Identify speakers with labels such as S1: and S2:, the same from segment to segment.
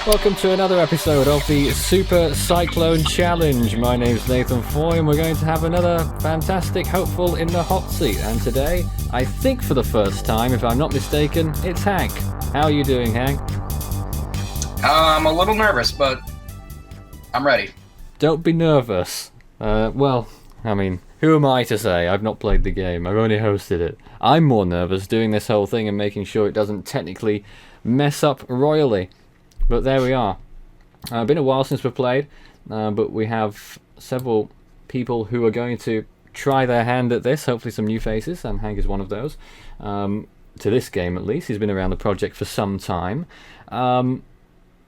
S1: Welcome to another episode of the Super Cyclone Challenge. My name's Nathan Foy and we're going to have another fantastic hopeful in the hot seat. And today, I think for the first time, if I'm not mistaken, it's Hank. How are you doing, Hank?
S2: I'm a little nervous, but I'm ready.
S1: Don't be nervous. Well, I mean, who am I to say? I've not played the game. I've only hosted it. I'm more nervous doing this whole thing and making sure it doesn't technically mess up royally. But there we are. Been a while since we've played, but we have several people who are going to try their hand at this, hopefully some new faces, and Hank is one of those. To this game at least, he's been around the project for some time.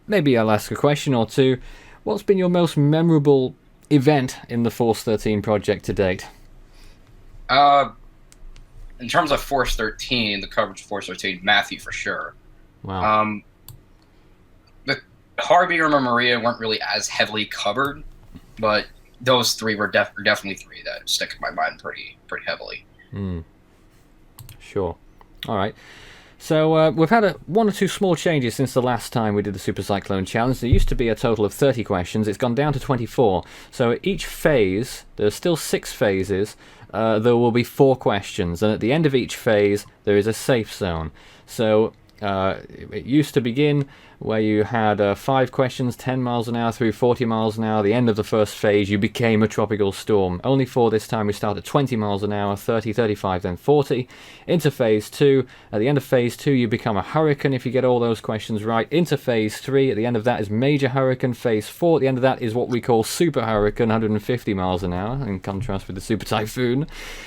S1: Maybe I'll ask a question or two. What's been your most memorable event in the Force 13 project to date?
S2: In terms of Force 13, the coverage of Force 13, Matthew for sure.
S1: Wow.
S2: The Harvey or Maria weren't really as heavily covered, but those three were definitely three that stick in my mind pretty heavily.
S1: Sure. All right. So we've had one or two small changes since the last time we did the Super Cyclone Challenge. There used to be a total of 30 questions. It's gone down to 24. So at each phase, there's still 6 phases. There will be 4 questions. And at the end of each phase, there is a safe zone. So it used to begin where you had 5 questions, 10 miles an hour through 40 miles an hour. The end of the first phase, you became a tropical storm. Only 4 this time. We start at 20 miles an hour, 30, 35, then 40. Into phase 2. At the end of phase 2, you become a hurricane if you get all those questions right. Into phase 3. At the end of that is major hurricane. Phase 4. At the end of that is what we call super hurricane, 150 miles an hour, in contrast with the super typhoon.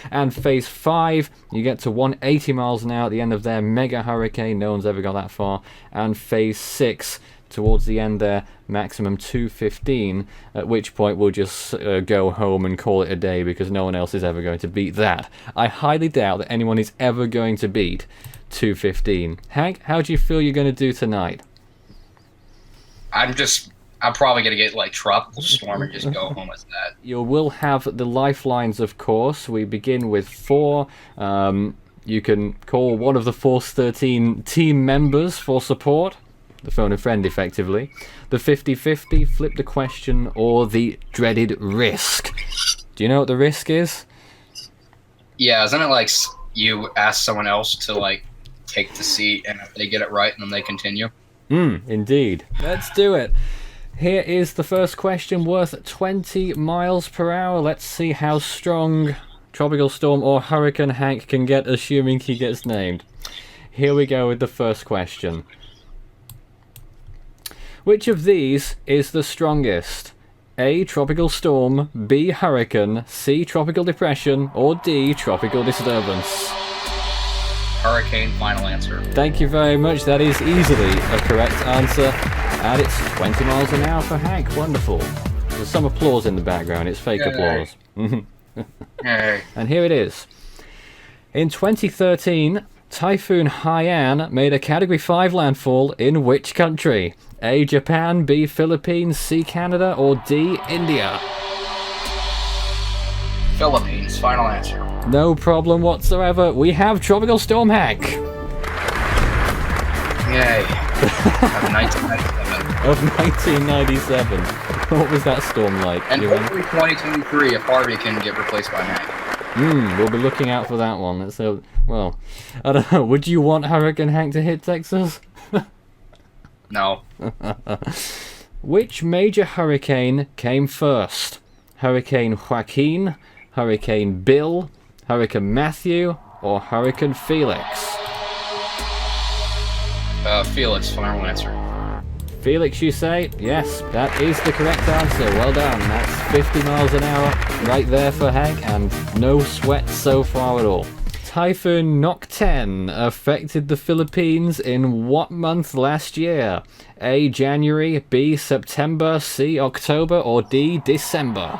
S1: And phase 5, you get to 180 miles an hour. At the end of there, mega hurricane. No one's ever got that far. And phase 6, towards the end there, maximum 215, at which point we'll just go home and call it a day because no one else is ever going to beat that. I highly doubt that anyone is ever going to beat 215. Hank, how do you feel you're going to do tonight?
S2: I'm probably going to get like tropical storm and just go home with that.
S1: You will have the lifelines, of course. We begin with 4. You can call one of the Force 13 team members for support. The phone a friend, effectively. The 50-50, flip the question, or the dreaded risk. Do you know what the risk is?
S2: Yeah, isn't it like you ask someone else to like take the seat, and if they get it right, then they continue?
S1: Indeed. Let's do it. Here is the first question, worth 20 miles per hour. Let's see how strong tropical storm or hurricane Hank can get, assuming he gets named. Here we go with the first question. Which of these is the strongest? A. Tropical storm, B. Hurricane, C. Tropical depression, or D. Tropical disturbance?
S2: Hurricane, final answer.
S1: Thank you very much. That is easily a correct answer. And it's 20 miles an hour for Hank. Wonderful. There's some applause in the background. It's fake applause.
S2: Hey.
S1: And here it is. In 2013, Typhoon Haiyan made a Category 5 landfall in which country? A. Japan, B. Philippines, C. Canada, or D. India?
S2: Philippines, final answer.
S1: No problem whatsoever. We have Tropical Storm Hank.
S2: Yay. Of 1997.
S1: Of 1997. What was that storm like?
S2: And hopefully 2023 if Harvey can get replaced by Hank.
S1: We'll be looking out for that one. So, well, I don't know. Would you want Hurricane Hank to hit Texas?
S2: No.
S1: Which major hurricane came first? Hurricane Joaquin, Hurricane Bill, Hurricane Matthew, or Hurricane Felix?
S2: Felix, final answer.
S1: Felix, you say? Yes, that is the correct answer. Well done. That's 50 miles an hour right there for Hank, and no sweat so far at all. Typhoon Nocten affected the Philippines in what month last year? A. January, B. September, C. October, or D. December?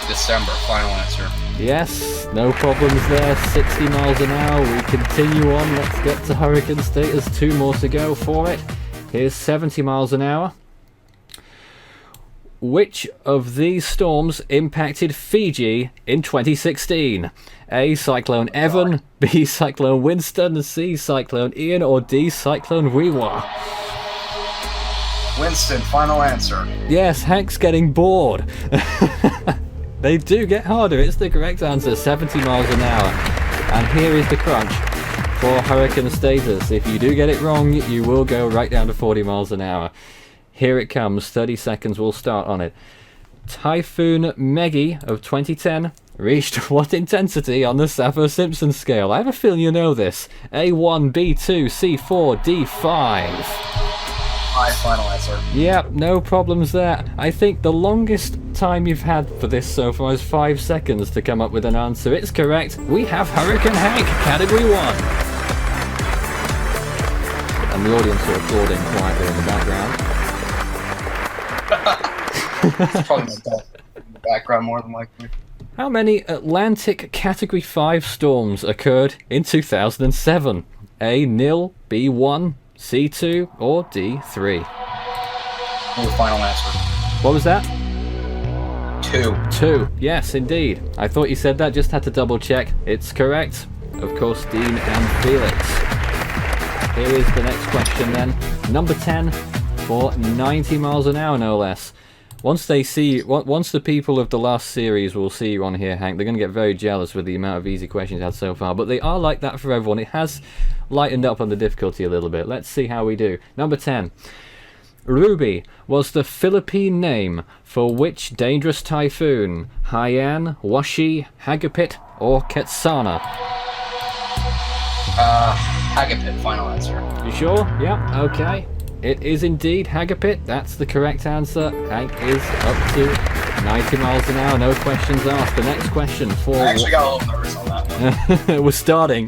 S2: December, final answer.
S1: Yes, no problems there. 60 miles an hour. We continue on. Let's get to hurricane status. 2 more to go for it. Here's 70 miles an hour. Which of these storms impacted Fiji in 2016? A. Cyclone Evan, B. Cyclone Winston, C. Cyclone Ian, or D. Cyclone Wiwa?
S2: Winston, final answer.
S1: Yes, Hank's getting bored. They do get harder. It's the correct answer, 70 miles an hour. And here is the crunch for hurricane status. If you do get it wrong, you will go right down to 40 miles an hour. Here it comes. 30 seconds will start on it. Typhoon Meggy of 2010 reached what intensity on the Sappho-Simpson scale? I have a feeling you know this. A1, B2, C4, D5.
S2: My final answer.
S1: Yep, no problems there. I think the longest time you've had for this so far is 5 seconds to come up with an answer. It's correct. We have Hurricane Hank, Category 1. And the audience are applauding quietly in the background.
S2: It's probably my dad in the background more than likely.
S1: How many Atlantic Category 5 storms occurred in 2007? A, 0, B, 1, C, 2, or D, 3?
S2: Final answer.
S1: What was that?
S2: 2.
S1: 2. Yes, indeed. I thought you said that, just had to double check. It's correct. Of course, Dean and Felix. Here is the next question then. Number 10 for 90 miles an hour, no less. Once the people of the last series will see you on here, Hank, they're going to get very jealous with the amount of easy questions you had so far. But they are like that for everyone. It has lightened up on the difficulty a little bit. Let's see how we do. Number 10. Ruby was the Philippine name for which dangerous typhoon? Haiyan, Washi, Hagapit, or Ketsana?
S2: Hagapit, final answer.
S1: You sure? Yeah, okay. It is indeed Hagapit. That's the correct answer. Hank is up to 90 miles an hour. No questions asked. The next question for...
S2: I actually got a little nervous on that one.
S1: We're starting.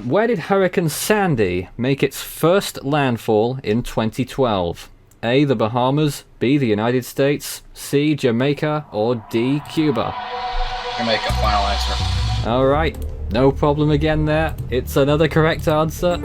S1: Where did Hurricane Sandy make its first landfall in 2012? A, the Bahamas, B, the United States, C, Jamaica, or D, Cuba?
S2: Jamaica, final answer.
S1: Alright, no problem again there. It's another correct answer.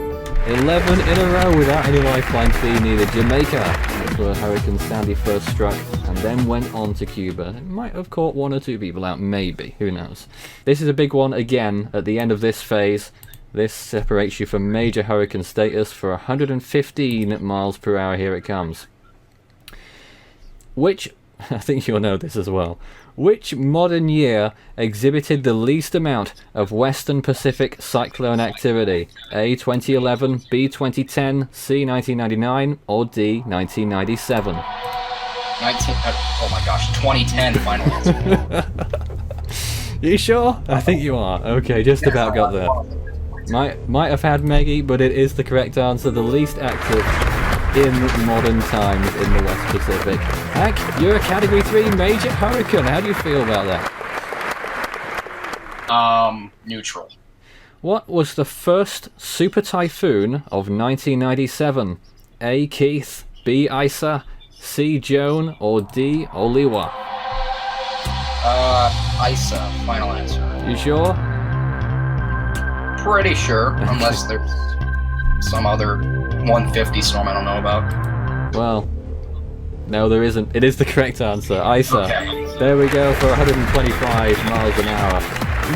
S1: 11 in a row without any lifelines being needed. Jamaica, that's where Hurricane Sandy first struck, and then went on to Cuba. It might have caught 1 or 2 people out, maybe. Who knows? This is a big one again at the end of this phase. This separates you from major hurricane status for 115 miles per hour. Here it comes. Which, I think you'll know this as well. Which modern year exhibited the least amount of Western Pacific cyclone activity? A, 2011, B, 2010, C, 1999, or D, 1997?
S2: Oh my gosh, 2010, final answer.
S1: You sure? I think you are. Okay, just about got there. Might have had Meggy, but it is the correct answer. The least active in modern times in the West Pacific. Hank, you're a Category 3 major hurricane. How do you feel about that?
S2: Neutral.
S1: What was the first super typhoon of 1997? A, Keith, B, Isa, C, Joan, or D, Oliwa?
S2: Isa, final answer.
S1: You sure?
S2: Pretty sure, unless there's some other 150 storm I don't know about.
S1: Well, no, there isn't. It is the correct answer. Isa.
S2: Okay.
S1: There we go for 125 miles an hour.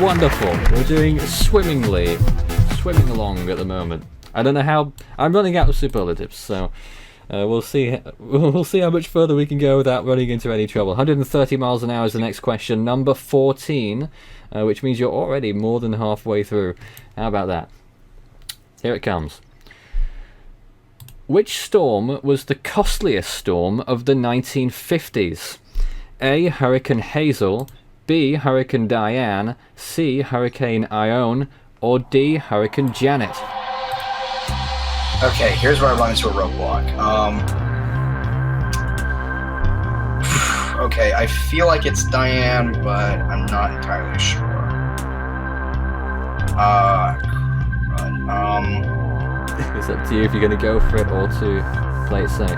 S1: Wonderful. We're doing swimming along at the moment. I don't know how. I'm running out of superlatives, so we'll see. We'll see how much further we can go without running into any trouble. 130 miles an hour is the next question, number 14, which means you're already more than halfway through. How about that? Here it comes. Which storm was the costliest storm of the 1950s? A, Hurricane Hazel, B, Hurricane Diane, C, Hurricane Ione, or D, Hurricane Janet?
S2: Okay, here's where I run into a roadblock. Okay, I feel like it's Diane, but I'm not entirely sure.
S1: It's up to you if you're going to go for it or to play it safe.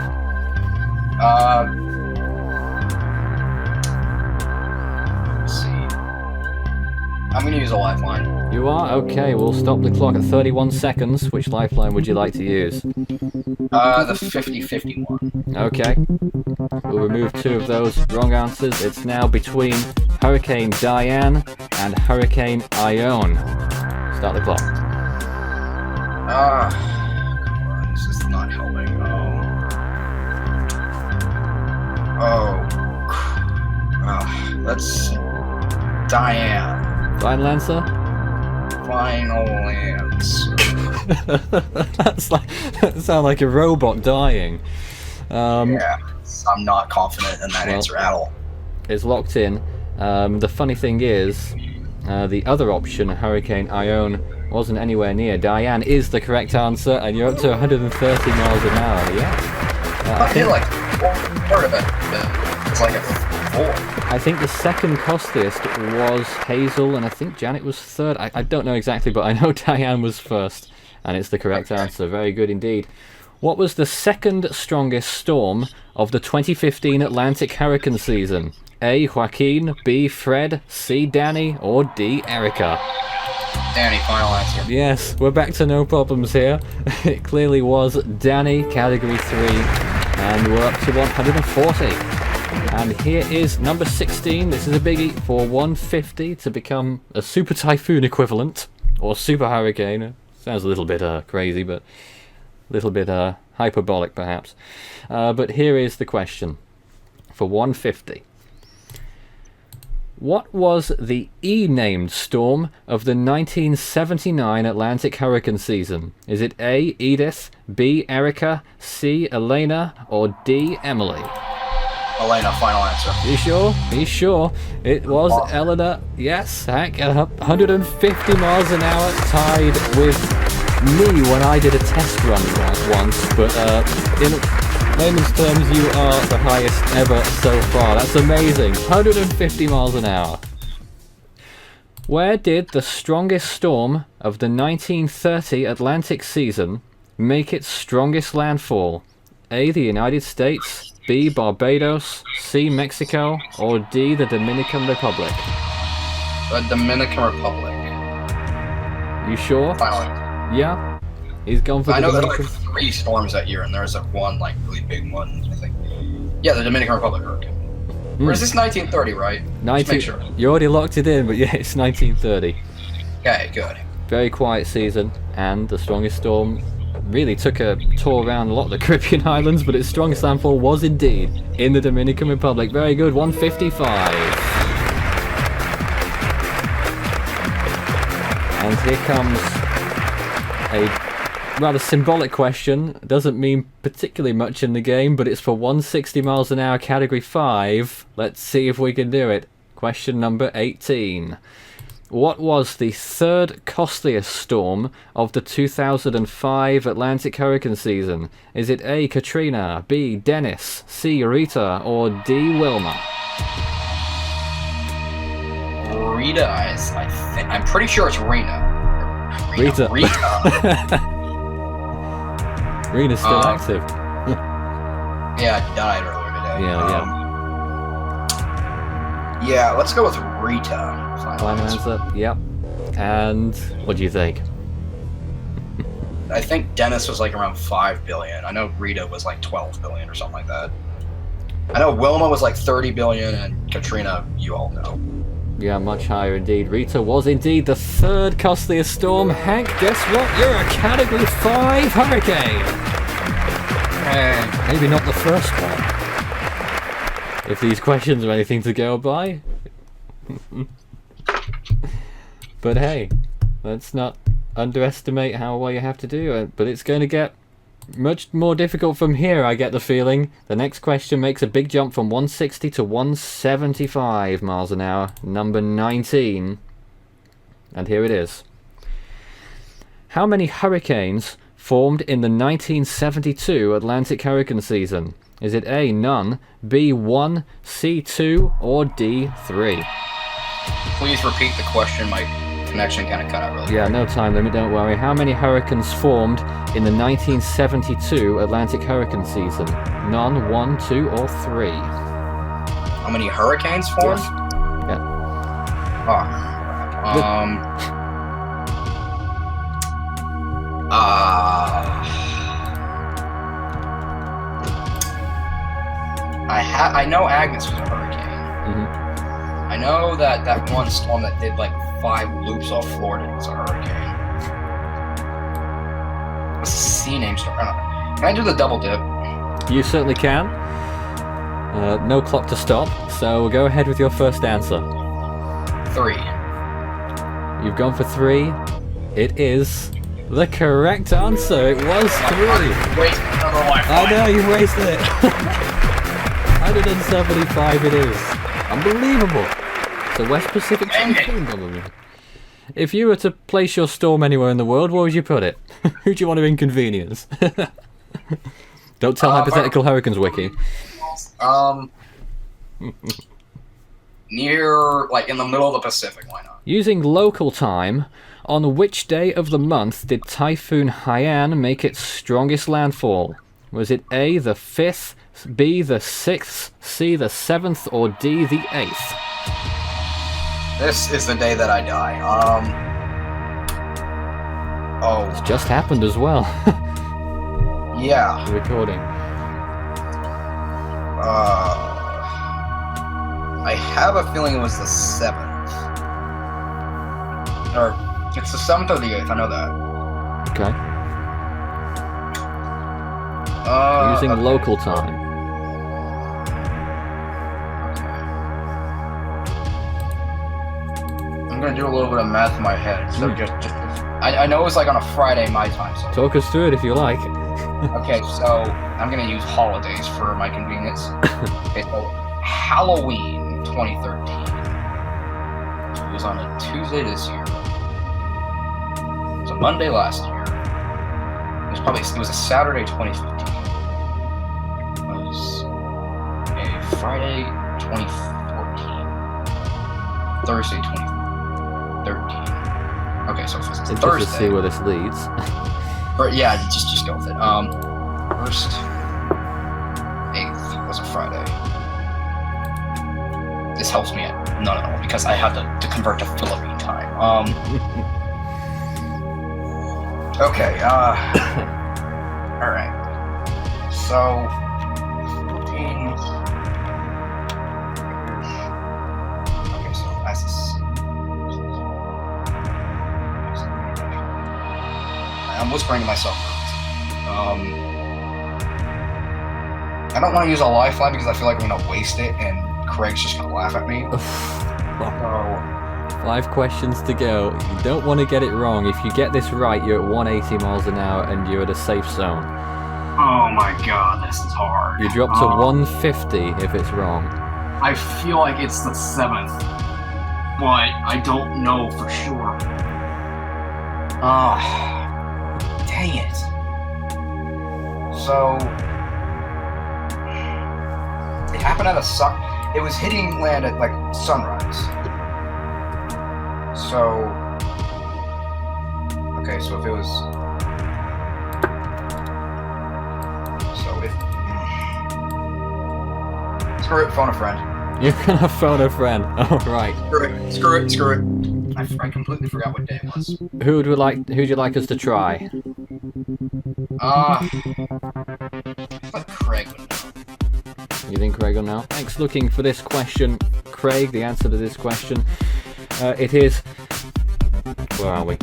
S2: Let's see. I'm going to use a lifeline.
S1: You are? Okay, we'll stop the clock at 31 seconds. Which lifeline would you like to use?
S2: The 50-50 one.
S1: Okay. We'll remove 2 of those wrong answers. It's now between Hurricane Diane and Hurricane Ione. Start the clock.
S2: Come on, this is not helping. Diane.
S1: Final answer?
S2: Final answer.
S1: That sounds like a robot dying.
S2: Yeah, I'm not confident in that answer at all.
S1: It's locked in. The funny thing is, the other option, Hurricane Ione, wasn't anywhere near. Diane is the correct answer, and you're up to 130 miles an hour. Yeah.
S2: I feel like part of it. It's like a 4.
S1: I think the second costliest was Hazel, and I think Janet was third. I don't know exactly, but I know Diane was first, and it's the correct answer. Very good indeed. What was the second strongest storm of the 2015 Atlantic hurricane season? A. Joaquin, B. Fred, C. Danny, or D. Erica?
S2: Danny, final answer.
S1: Yes, we're back to no problems here. It clearly was Danny, category 3, and we're up to 140. And here is number 16. This is a biggie for 150 to become a super typhoon equivalent, or super hurricane. Sounds a little bit crazy, but a little bit hyperbolic perhaps. But here is the question for 150. What was the E-named storm of the 1979 Atlantic hurricane season? Is it A. Edith, B. Erica, C. Elena, or D. Emily?
S2: Elena, final answer.
S1: You sure? Be sure. It was Eleanor. Yes, heck, 150 miles an hour, tied with me when I did a test run once. But in layman's terms, you are the highest ever so far. That's amazing. 150 miles an hour. Where did the strongest storm of the 1930 Atlantic season make its strongest landfall? A. The United States, B. Barbados, C. Mexico, or D. the Dominican Republic?
S2: The Dominican Republic.
S1: You sure?
S2: Final answer.
S1: Yeah? He's gone for the
S2: I know there
S1: Dominican...
S2: were like 3 storms that year, and there's like one like really big one, I think. Yeah, the Dominican Republic hurricane. Or is this 1930, right? Just make sure.
S1: You already locked it in, but yeah, it's 1930.
S2: Okay, good.
S1: Very quiet season, and the strongest storm really took a tour around a lot of the Caribbean islands, but its strongest landfall was indeed in the Dominican Republic. Very good, 155. And here comes a rather symbolic question. Doesn't mean particularly much in the game, but it's for 160 miles an hour, category 5. Let's see if we can do it. Question number 18. What was the third costliest storm of the 2005 Atlantic hurricane season? Is it A. Katrina, B. Dennis, C. Rita, or D. Wilma?
S2: Rita, I'm pretty sure it's Rita.
S1: Rita. Rita's still active.
S2: Yeah, it died earlier today.
S1: Yeah.
S2: Yeah, let's go with Rita.
S1: Final answer? Yep. And what do you think?
S2: I think Dennis was like around 5 billion. I know Rita was like 12 billion or something like that. I know Wilma was like 30 billion, and Katrina, you all know.
S1: Yeah, much higher indeed. Rita was indeed the third costliest storm. Hank, guess what? You're a category 5 hurricane. Maybe not the first one. If these questions are anything to go by. But hey, let's not underestimate how well you have to do it. But it's going to get much more difficult from here, I get the feeling. The next question makes a big jump from 160 to 175 miles an hour. Number 19. And here it is. How many hurricanes formed in the 1972 Atlantic hurricane season? Is it A, none, B, 1, C, 2, or D, 3?
S2: Please repeat the question. My connection kind of cut out really.
S1: Yeah, no time limit, don't worry. How many hurricanes formed in the 1972 Atlantic hurricane season? None, 1, 2, or 3?
S2: How many hurricanes formed?
S1: Yes. Yeah.
S2: I know Agnes was a hurricane.
S1: Mm-hmm.
S2: I know that one storm that did like 5 loops off Florida was a hurricane. What's the C name storm? Can I do the double dip?
S1: You certainly can. No clock to stop, so go ahead with your first answer.
S2: 3.
S1: You've gone for 3. It is the correct answer. It was 3.
S2: Wait, another lifeline.
S1: I know, you wasted it. 175 it is. Unbelievable. It's a West Pacific typhoon, probably. If you were to place your storm anywhere in the world, where would you put it? Who do you want to inconvenience? Don't tell Hypothetical Hurricanes Wiki.
S2: Near, like, in the middle of the Pacific, why not?
S1: Using local time, on which day of the month did Typhoon Haiyan make its strongest landfall? Was it A, the 5th, B, the 6th, C, the 7th, or D, the 8th?
S2: This is the day that I die.
S1: It's just happened as well.
S2: Yeah.
S1: Recording.
S2: I have a feeling it was the 7th. Or, it's the 7th or the 8th, I know that.
S1: Okay. Using local time.
S2: I'm gonna do a little bit of math in my head. So I know it's like on a Friday my time. So.
S1: Talk us through it if you like.
S2: Okay, so I'm gonna use holidays for my convenience. Okay, so Halloween 2013. So it was on a Tuesday this year. It was a Monday last year. It was a Saturday 2015. It was a Friday 2014. Thursday 2013. Okay, so if it's
S1: Interested
S2: Thursday.
S1: to see where this leads.
S2: Yeah, just go with it. First 8th was a Friday. This helps me none at all because I have to convert to Philippine time. Okay. All right. So, Philippines. Okay, so that's this. I'm whispering to myself. I don't want to use a lifeline because I feel like I'm going to waste it and Craig's just going to laugh at me.
S1: 5 questions to go. You don't want to get it wrong. If you get this right, you're at 180 miles an hour and you're at a safe zone.
S2: Oh my god, this is hard.
S1: You drop to 150 if it's wrong.
S2: I feel like it's the 7th, but I don't know for sure. Dang it. So, it happened at it was hitting land at like sunrise. So, okay, so if it was, screw it, phone a friend.
S1: You're gonna phone a friend. Alright.
S2: Screw it. I completely forgot what day it was.
S1: Who'd you like us to try?
S2: Let Craig would know.
S1: You think Craig will know? Thanks looking for this question, Craig, the answer to this question. It is... Where are we?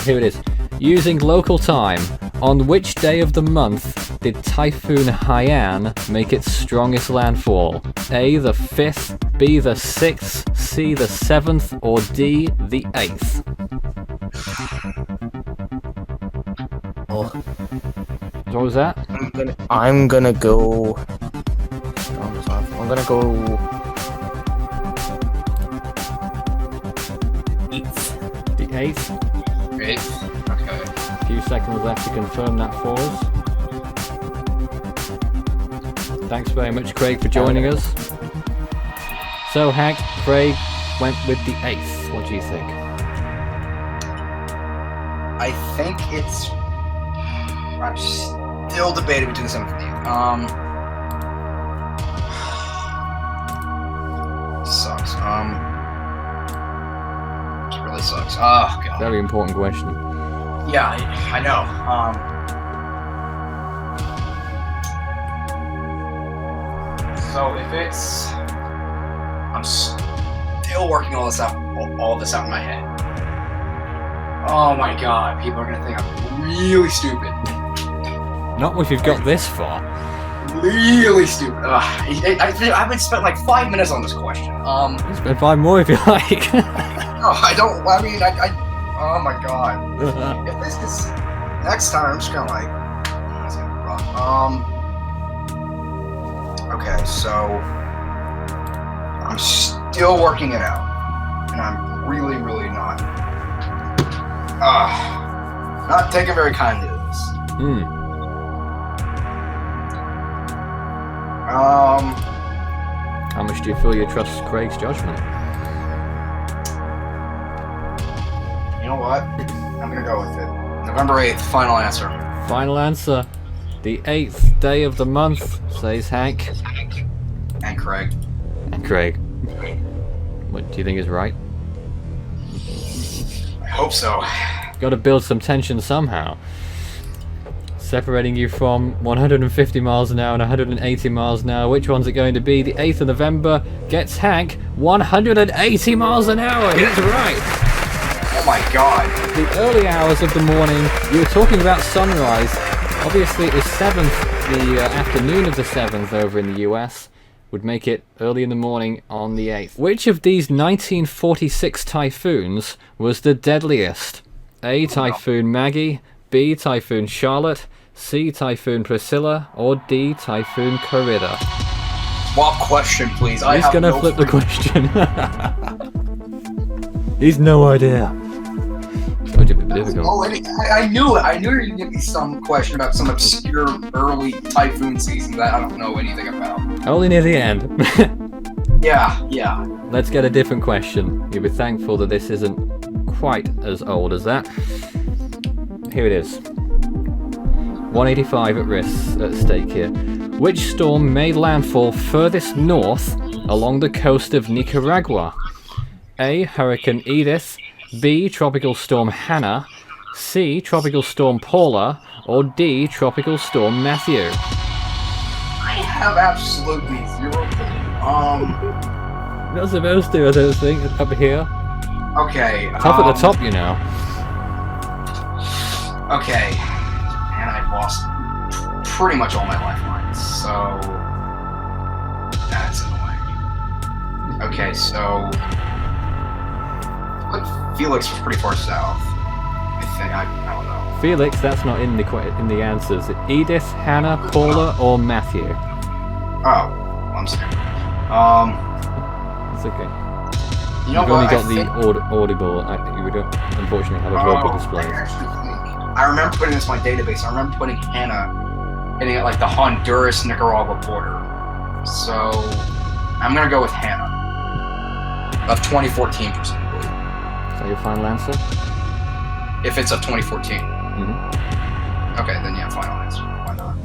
S1: Here it is. Using local time, on which day of the month did Typhoon Haiyan make its strongest landfall? A, the 5th, B, the 6th, C, the 7th, or D, the 8th? What was that?
S3: I'm gonna go... I'm gonna go... 8th.
S1: The 8th?
S2: 8th? Okay.
S1: A few seconds left to confirm that for us. Thanks very much, Craig, for joining us. So, Hank, Craig went with the 8th. What do you think?
S2: I think it's... I'm still debating between the 7th and the 8th. Sucks. It really sucks. Oh, God.
S1: Very important question.
S2: Yeah, I know. So if it's... I'm still working all this out in my head. Oh my god, people are gonna think I'm really stupid.
S1: Not if you've got this far.
S2: really stupid. I've been spent like 5 minutes on this question.
S1: Spend 5 more if you like.
S2: I don't. I mean, oh my god. If this is next time, I'm just gonna like. That's gonna be rough. Okay, so I'm still working it out, and I'm really, really not taking very kindly to this.
S1: How much do you feel you trust Craig's judgment?
S2: You know what? I'm gonna go with it. November 8th, final answer.
S1: Final answer. The 8th day of the month, says Hank.
S2: And Craig.
S1: And Craig. What do you think is right?
S2: I hope so.
S1: Got to build some tension somehow. Separating you from 150 miles an hour and 180 miles an hour. Which one's it going to be? The 8th of November gets Hank 180 miles an hour. He's right.
S2: Oh my god.
S1: The early hours of the morning. You were talking about sunrise. Obviously, it was 7th, the afternoon of the 7th over in the US. Would make it early in the morning on the 8th. Which of these 1946 typhoons was the deadliest? A. Typhoon Maggie, B. Typhoon Charlotte, C. Typhoon Priscilla, or D. Typhoon Corrida?
S2: Swap question, please.
S1: He's gonna flip the question. He's no idea. Told you it'd be difficult.
S2: I knew it. I knew you were gonna give me some question about some obscure early typhoon season that I don't know anything about.
S1: Only near the end.
S2: Yeah.
S1: Let's get a different question. You'll be thankful that this isn't quite as old as that. Here it is. 185 at stake here. Which storm made landfall furthest north along the coast of Nicaragua? A. Hurricane Edith, B. Tropical Storm Hannah, C. Tropical Storm Paula, or D. Tropical Storm Matthew?
S2: I have absolutely zero clue.
S1: Not supposed to, I don't think, up here.
S2: Okay.
S1: Top at the top, you know.
S2: Okay. And I've lost pretty much all my lifelines, so that's annoying. Okay, so Felix was pretty far south. I think I don't know.
S1: Felix, that's not in the answers. Edith, Hannah, Paula, or Matthew?
S2: Oh, I'm sorry.
S1: It's okay.
S2: You know
S1: You've
S2: what?
S1: only got the audible. You don't, unfortunately, have a verbal display.
S2: I remember putting this in my database. I remember putting Hannah hitting at like the Honduras-Nicaragua border. So I'm gonna go with Hannah of 2014, presumably.
S1: Is that your final answer?
S2: If it's of 2014.
S1: Mm-hmm.
S2: Okay, then yeah, final answer. Why not?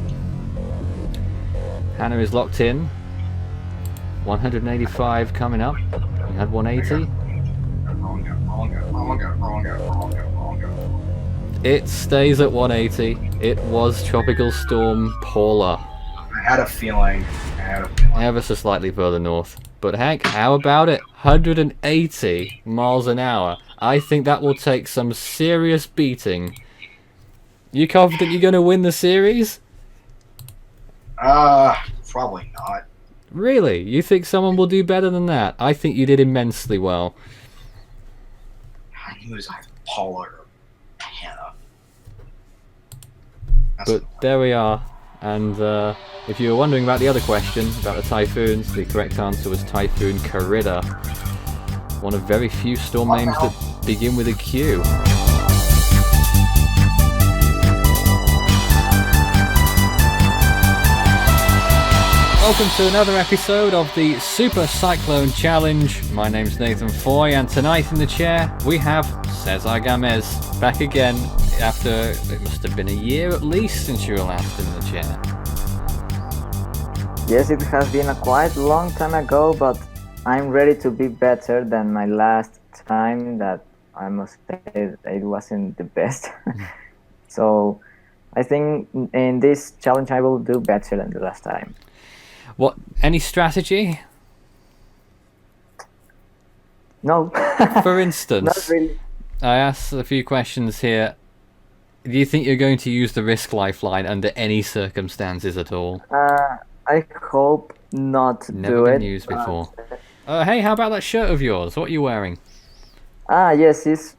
S1: Hannah is locked in. 185 coming up. You had 180. It stays at 180. It was Tropical Storm Paula.
S2: I had a feeling.
S1: Ever so slightly further north. But heck, how about it? 180 miles an hour. I think that will take some serious beating. You confident you're going to win the series?
S2: Probably not.
S1: Really? You think someone will do better than that? I think you did immensely well.
S2: I knew it was either Paula or Hannah.
S1: But there we are. And if you were wondering about the other question, about the typhoons, the correct answer was Typhoon Corrida. One of very few storm names that begin with a Q. Welcome to another episode of the Super Cyclone Challenge. My name's Nathan Foy, and tonight in the chair we have Cesar Gamez back again after it must have been a year at least since you were last in the chair.
S4: Yes, it has been a quite long time ago, but I'm ready to be better than my last time. That I must say it wasn't the best. So I think in this challenge I will do better than the last time.
S1: What? Any strategy?
S4: No.
S1: For instance,
S4: Not really.
S1: I asked a few questions here. Do you think you're going to use the risk lifeline under any circumstances at all?
S4: I hope not to
S1: Never
S4: do
S1: been
S4: it.
S1: used
S4: but-
S1: before. Hey, how about that shirt of yours? What are you wearing?
S4: Yes, it's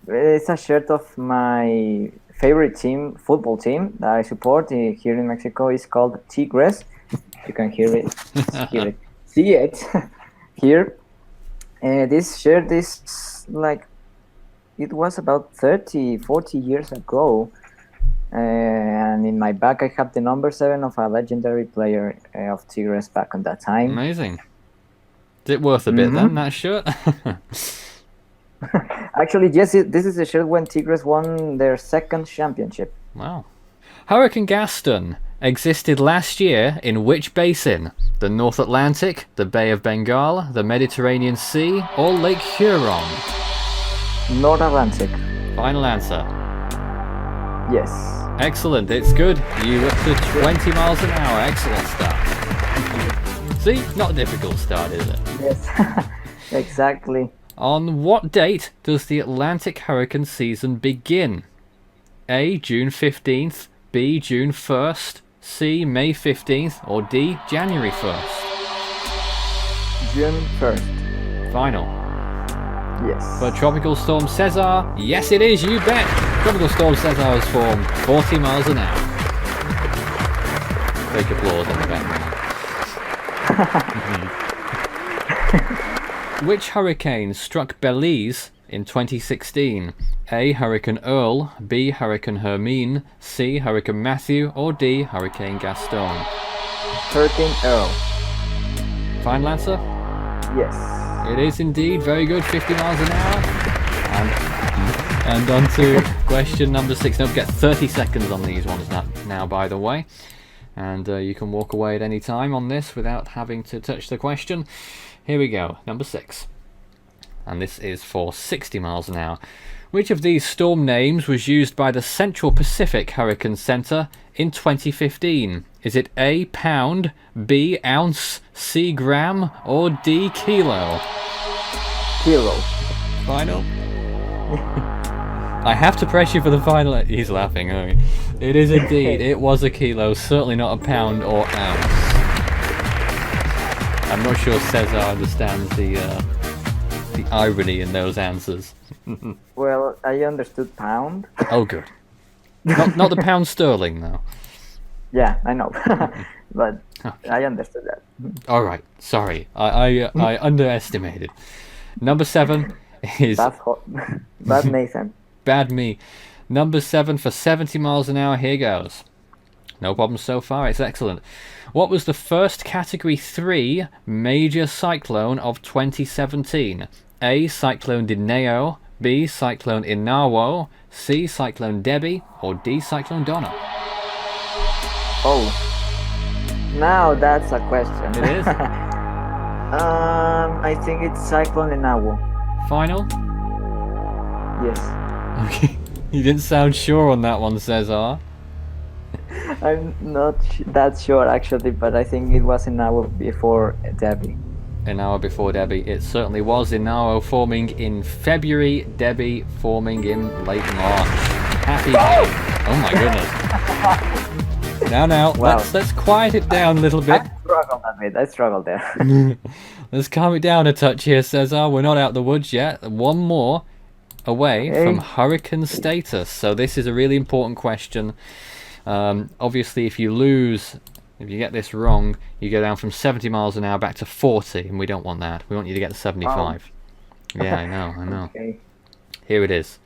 S4: a shirt of my favorite team, football team that I support here in Mexico. It's called Tigres. You can hear it, see it here. This shirt is like, it was about 30, 40 years ago. And in my back, I have the number 7 of a legendary player of Tigres back on that time.
S1: Amazing. Is it worth a bit then, that shirt?
S4: Actually, yes, this is a shirt when Tigres won their 2nd championship.
S1: Wow. Hurricane Gaston existed last year in which basin? The North Atlantic, the Bay of Bengal, the Mediterranean Sea, or Lake Huron?
S4: North Atlantic.
S1: Final answer.
S4: Yes.
S1: Excellent, it's good. You up to 20 miles an hour. Excellent start. See, not a difficult start, is it?
S4: Yes. Exactly.
S1: On what date does the Atlantic hurricane season begin? A. June 15th, B. June 1st, C. May 15th, or D. January 1st?
S4: June 1st.
S1: Final.
S4: Yes.
S1: For Tropical Storm Cesar, yes it is, you bet! Tropical Storm Cesar has formed 40 miles an hour. Fake applause in the background. Which hurricane struck Belize in 2016? A. Hurricane Earl, B. Hurricane Hermine, C. Hurricane Matthew, or D. Hurricane Gaston?
S4: Hurricane Earl.
S1: Final answer?
S4: Yes.
S1: It is indeed. Very good. 50 miles an hour. And on to question number 6. Don't forget 30 seconds on these ones now, by the way. And you can walk away at any time on this without having to touch the question. Here we go. Number 6. And this is for 60 miles an hour. Which of these storm names was used by the Central Pacific Hurricane Center in 2015? Is it A. Pound, B. Ounce, C. Gram, or D. Kilo?
S4: Kilo.
S1: Final? I have to press you for the final. He's laughing. Oh, it is indeed. It was a kilo. Certainly not a pound or ounce. I'm not sure Cesar understands the irony in those answers.
S4: Well, I understood pound.
S1: Oh, good. Not the pound sterling, though.
S4: Yeah, I know. But I understood that.
S1: All right. Sorry. I underestimated. Number 7 is...
S4: That's hot. Bad Nathan.
S1: Bad me. Number 7 for 70 miles an hour. Here goes. No problem so far. It's excellent. What was the first Category 3 major cyclone of 2017? A. Cyclone Dineo, B. Cyclone Inawo, C. Cyclone Debbie, or D. Cyclone Donna?
S4: Oh. Now that's a question.
S1: It is.
S4: I think it's Cyclone Inawo.
S1: Final?
S4: Yes.
S1: Okay. You didn't sound sure on that one, Cesar.
S4: I'm not that sure actually, but I think it was Inawo before Debbie.
S1: An hour before Debbie. It certainly was. Inawo forming in February, Debbie forming in late March. Happy day. Oh my goodness. Now,
S4: Wow.
S1: let's quiet it down a little bit.
S4: I struggled a bit. I struggled there.
S1: Let's calm it down a touch here, Cesar. We're not out the woods yet. One more away from hurricane status. So this is a really important question. Obviously, if you get this wrong, you go down from 70 miles an hour back to 40, and we don't want that. We want you to get to 75. Yeah, I know.
S4: Okay.
S1: Here it is.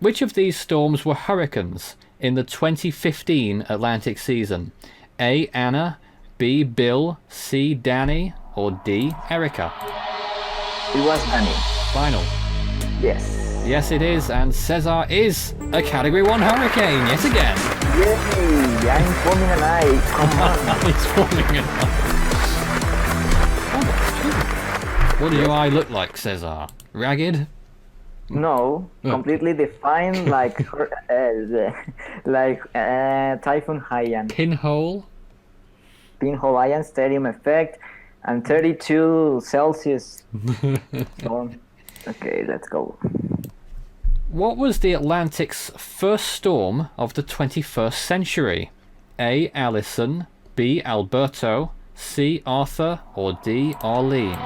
S1: Which of these storms were hurricanes in the 2015 Atlantic season? A. Anna, B. Bill, C. Danny, or D. Erica?
S4: It was Danny.
S1: Final.
S4: Yes.
S1: Yes, it is, and Cesar is a Category 1 hurricane, yet again.
S4: Yay! I'm forming an eye. Come on.
S1: He's forming an eye. What do your eye look like, Cesar? Ragged?
S4: No, completely defined like typhoon Haiyan.
S1: Pinhole?
S4: Pinhole Haiyan stadium effect and 32 Celsius storm. Okay, let's go.
S1: What was the Atlantic's first storm of the 21st century? A. Allison, B. Alberto, C. Arthur, or D. Arlene?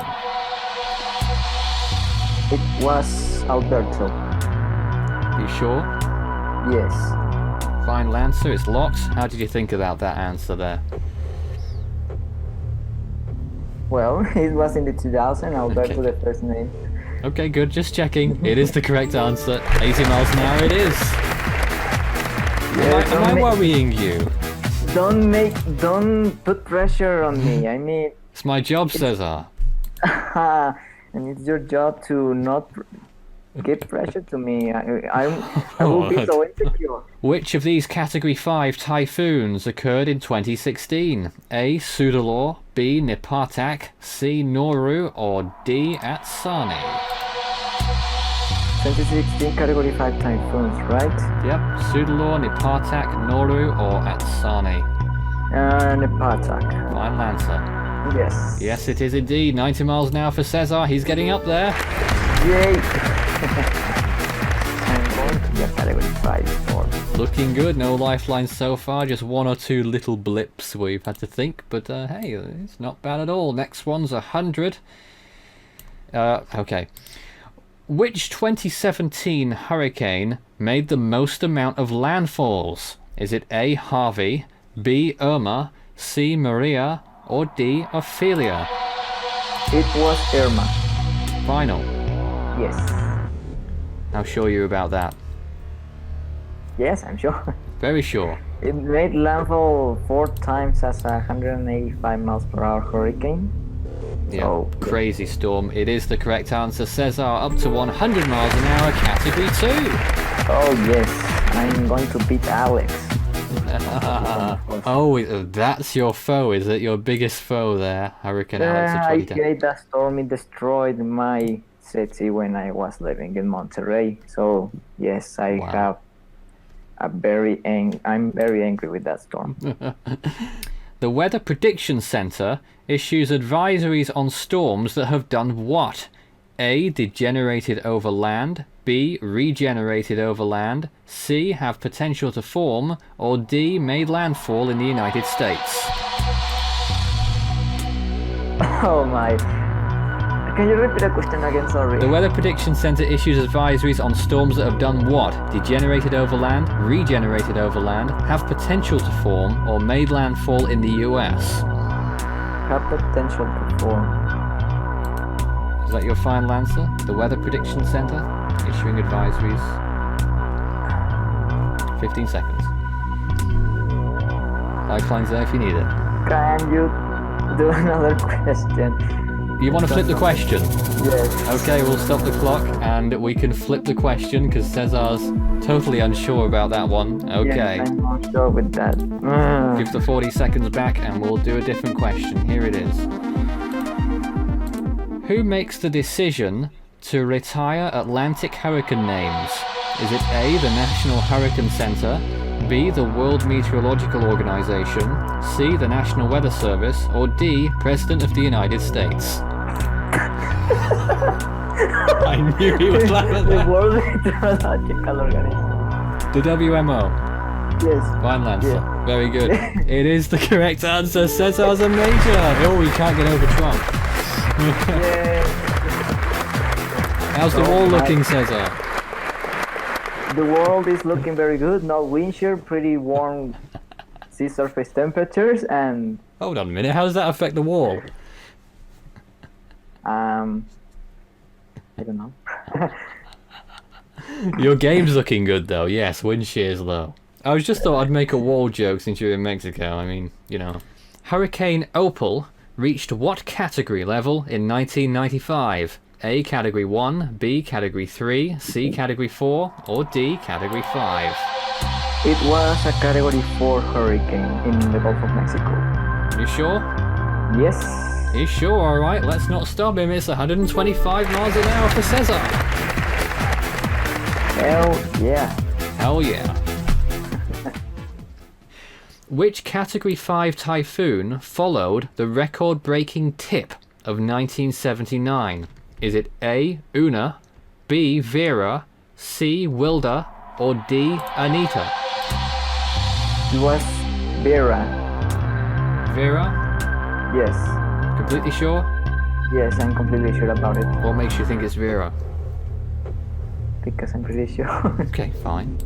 S4: It was Alberto.
S1: You sure?
S4: Yes.
S1: Final answer, it's locked. How did you think about that answer there?
S4: Well, it was in the 2000. Alberto,
S1: Okay.
S4: the first name.
S1: Okay, good, just checking. It is the correct answer. 80 miles an hour it is. Am I worrying you?
S4: Don't put pressure on me. I mean,
S1: It's my job, Cesar.
S4: and it's your job to not give pressure to me. I will be so insecure.
S1: Which of these Category 5 typhoons occurred in 2016? A. Sudalor, B. Nipatak, C. Noru, or D. Atsani?
S4: 2016 Category 5 typhoons, right?
S1: Yep, Sudalor, Nipatak, Noru, or Atsani?
S4: Nepatak.
S1: Final answer.
S4: Yes.
S1: Yes, it is indeed. 90 miles an hour for Cesar. He's getting up there.
S4: Yay! I'm going to get Category 5 storm.
S1: Looking good. No lifelines so far. Just one or two little blips where you've had to think. But hey, it's not bad at all. Next one's 100. Okay. Which 2017 hurricane made the most amount of landfalls? Is it A. Harvey, B. Irma, C. Maria, or D. Ophelia?
S4: It was Irma.
S1: Final.
S4: Yes.
S1: How sure are you about that?
S4: Yes, I'm sure.
S1: Very sure.
S4: It made landfall 4 times as a 185 miles per hour hurricane.
S1: Yeah,
S4: Oh.
S1: crazy storm. It is the correct answer. Cesar up to 100 miles an hour, Category 2.
S4: Oh yes, I'm going to beat Alex.
S1: Oh, that's your foe, is it? Your biggest foe there, Hurricane Alex of
S4: I
S1: 2010.
S4: hate that storm. It destroyed my city when I was living in Monterrey. So yes, I
S1: Wow.
S4: have I'm very angry with that storm.
S1: The Weather Prediction Center issues advisories on storms that have done what? A. Degenerated over land, B. Regenerated over land, C. Have potential to form, or D. Made landfall in the United States.
S4: Oh my. Can you repeat the question again? Sorry.
S1: The Weather Prediction Center issues advisories on storms that have done what? Degenerated over land, regenerated over land, have potential to form, or made landfall in the US.
S4: Have potential to form.
S1: Is that your final answer? The Weather Prediction Center issuing advisories. 15 seconds. Lifeline's there if you need it.
S4: Can you do another question?
S1: You want to flip the question?
S4: Yes.
S1: Okay, we'll stop the clock and we can flip the question because Cesar's totally unsure about that one. Okay.
S4: Yes, I'm not sure with that.
S1: Give the 40 seconds back and we'll do a different question. Here it is. Who makes the decision to retire Atlantic hurricane names? Is it A, the National Hurricane Center, B, the World Meteorological Organization, C, the National Weather Service, or D, President of the United States? I knew he would laugh at
S4: The
S1: that.
S4: World Meteorological Organization.
S1: The WMO.
S4: Yes.
S1: Final answer.
S4: Yeah.
S1: Very good. It is the correct answer. Cesar's a major. Oh, he can't get over Trump.
S4: Yeah.
S1: How's the wall looking, Cesar?
S4: The world is looking very good. No wind shear, pretty warm sea surface temperatures, and
S1: Hold on a minute. How does that affect the wall?
S4: I don't know.
S1: Your game's looking good, though. Yes, wind shear's low. I was just thought I'd make a wall joke since you're in Mexico. I mean, you know. Hurricane Opal reached what category level in 1995? A, Category 1, B, Category 3, C, Category 4, or D, Category 5?
S4: It was a Category 4 hurricane in the Gulf of Mexico.
S1: You sure?
S4: Yes.
S1: He's sure, alright. Let's not stop him. It's 125 miles an hour for Cesar.
S4: Hell yeah.
S1: Hell yeah. Which Category 5 typhoon followed the record-breaking tip of 1979? Is it A, Una, B, Vera, C. Wilda, or D. Anita?
S4: It was Vera.
S1: Vera?
S4: Yes.
S1: Completely sure?
S4: Yes, I'm completely sure about it.
S1: What makes you think it's Vera?
S4: Because I'm pretty sure.
S1: Okay, fine.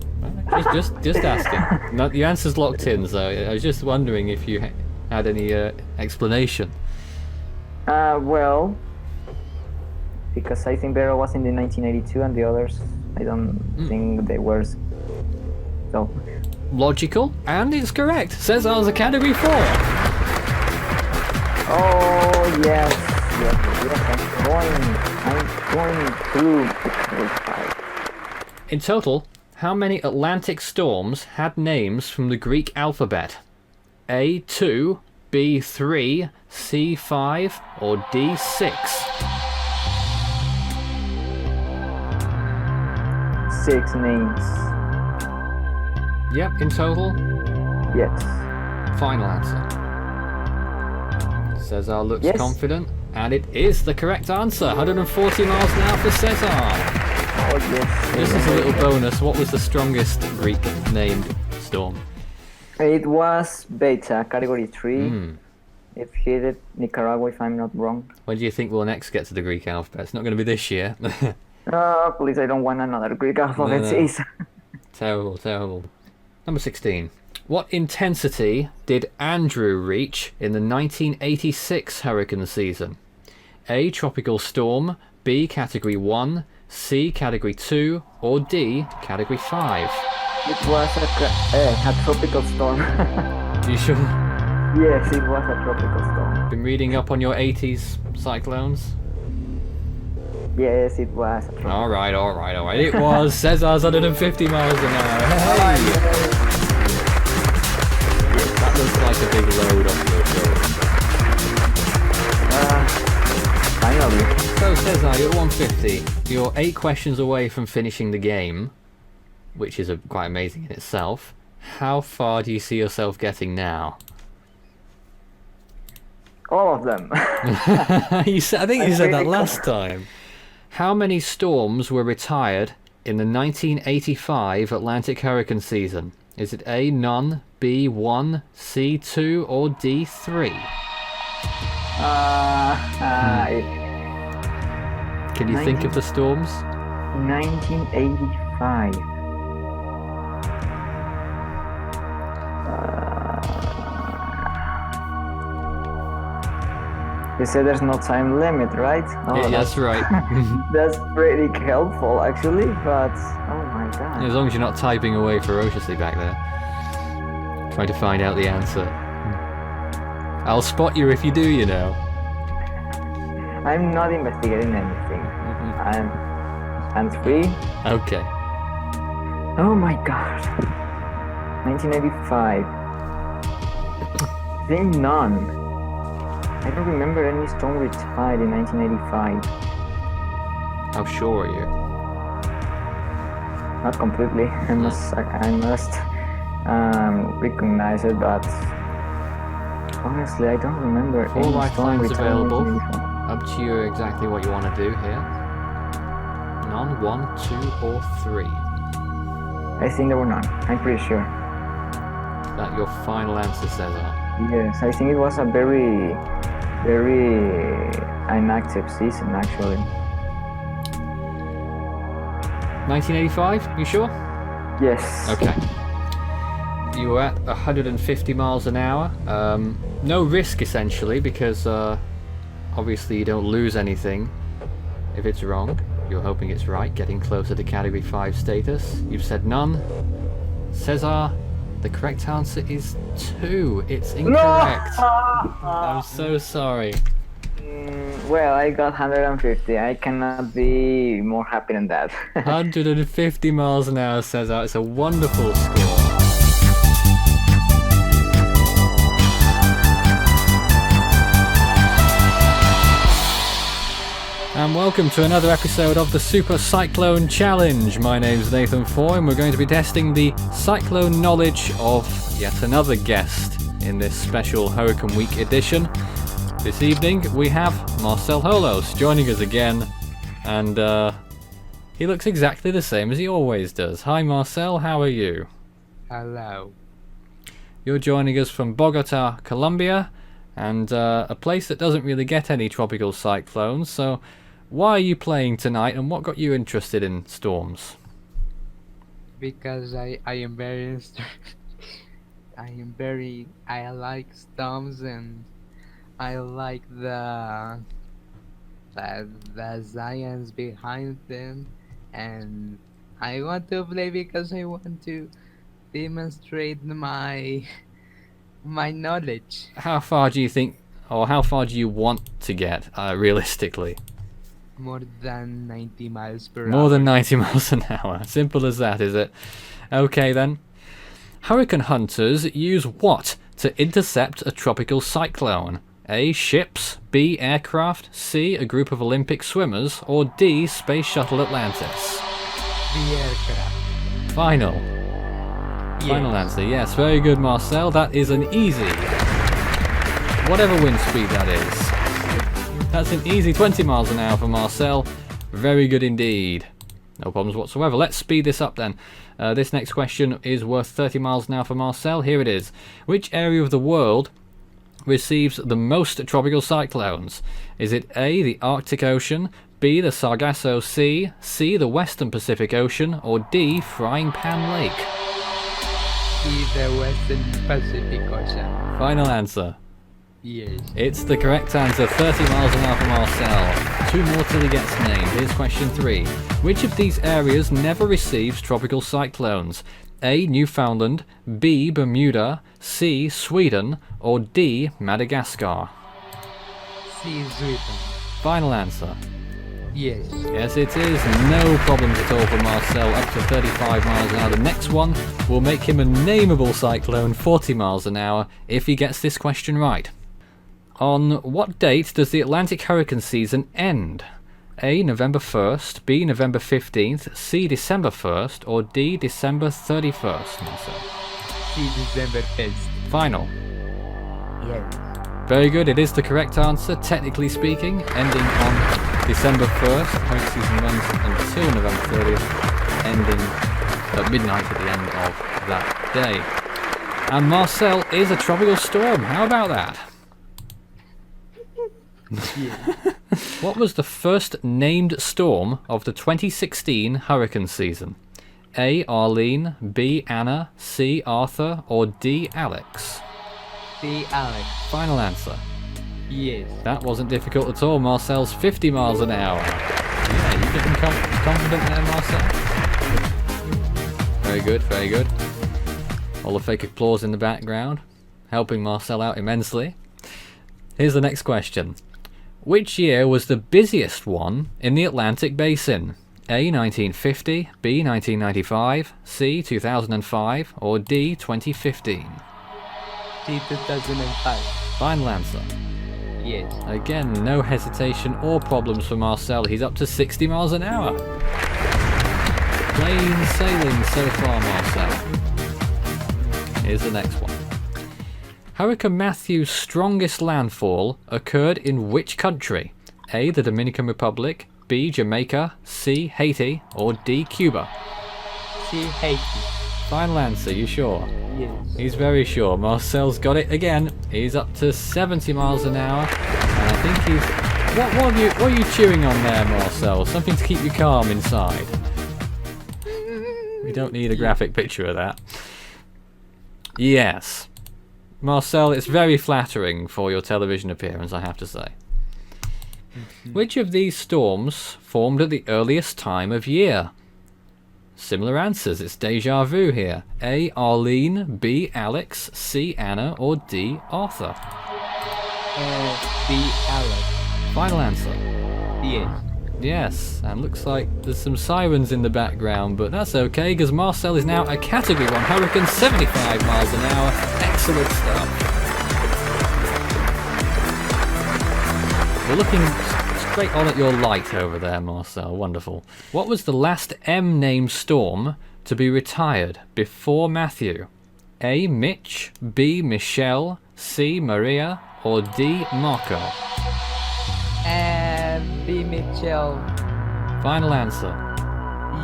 S1: Just asking. No, the answer's locked in, so I was just wondering if you had any explanation.
S4: Well, because I think Vera was in the 1982 and the others, I don't think they were. So.
S1: Logical, and it's correct. Cesar's a category 4.
S4: Oh yes, I'm going through the category 5.
S1: In total, how many Atlantic storms had names from the Greek alphabet? A 2, B 3, C 5, or D 6?
S4: 6 names.
S1: Yep, in total.
S4: Yes.
S1: Final answer. Cesar looks
S4: Yes.
S1: confident, and it is the correct answer. 140 miles an hour for Cesar.
S4: Oh yes.
S1: This is a little bonus. What was the strongest Greek named storm?
S4: It was Beta, category 3.
S1: Hmm.
S4: It hit it Nicaragua, if I'm not wrong.
S1: When do you think we'll next get to the Greek alphabet? It's not going to be this year.
S4: Please, I don't want another Greek alphabet.
S1: No.
S4: Jeez.
S1: Terrible, terrible. Number 16. What intensity did Andrew reach in the 1986 hurricane season? A. Tropical storm, B. Category 1, C. Category 2, or D. Category 5?
S4: It was a tropical storm.
S1: You sure?
S4: Yes, it was a tropical storm.
S1: Been reading up on your 80s cyclones?
S4: Yes, it was a tropical
S1: Alright. It was Cesar's 150 miles an hour. Hey! That looks like a big load off your shoulder.
S4: Finally.
S1: So Cesar, you're at 150. You're 8 questions away from finishing the game, which is quite amazing in itself. How far do you see yourself getting now?
S4: All of them.
S1: I think you said that last time. How many storms were retired in the 1985 Atlantic hurricane season? Is it A, none, B, 1, C, 2, or D, 3? Can you think of the storms?
S4: 1985. You said there's no time limit, right? Oh,
S1: Yeah, that's right.
S4: That's pretty helpful, actually, but oh my god.
S1: As long as you're not typing away ferociously back there, trying to find out the answer. I'll spot you if you do, you know.
S4: I'm not investigating anything. I'm free.
S1: Okay.
S4: Oh my god. 1985. I think none. I don't remember any storm retired in 1985.
S1: How sure are you?
S4: Not completely. I must recognize it, but honestly, I don't remember
S1: All
S4: any storm
S1: lifelines
S4: retired in
S1: available.
S4: 1985.
S1: Up to you exactly what you want to do here. None, 1, 2, or 3.
S4: I think there were none. I'm pretty sure.
S1: Is that your final answer, Cesar?
S4: Yes, I think it was a very inactive season, actually.
S1: 1985, you sure?
S4: Yes.
S1: Okay. You were at 150 miles an hour. No risk, essentially, because obviously you don't lose anything if it's wrong. You're hoping it's right, getting closer to Category 5 status. You've said none. Cesar, the correct answer is 2. It's incorrect. I'm so sorry.
S4: Well, I got 150. I cannot be more happy than that.
S1: 150 miles an hour, Cesar. It's a wonderful score. And welcome to another episode of the Super Cyclone Challenge. My name's Nathan Foy, and we're going to be testing the cyclone knowledge of yet another guest in this special Hurricane Week edition. This evening we have Marcel joining us again, and He looks exactly the same as he always does. Hi Marcel, how are you?
S5: Hello.
S1: You're joining us from Bogota, Colombia, and a place that doesn't really get any tropical cyclones. So why are you playing tonight, and what got you interested in storms?
S5: Because I am very I like storms, and I like the science behind them, and I want to play because I want to demonstrate my knowledge.
S1: How far do you think, or how far do you want to get, realistically?
S5: More than 90 miles per
S1: More
S5: hour.
S1: than 90 miles an hour. Simple as that, is it? Okay then. Hurricane hunters use what to intercept a tropical cyclone? A. Ships, B. Aircraft, C. A group of Olympic swimmers, or D. Space Shuttle Atlantis?
S5: The aircraft.
S1: Final. Final
S5: Yes.
S1: answer. Yes, very good, Marcel. That is an easy. Whatever wind speed that is. That's an easy 20 miles an hour for Marcel. Very good indeed. No problems whatsoever. Let's speed this up then. This next question is worth 30 miles an hour for Marcel. Here it is. Which area of the world receives the most tropical cyclones? Is it A, the Arctic Ocean, B, the Sargasso Sea, C, the Western Pacific Ocean, or D, Frying Pan Lake?
S5: See the Western Pacific Ocean.
S1: Final answer.
S5: Yes.
S1: It's the correct answer. 30 miles an hour for Marcel. 2 more till he gets named. Here's question 3. Which of these areas never receives tropical cyclones? A. Newfoundland, B. Bermuda, C. Sweden, or D. Madagascar?
S5: See Sweden.
S1: Final answer.
S5: Yes.
S1: Yes, it is. No problems at all for Marcel. Up to 35 miles an hour. The next one will make him a nameable cyclone, 40 miles an hour, if he gets this question right. On what date does the Atlantic hurricane season end? A. November 1st, B. November 15th, C. December 1st, or D. December 31st? Marcel.
S5: See December 1st.
S1: Final.
S5: Yes.
S1: Very good, it is the correct answer, technically speaking, ending on December 1st. Hurricane season runs until November 30th, ending at midnight at the end of that day. And Marcel is a tropical storm. How about that? What was the first named storm of the 2016 hurricane season? A. Arlene, B. Anna, C. Arthur, or D. Alex?
S5: See Alex.
S1: Final answer.
S5: Yes.
S1: That wasn't difficult at all. Marcel's 50 miles an hour. Yeah, you getting confident there, Marcel? Very good, very good. All the fake applause in the background, helping Marcel out immensely. Here's the next question. Which year was the busiest one in the Atlantic Basin? A. 1950, B. 1995, C. 2005, or D. 2015?
S5: See 2005.
S1: Final answer.
S5: Yes.
S1: Again, no hesitation or problems for Marcel. He's up to 60 miles an hour. Plain sailing so far, Marcel. Here's the next one. Hurricane Matthew's strongest landfall occurred in which country? A. The Dominican Republic, B. Jamaica, C. Haiti, or D. Cuba?
S5: See Haiti.
S1: Final answer, you sure?
S5: Yes.
S1: He's very sure. Marcel's got it again. He's up to 70 miles an hour. And I think he's... What are you chewing on there, Marcel? Something to keep you calm inside. We don't need a graphic picture of that. Yes. Marcel, it's very flattering for your television appearance, I have to say. Which of these storms formed at the earliest time of year? Similar answers, it's deja vu here. A. Arlene, B. Alex, C. Anna, or D. Arthur?
S5: See Alex.
S1: Final answer.
S5: Yes.
S1: Yes, and looks like there's some sirens in the background, but that's okay, because Marcel is now a Category 1 hurricane, 75 miles an hour. Excellent stuff. We're looking straight on at your light over there, Marcel. Wonderful. What was the last M-named storm to be retired before Matthew? A. Mitch, B. Michelle, C. Maria, or D. Marco?
S5: And B. Mitchell.
S1: Final answer.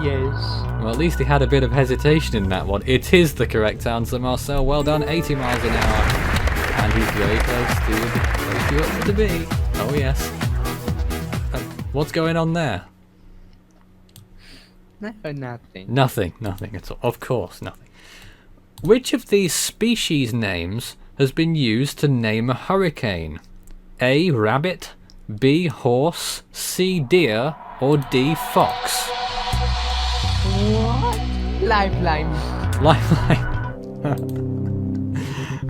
S5: Yes.
S1: Well, at least he had a bit of hesitation in that one. It is the correct answer, Marcel. Well done, 80 miles an hour. And he's very close to you up to be. Oh, yes. What's going on there?
S5: No, nothing.
S1: Nothing at all. Of course, nothing. Which of these species names has been used to name a hurricane? A. Rabbit, B. Horse, C. Deer, or D. Fox?
S5: What? Lifeline.
S1: Lifeline.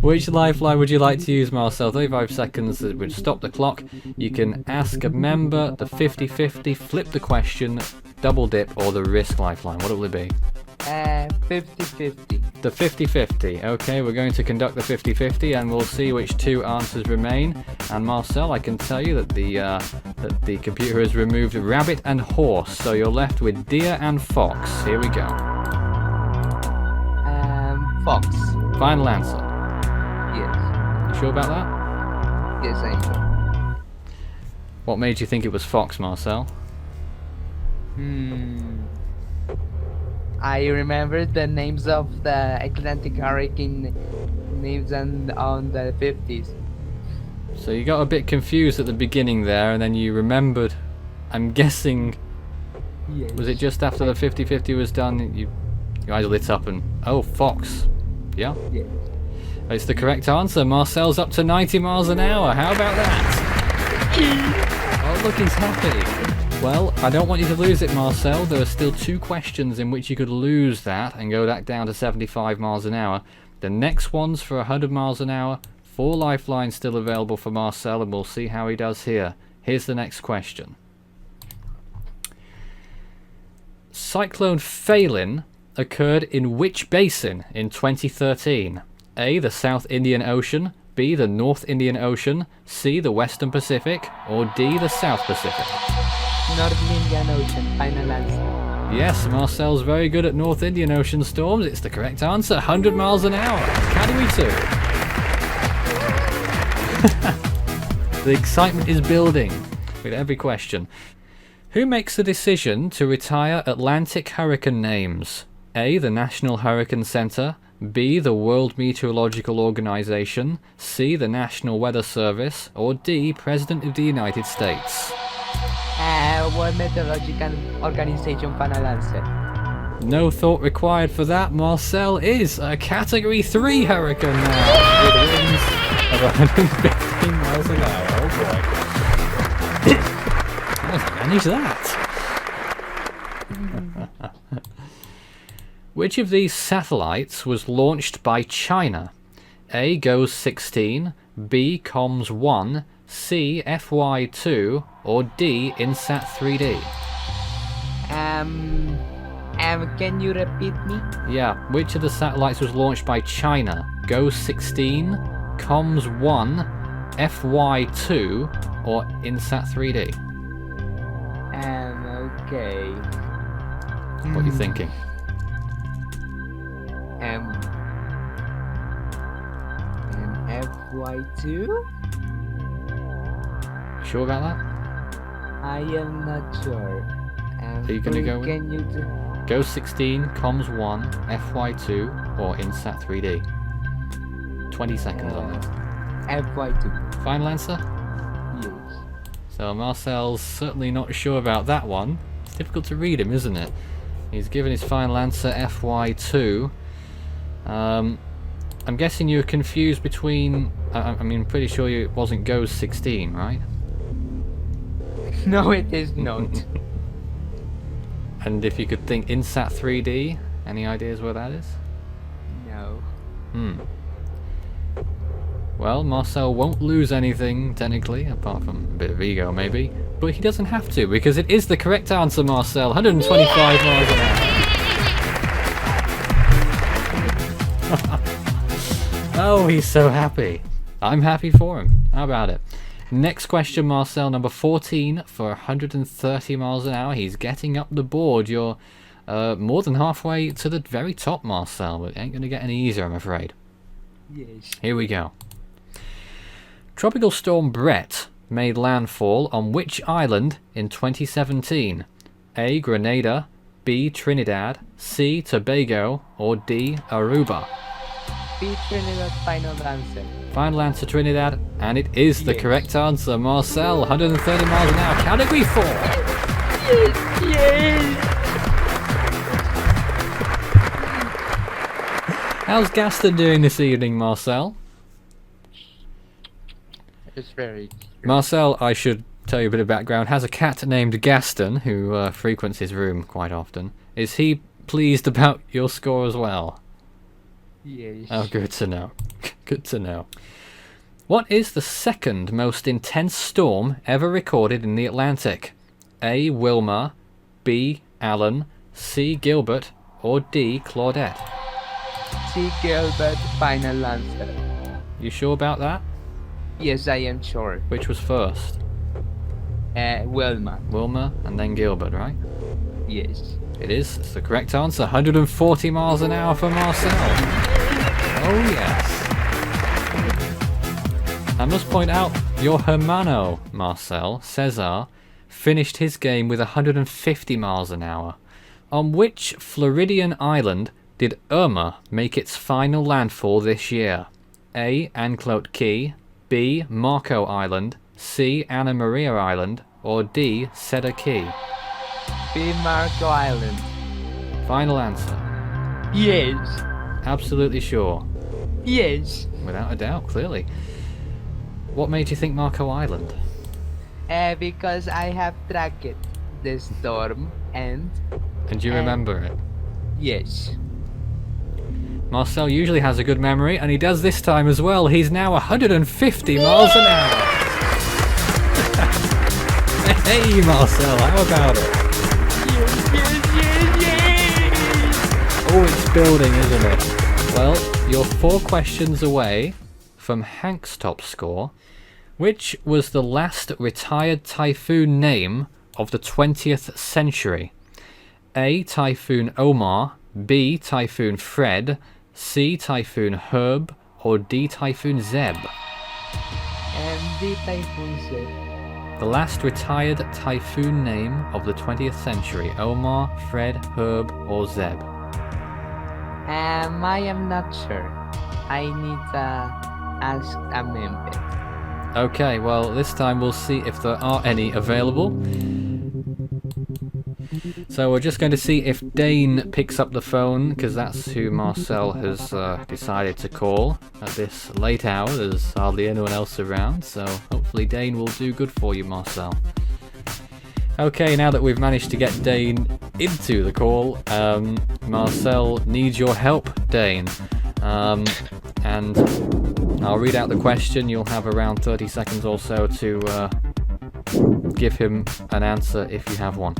S1: Which lifeline would you like to use, Marcel? 35 seconds would stop the clock. You can ask a member, the 50-50, flip the question, double dip, or the risk lifeline. What will it be?
S5: 50-50.
S1: The 50-50. Okay, we're going to conduct the 50-50 and we'll see which two answers remain. And Marcel, I can tell you that the computer has removed rabbit and horse, so you're left with deer and fox. Here we go.
S5: Fox.
S1: Final answer.
S5: Yes.
S1: You sure about that?
S5: Yes, I'm sure.
S1: What made you think it was fox, Marcel?
S5: I remember the names of the Atlantic hurricane names on the 50s.
S1: So you got a bit confused at the beginning there, and then you remembered. I'm guessing.
S5: Yes.
S1: Was it just after the 50-50 was done? Your eyes lit up and fox. Yeah.
S5: Yes.
S1: It's the correct answer. Marcel's up to 90 miles an hour. How about that? Oh, look, he's happy. Well, I don't want you to lose it, Marcel. There are still 2 questions in which you could lose that and go back down to 75 miles an hour. The next one's for 100 miles an hour. 4 lifelines still available for Marcel, and we'll see how he does here. Here's the next question. Cyclone Phelan occurred in which basin in 2013? A. The South Indian Ocean, B. The North Indian Ocean, C. The Western Pacific, or D. The South Pacific?
S5: North Indian Ocean. Final answer.
S1: Yes, Marcel's very good at North Indian Ocean storms. It's the correct answer. 100 miles an hour. Academy 2. The excitement is building with every question. Who makes the decision to retire Atlantic hurricane names? A. The National Hurricane Center, B. The World Meteorological Organization, C. The National Weather Service, or D. President of the United States?
S5: World Meteorological Organization. Final answer.
S1: No thought required for that. Marcel is a Category 3 hurricane now, with winds of 115 miles an hour. Oh boy. How did he manage that? Which of these satellites was launched by China? A. GOES 16, B. COMS 1, C. FY2, or D. INSAT 3D?
S5: Can you repeat me?
S1: Yeah, which of the satellites was launched by China? GOES 16, COMS 1, FY2, or INSAT 3D?
S5: Okay.
S1: What are you thinking?
S5: FY2?
S1: Sure about that?
S5: I am not sure.
S1: Are you gonna go with-
S5: Can you do?
S1: GOES 16, COMS 1, FY2, or INSAT 3D? 20 seconds on this.
S5: FY2.
S1: Final answer?
S5: Yes.
S1: So Marcel's certainly not sure about that one. It's difficult to read him, isn't it? He's given his final answer, FY2. I'm guessing you were confused between... I mean, pretty sure it wasn't GOES 16, right?
S5: No, it is not.
S1: And if you could think INSAT 3D, any ideas where that is?
S5: No.
S1: Well, Marcel won't lose anything, technically, apart from a bit of ego, maybe. But he doesn't have to, because it is the correct answer, Marcel. 125 miles an hour. Oh, he's so happy. I'm happy for him. How about it? Next question, Marcel, number 14 for 130 miles an hour. He's getting up the board. You're more than halfway to the very top, Marcel, but it ain't going to get any easier, I'm afraid.
S5: Yes.
S1: Here we go. Tropical storm Brett made landfall on which island in 2017? A. Grenada, B. Trinidad, C. Tobago, or D. Aruba?
S5: B. Trinidad, final answer.
S1: Final answer, Trinidad, and it is the correct answer. Marcel, 130 miles an hour, category 4.
S5: Yes!
S1: How's Gaston doing this evening, Marcel?
S5: It's very cute.
S1: Marcel, I should tell you a bit of background, has a cat named Gaston who frequents his room quite often. Is he pleased about your score as well?
S5: Yes.
S1: Oh, good to know. Good to know. What is the second most intense storm ever recorded in the Atlantic? A. Wilma, B. Allen, C. Gilbert, or D. Claudette?
S5: C. Gilbert, final answer.
S1: You sure about that?
S5: Yes, I am sure.
S1: Which was first?
S5: Wilma.
S1: Wilma and then Gilbert, right?
S5: Yes.
S1: It is. It's the correct answer. 140 miles an hour for Marcel. Oh, yes. I must point out, your hermano, Marcel, Cesar, finished his game with 150 miles an hour. On which Floridian island did Irma make its final landfall this year? A. Anclote Key, B. Marco Island, C. Anna Maria Island, or D. Cedar Key?
S5: B. Marco Island.
S1: Final answer.
S5: Yes.
S1: Absolutely sure.
S5: Yes.
S1: Without a doubt, clearly. What made you think Marco Island?
S5: Because I have tracked the storm and...
S1: And do you remember it?
S5: Yes.
S1: Marcel usually has a good memory, and he does this time as well. He's now 150 miles an hour. Hey, Marcel, how about it?
S5: Yes.
S1: Oh, it's building, isn't it? Well, you're 4 questions away from Hank's top score. Which was the last retired typhoon name of the 20th century? A. Typhoon Omar, B. Typhoon Fred, C. Typhoon Herb, or D. Typhoon Zeb?
S5: And the typhoon said...
S1: The last retired typhoon name of the 20th century. Omar, Fred, Herb, or Zeb?
S5: I am not sure. I need to ask a member.
S1: Okay, well, this time we'll see if there are any available. So we're just going to see if Dane picks up the phone, because that's who Marcel has decided to call at this late hour. There's hardly anyone else around, so hopefully Dane will do good for you, Marcel. Okay, now that we've managed to get Dane into the call, Marcel needs your help, Dane. And I'll read out the question. You'll have around 30 seconds or so to give him an answer if you have one.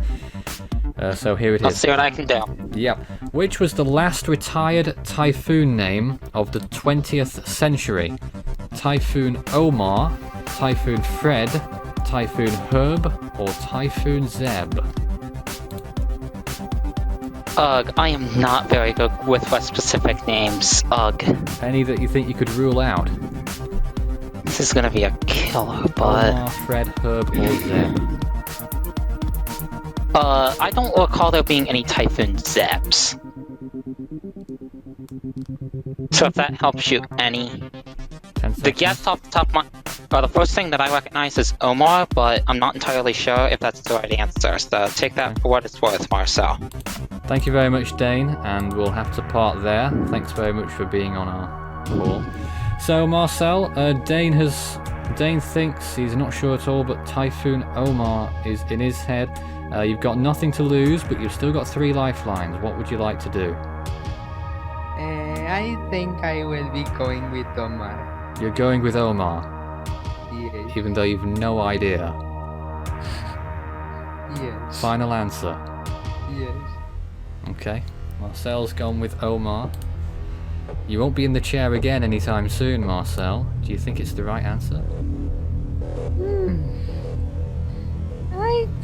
S1: So here it
S6: I'll
S1: is.
S6: see what I can do.
S1: Yep. Which was the last retired typhoon name of the 20th century? Typhoon Omar, Typhoon Fred, Typhoon Herb, or Typhoon Zeb?
S6: Ugh, I am not very good with specific names. Ugh.
S1: Any that you think you could rule out?
S6: This is gonna be a killer, but...
S1: Omar, Fred, Herb, or Zeb?
S6: I don't recall there being any Typhoon Zebs. So if that helps you any...
S1: 10
S6: The
S1: seconds.
S6: guess off the top of my... the first thing that I recognize is Omar, but I'm not entirely sure if that's the right answer, so take that for what it's worth, Marcel.
S1: Thank you very much, Dane, and we'll have to part there. Thanks very much for being on our call. So, Marcel, Dane thinks he's not sure at all, but Typhoon Omar is in his head. You've got nothing to lose, but you've still got 3 lifelines. What would you like to do?
S5: I think I will be going with Omar.
S1: You're going with Omar,
S5: Yes.
S1: even though you've no idea.
S5: Yes.
S1: Final answer.
S5: Yes.
S1: Okay. Marcel's gone with Omar. You won't be in the chair again anytime soon, Marcel. Do you think it's the right answer?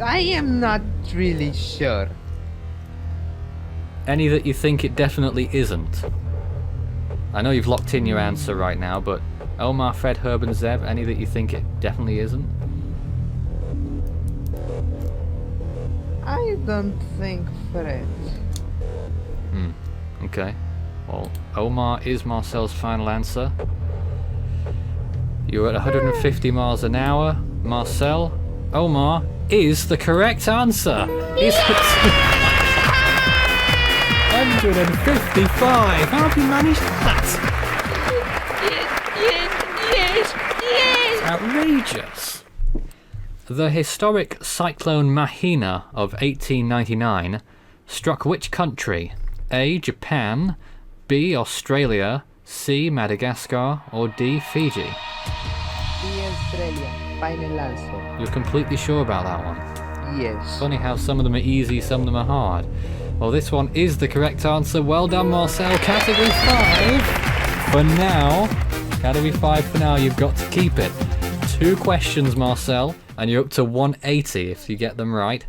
S5: I am not really sure.
S1: Any that you think it definitely isn't? I know you've locked in your answer right now, but Omar, Fred, Herb, and Zeb, any that you think it definitely isn't?
S5: I don't think Fred.
S1: Okay. Well, Omar is Marcel's final answer. You're at 150 miles an hour. Marcel, Omar is the correct answer. He's at 155. How have you managed that? Yes. Outrageous. The historic Cyclone Mahina of 1899 struck which country? A. Japan, B. Australia, C. Madagascar, or D. Fiji?
S5: The Australia. Final answer.
S1: You're completely sure about that one?
S5: Yes.
S1: Funny how some of them are easy, some of them are hard. Well, this one is the correct answer. Well done, Marcel. Category 5 for now. Category 5 for now. You've got to keep it. 2 questions, Marcel, and you're up to 180 if you get them right.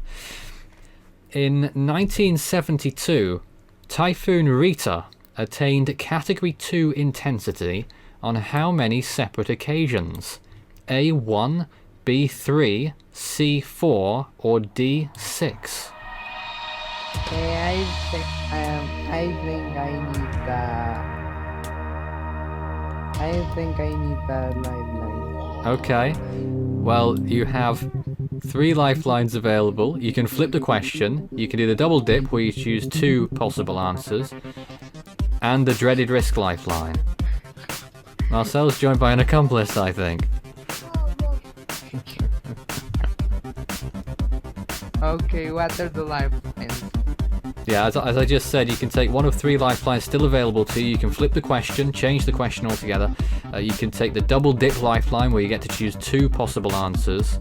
S1: In 1972, Typhoon Rita attained Category 2 intensity on how many separate occasions? A1, B3, C4, or D6?
S5: I think I need the lifeline.
S1: Okay. Well, you have 3 lifelines available. You can flip the question. You can do the double dip where you choose 2 possible answers. And the dreaded risk lifeline. Marcel's joined by an accomplice, I think.
S5: Okay, what are the lifelines?
S1: Yeah, as I just said, you can take one of 3 lifelines still available to you. You can flip the question, change the question altogether. You can take the double dip lifeline where you get to choose 2 possible answers.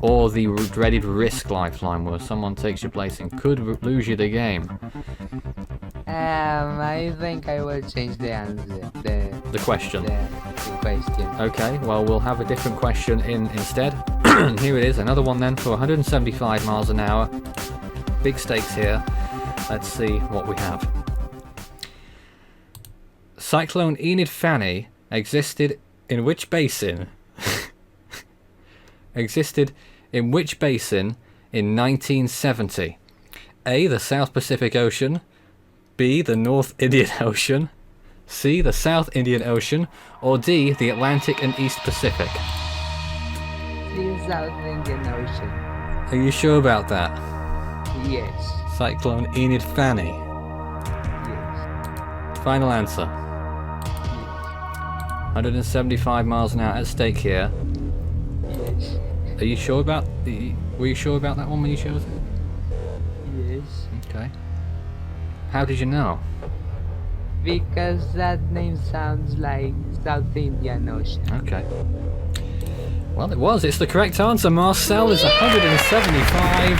S1: Or the dreaded risk lifeline where someone takes your place and could lose you the game.
S5: I think I will change the answer.
S1: The question.
S5: The question.
S1: Okay, well, we'll have a different question instead. Here it is, another one then for 175 miles an hour. Big stakes here. Let's see what we have. Cyclone Enid Fanny existed in which basin? Existed in which basin in 1970? A. The South Pacific Ocean, B. The North Indian Ocean, C. The South Indian Ocean, or D. The Atlantic and East Pacific?
S5: The South Indian Ocean.
S1: Are you sure about that?
S5: Yes.
S1: Cyclone Enid Fanny.
S5: Yes.
S1: Final answer. 175 miles an hour at stake here.
S5: Yes.
S1: Are you sure about were you sure about that one when you chose it?
S5: Yes.
S1: Okay. How did you know?
S5: Because that name sounds like South Indian Ocean.
S1: Okay. Well, it was. It's the correct answer. Marcel is 175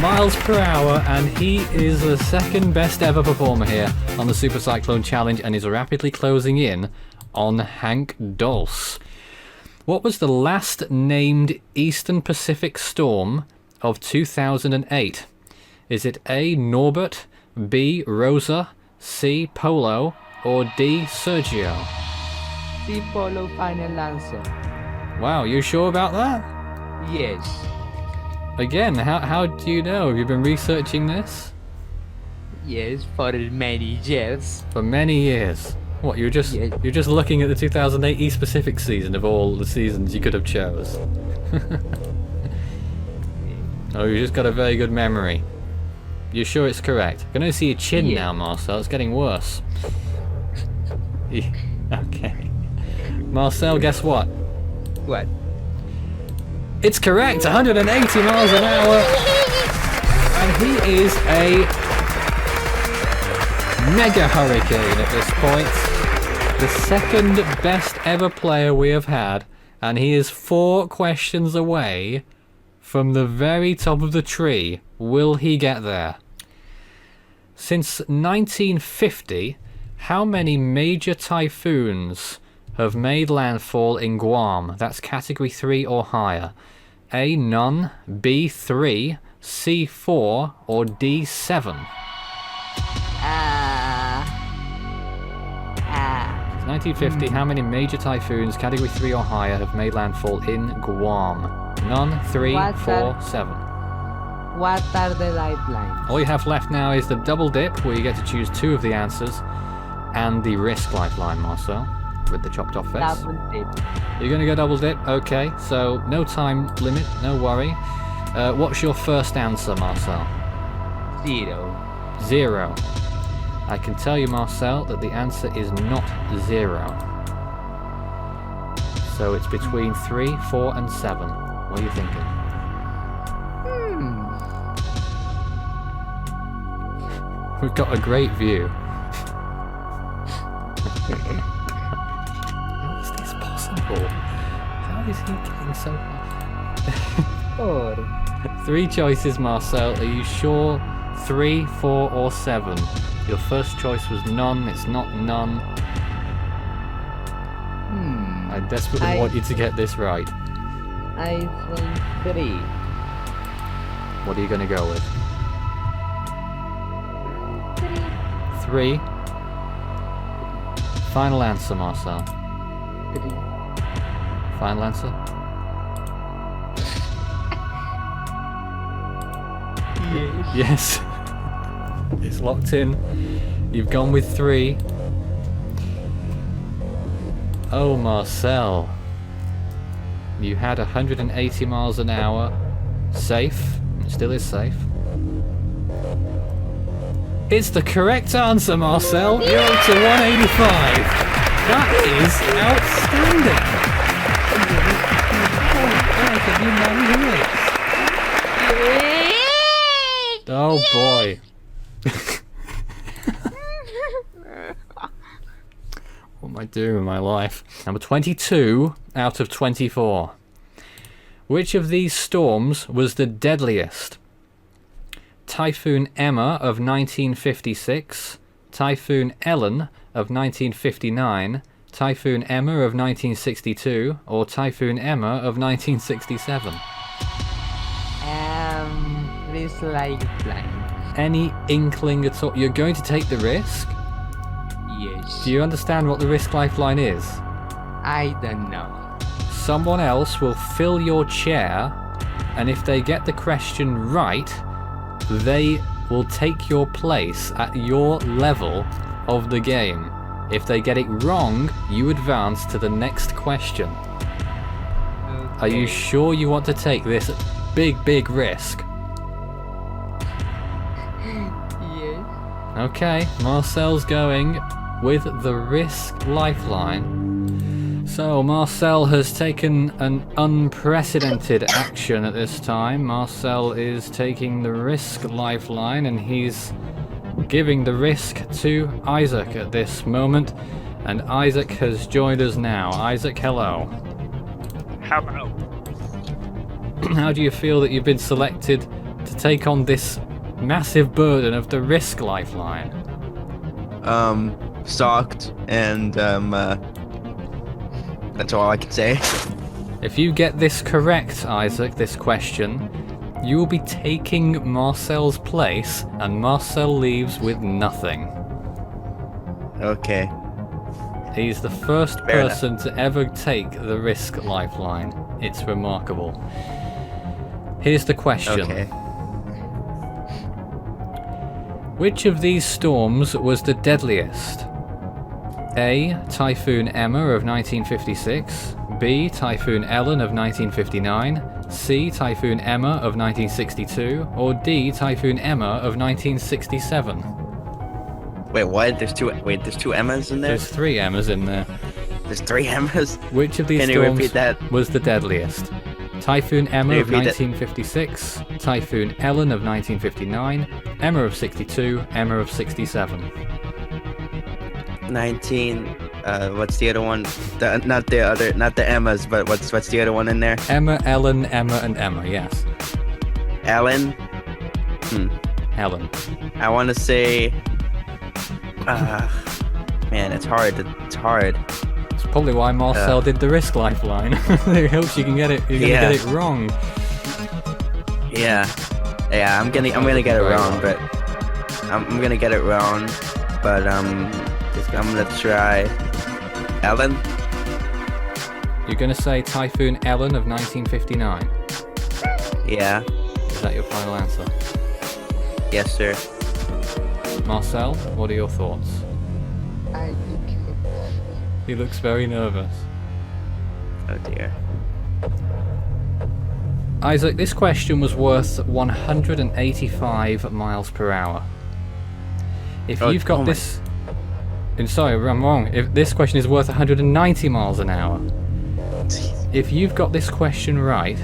S1: miles per hour, and he is the second best ever performer here on the Super Cyclone Challenge, and is rapidly closing in on Hank Dulce. What was the last named Eastern Pacific storm of 2008? Is it A. Norbert, B. Rosa, C. Polo, or D. Sergio?
S5: C. Polo. Final answer.
S1: Wow, you sure about that?
S5: Yes.
S1: Again, how do you know? Have you been researching this?
S5: Yes, for many years.
S1: For many years. What, you're just looking at the 2008 East Pacific season of all the seasons you could have chose? Oh, you just got a very good memory. You're sure it's correct? I can only see your chin now, Marcel. It's getting worse. Okay. Marcel, guess what?
S5: What?
S1: It's correct! 180 miles an hour! And he is a mega hurricane at this point. The second best ever player we have had. And he is 4 questions away from the very top of the tree. Will he get there? Since 1950, how many major typhoons have made landfall in Guam? That's category 3 or higher. A. None, B. 3, C. 4, or D. 7? 1950, how many major typhoons, category 3 or higher, have made landfall in Guam? None, 3, 4, 7.
S5: What are the lifelines?
S1: All you have left now is the double dip, where you get to choose 2 of the answers, and the risk lifeline, Marcel, with the chopped off face.
S5: Double dip.
S1: You're going to go double dip? Okay, so no time limit, no worry. What's your first answer, Marcel?
S5: 0.
S1: 0. I can tell you, Marcel, that the answer is not 0. So it's between 3, 4, and 7. What are you thinking? We've got a great view. How is this possible? How is he getting so high?
S5: 4.
S1: 3 choices, Marcel. Are you sure? 3, 4, or 7? Your first choice was none. It's not none. I desperately want you to get this right.
S5: I think 3.
S1: What are you going to go with? 3. Final answer, Marcel.
S5: 3.
S1: Final answer? Yes. It's locked in. You've gone with 3. Oh, Marcel. You had 180 miles an hour. Safe. It still is safe. It's the correct answer, Marcel. You're up to 185. That is outstanding. How have you managed this? Oh boy. What am I doing with my life? Number 22 out of 24. Which of these storms was the deadliest? Typhoon Emma of 1956, Typhoon Ellen of 1959, Typhoon Emma of 1962, or Typhoon Emma of 1967?
S5: This lifeline.
S1: Any inkling at all? You're going to take the risk?
S5: Yes.
S1: Do you understand what the risk lifeline is?
S5: I don't know.
S1: Someone else will fill your chair, and if they get the question right, they will take your place at your level of the game. If they get it wrong, you advance to the next question.
S5: Okay.
S1: Are you sure you want to take this big risk?
S5: Yes.
S1: Okay, Marcel's going with the risk lifeline. So Marcel has taken an unprecedented action at this time. Marcel is taking the risk lifeline, and he's giving the risk to Isaac at this moment. And Isaac has joined us now. Isaac, hello.
S7: Hello.
S1: How do you feel that you've been selected to take on this massive burden of the risk lifeline?
S7: Shocked, and that's all I can say.
S1: If you get this correct, Isaac, this question, you will be taking Marcel's place, and Marcel leaves with nothing.
S7: Okay.
S1: He's the first
S7: Fair
S1: person to ever take the risk lifeline. It's remarkable. Here's the question.
S7: Okay.
S1: Which of these storms was the deadliest? A. Typhoon Emma of 1956, B. Typhoon Ellen of 1959, C. Typhoon Emma of 1962, or D. Typhoon Emma of 1967?
S7: Wait, what? There's two Emmas in there?
S1: There's 3 Emmas in there.
S7: There's 3 Emmas?
S1: Which of these
S7: Can you
S1: storms
S7: repeat that?
S1: was the deadliest? Typhoon Emma
S7: Can you
S1: of
S7: repeat that?
S1: 1956, Typhoon Ellen of 1959, Emma of 62, Emma of 67.
S7: 19. What's the other one? Not the Emmas, but what's the other one in there?
S1: Emma, Ellen, Emma, and Emma, yes.
S7: Ellen?
S1: Ellen.
S7: I want to say... man, it's hard. It's hard.
S1: It's probably why Marcel did the risk lifeline. It helps you can get it. You're gonna get it wrong.
S7: Yeah. Yeah, I'm gonna get it wrong, but... I'm gonna get it wrong, but I'm gonna try... Ellen?
S1: You're gonna say Typhoon Ellen of 1959.
S7: Yeah.
S1: that your final answer?
S7: Yes, sir.
S1: Marcel, what are your thoughts?
S5: I think.
S1: He looks very nervous.
S7: Oh dear.
S1: Isaac, this question was worth 185 miles per hour. If you've got this... Sorry, I'm wrong. If this question is worth 190 miles an hour. If you've got this question right,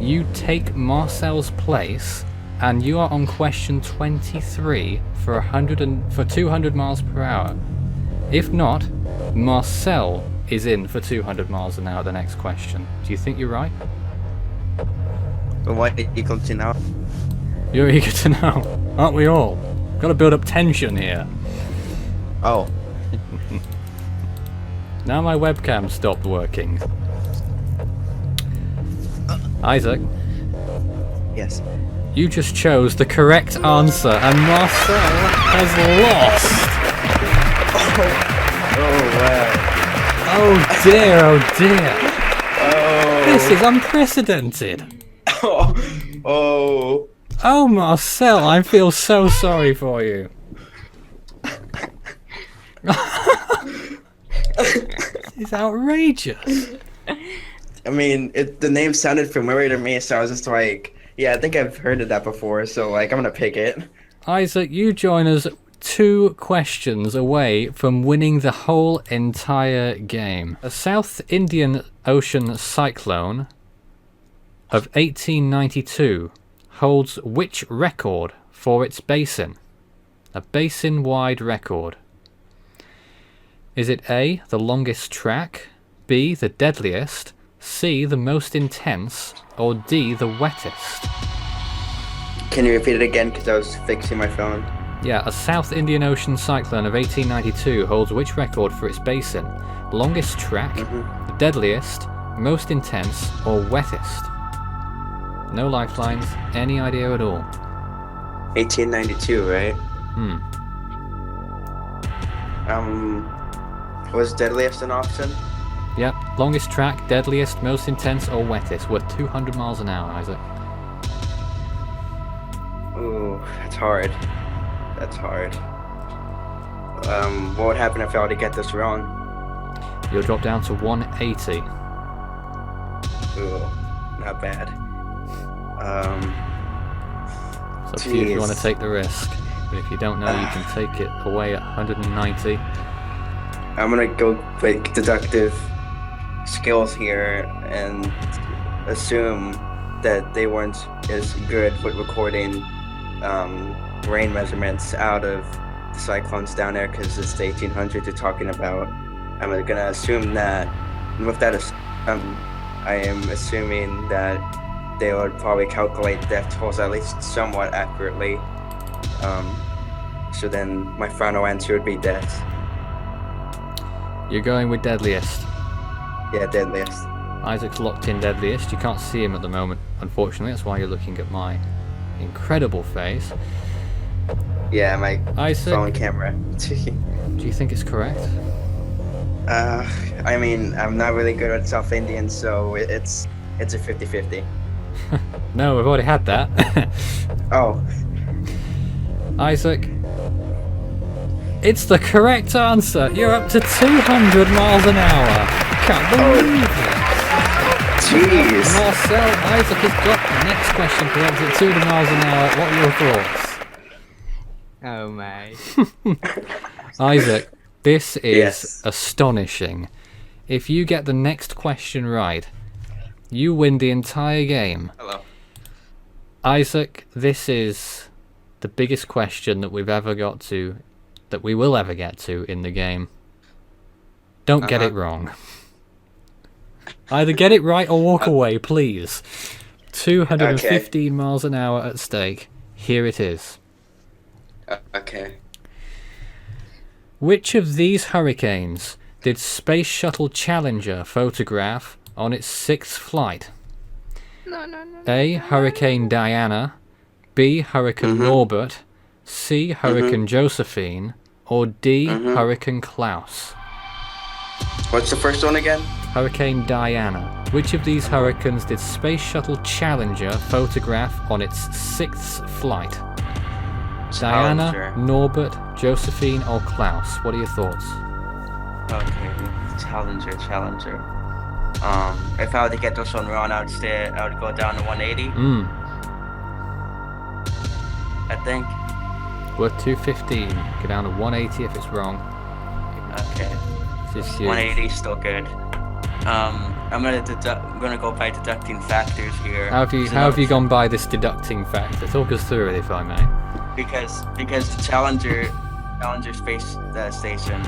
S1: you take Marcel's place, and you are on question 23 for 200 miles per hour. If not, Marcel is in for 200 miles an hour the next question. Do you think you're right?
S7: But why did you come to now?
S1: You're eager to know, aren't we all? Got to build up tension here.
S7: Oh.
S1: Now my webcam stopped working. Isaac,
S7: Yes.
S1: you just chose the correct answer, and Marcel has lost.
S7: Oh wow.
S1: Oh dear, oh dear.
S7: Oh.
S1: This is unprecedented.
S7: Oh.
S1: Oh, Marcel, I feel so sorry for you. It's outrageous.
S7: I mean, the name sounded familiar to me, so I was just like, yeah, I think I've heard of that before, so like, I'm gonna pick it.
S1: Isaac, you join us 2 questions away from winning the whole entire game. A South Indian Ocean cyclone of 1892 holds which record for its basin? A basin-wide record. Is it A, the longest track, B, the deadliest, C, the most intense, or D, the wettest?
S7: Can you repeat it again, because I was fixing my phone?
S1: Yeah, a South Indian Ocean cyclone of 1892 holds which record for its basin? Longest track, the deadliest, most intense, or wettest? No lifelines, any idea at all?
S7: 1892, right? Was deadliest an option?
S1: Yep, longest track, deadliest, most intense, or wettest. Worth 200 miles an hour, Isaac.
S7: Ooh, that's hard. That's hard. What would happen if I were to get this wrong?
S1: You'll drop down to 180.
S7: Ooh, not bad.
S1: It's up to you if you want to
S7: Jeez.
S1: take the risk. But if you don't know, you can take it away at 190.
S7: I'm gonna go with deductive skills here and assume that they weren't as good with recording rain measurements out of the cyclones down there, because it's the 1800s you're talking about. I'm gonna assume that, and with that, I am assuming that they would probably calculate depth tolls at least somewhat accurately. So then my final answer would be death.
S1: You're going with deadliest.
S7: Yeah, deadliest.
S1: Isaac's locked in deadliest. You can't see him at the moment, unfortunately. That's why you're looking at my incredible face.
S7: Yeah, my
S1: Isaac,
S7: phone camera.
S1: do you think it's correct?
S7: I mean, I'm not really good at South Indian, so it's a 50-50.
S1: No, we've already had that.
S7: Oh,
S1: Isaac, it's the correct answer. You're up to 200 miles an hour. Can't believe it.
S7: jeez.
S1: Marcel, Isaac has got the next question correct at 200 miles an hour. What are your thoughts?
S5: Oh my.
S1: Isaac, this is
S7: Yes.
S1: astonishing. If you get the next question right, you win the entire game.
S7: Hello.
S1: Isaac, this is the biggest question that we've ever got to, that we will ever get to in the game. Don't get it wrong. Either get it right or walk away, please. 215 miles an hour at stake. Here it is.
S7: Okay.
S1: Which of these hurricanes did Space Shuttle Challenger photograph on its 6th flight? A. Hurricane Diana, B. Hurricane Norbert, C. Hurricane Josephine, or D. Hurricane Klaus?
S7: What's the first one again?
S1: Hurricane Diana. Which of these hurricanes did Space Shuttle Challenger photograph on its 6th flight? Diana,
S7: Challenger.
S1: Norbert, Josephine, or Klaus? What are your thoughts?
S7: Okay, Challenger. If I were to get this one wrong, I would go down to 180. I think.
S1: Worth 215. Go down to 180 if it's wrong.
S7: Okay.
S1: This is huge.
S7: 180 is still good. I'm gonna go by deducting factors here.
S1: How have you gone by this deducting factor? Talk us through it, if I may.
S7: Because the Challenger space station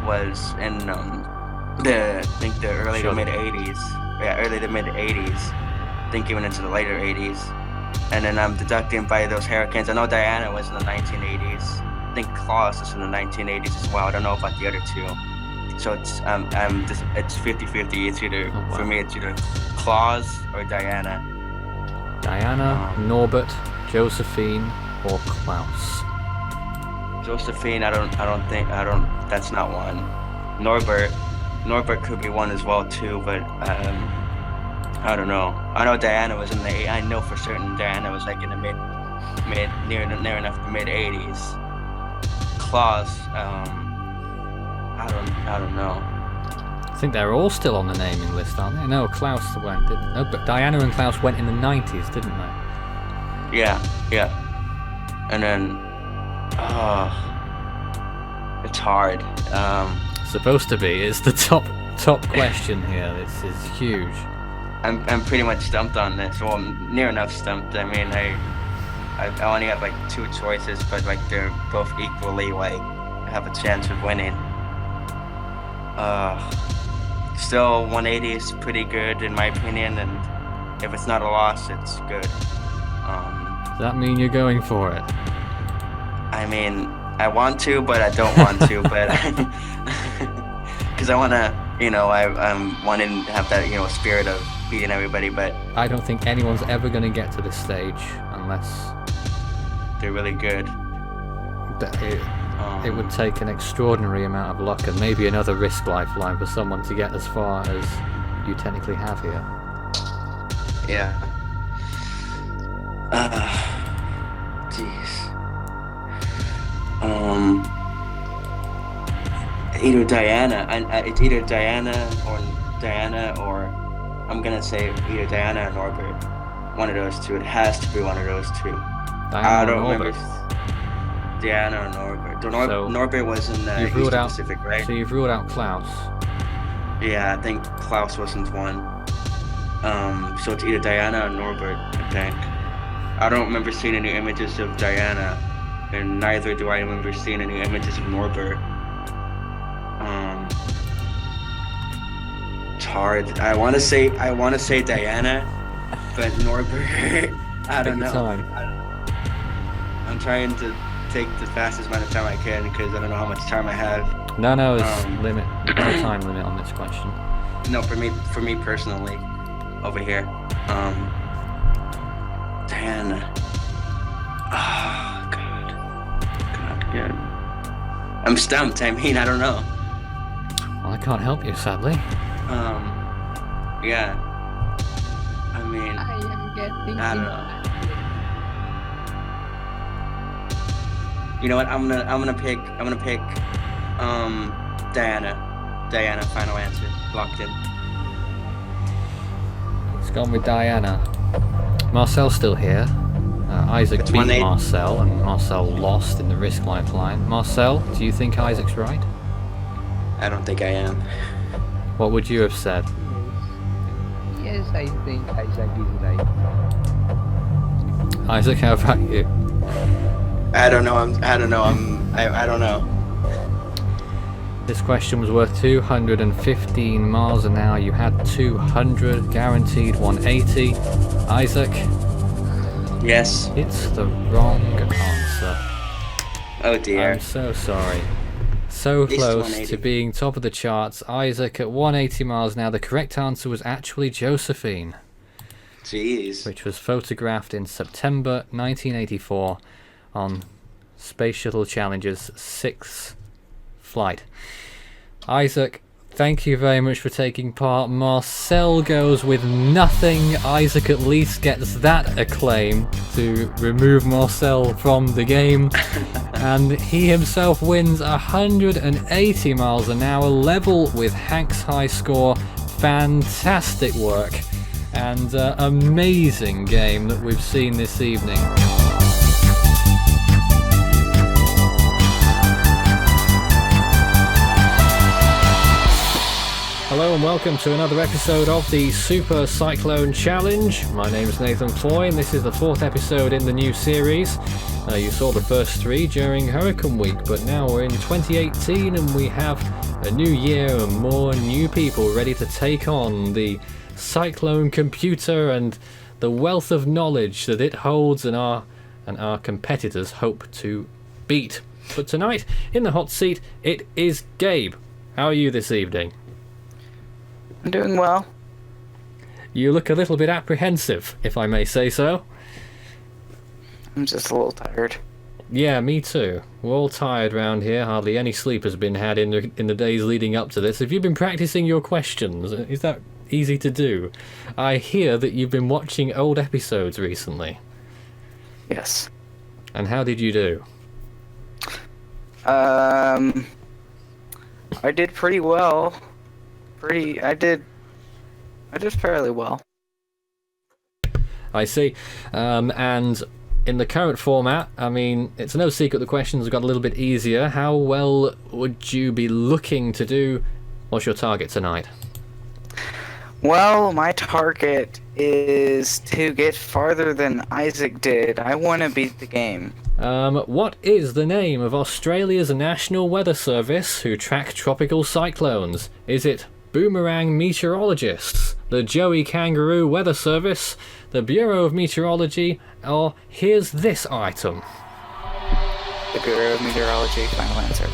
S7: was in the early to mid 80s. Yeah, early to mid 80s. I think even into the later 80s. And then I'm deducting by those hurricanes. I know Diana was in the 1980s. I think Klaus is in the 1980s as well. I don't know about the other two. So it's 50-50. It's either for me it's either Klaus or Diana.
S1: Diana, Norbert, Josephine, or Klaus?
S7: Josephine, I don't. That's not one. Norbert could be one as well too, but I don't know. I know Diana was in the. I know for certain Diana was like in the mid near enough the mid 80s. Klaus, I don't know.
S1: I think they're all still on the naming list, aren't they? No, Klaus went, didn't. No, but Diana and Klaus went in the 90s, didn't they?
S7: Yeah. And then, it's hard.
S1: Supposed to be. It's the top question here. This is huge.
S7: I'm pretty much stumped on this. Well, I'm near enough stumped. I mean, I only have like 2 choices, but like they're both equally like have a chance of winning. Still 180 is pretty good in my opinion, and if it's not a loss, it's good.
S1: Does that mean you're going for it?
S7: I mean, I want to, but I don't want to, but because I want to, I'm wanting to have that, spirit of beating everybody, but
S1: I don't think anyone's ever going to get to this stage unless
S7: they're really good.
S1: It would take an extraordinary amount of luck and maybe another risk lifeline for someone to get as far as you technically have here.
S7: Yeah. Jeez. Either Diana. It's either Diana or I'm gonna say either Diana or Norbert. One of those two. It has to be one of those two. I don't remember. Diana or Norbert. Norbert was in the Eastern Pacific, right?
S1: So you've ruled out Klaus.
S7: Yeah, I think Klaus wasn't one. So it's either Diana or Norbert, I think. I don't remember seeing any images of Diana, and neither do I remember seeing any images of Norbert. It's hard. I want to say Diana, but Norbert, I don't know. I'm trying to take the fastest amount of time I can because I don't know how much time I have.
S1: No, there's no time limit on this question.
S7: No, for me personally, over here. Diana. Oh, God. I'm stumped. I mean, I don't know.
S1: Well, I can't help you, sadly.
S7: Yeah. I mean,
S5: I am getting.
S7: I don't know. You know what? I'm gonna pick. Diana. Diana. Final answer. Locked in.
S1: It's gone with Diana. Marcel's still here. Isaac beat Marcel, and Marcel lost in the risk lifeline. Marcel, do you think Isaac's right?
S7: I don't think I am.
S1: What would you have said?
S5: Yes, I think Isaac is right.
S1: Isaac, how about you?
S7: I don't know. I don't know.
S1: This question was worth 215 miles an hour. You had 200, guaranteed 180. Isaac?
S7: Yes.
S1: It's the wrong answer.
S7: Oh dear.
S1: I'm so sorry. So close to being top of the charts. Isaac at 180 miles an hour. The correct answer was actually Josephine.
S7: Jeez.
S1: Which was photographed in September 1984 on Space Shuttle Challenger's 6th flight. Isaac, thank you very much for taking part. Marcel goes with nothing. Isaac at least gets that acclaim to remove Marcel from the game. And he himself wins 180 miles an hour, level with Hank's high score. Fantastic work and amazing game that we've seen this evening. Hello and welcome to another episode of the Super Cyclone Challenge. My name is Nathan Foy and this is the 4th episode in the new series. You saw the first 3 during Hurricane Week, but now we're in 2018 and we have a new year and more new people ready to take on the Cyclone computer and the wealth of knowledge that it holds and our competitors hope to beat. But tonight, in the hot seat, it is Gabe. How are you this evening?
S3: I'm doing well.
S1: You look a little bit apprehensive, if I may say so.
S3: I'm just a little tired.
S1: Yeah, me too. We're all tired round here. Hardly any sleep has been had in the days leading up to this. Have you been practicing your questions? Is that easy to do? I hear that you've been watching old episodes recently.
S3: Yes.
S1: And how did you do?
S3: I did pretty well. I did fairly well.
S1: I see. And in the current format, I mean, it's no secret the questions have got a little bit easier. How well would you be looking to do? What's your target tonight?
S3: Well, my target is to get farther than Isaac did. I want to beat the game.
S1: What is the name of Australia's National Weather Service who track tropical cyclones? Is it Boomerang Meteorologists, the Joey Kangaroo Weather Service, the Bureau of Meteorology, or here's this item?
S3: The Bureau of Meteorology, final answer.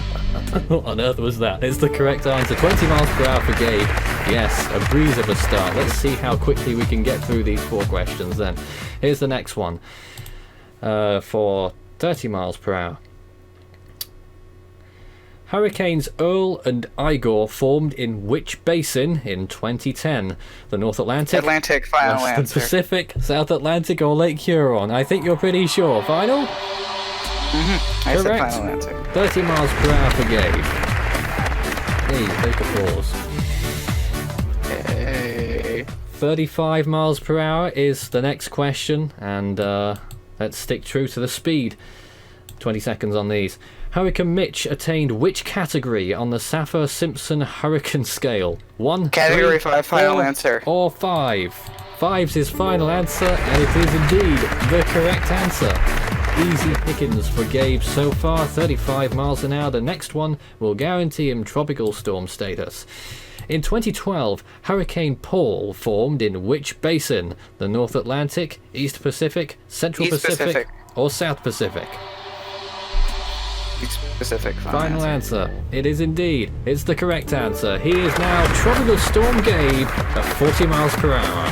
S1: What on earth was that? It's the correct answer. 20 miles per hour for Gabe. Yes, a breeze of a start. Let's see how quickly we can get through these 4 questions then. Here's the next one. For 30 miles per hour. Hurricanes Earl and Igor formed in which basin in 2010? The North Atlantic?
S3: Atlantic, final
S1: Western
S3: answer.
S1: Pacific, South Atlantic, or Lake Huron? I think you're pretty sure. Final?
S3: Mm-hmm. I
S1: Correct.
S3: said final answer.
S1: 30 miles per hour for Gabe. Hey, take applause.
S3: Hey.
S1: 35 miles per hour is the next question, and let's stick true to the speed. 20 seconds on these. Hurricane Mitch attained which category on the Saffir-Simpson hurricane scale? 1,
S3: Category
S1: 3,
S3: 5, final
S1: 4,
S3: answer.
S1: or 5? 5's his final answer, and it is indeed the correct answer. Easy pickings for Gabe so far, 35 miles an hour. The next one will guarantee him tropical storm status. In 2012, Hurricane Paul formed in which basin? The North Atlantic, East Pacific, Central
S3: East Pacific,
S1: or South Pacific?
S3: East Pacific,
S1: Final answer. It is indeed. It's the correct answer. He is now Tropical Storm Gabe at 40 miles per hour.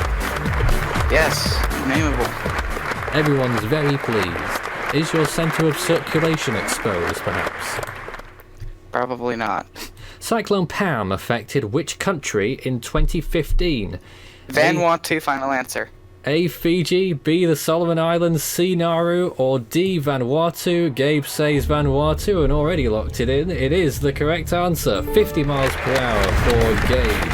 S3: Yes, nameable.
S1: Everyone's very pleased. Is your centre of circulation exposed, perhaps?
S3: Probably not.
S1: Cyclone Pam affected which country in 2015?
S3: Vanuatu, final answer.
S1: A. Fiji, B. the Solomon Islands, C. Nauru, or D. Vanuatu? Gabe says Vanuatu and already locked it in. It is the correct answer. 50 miles per hour for Gabe.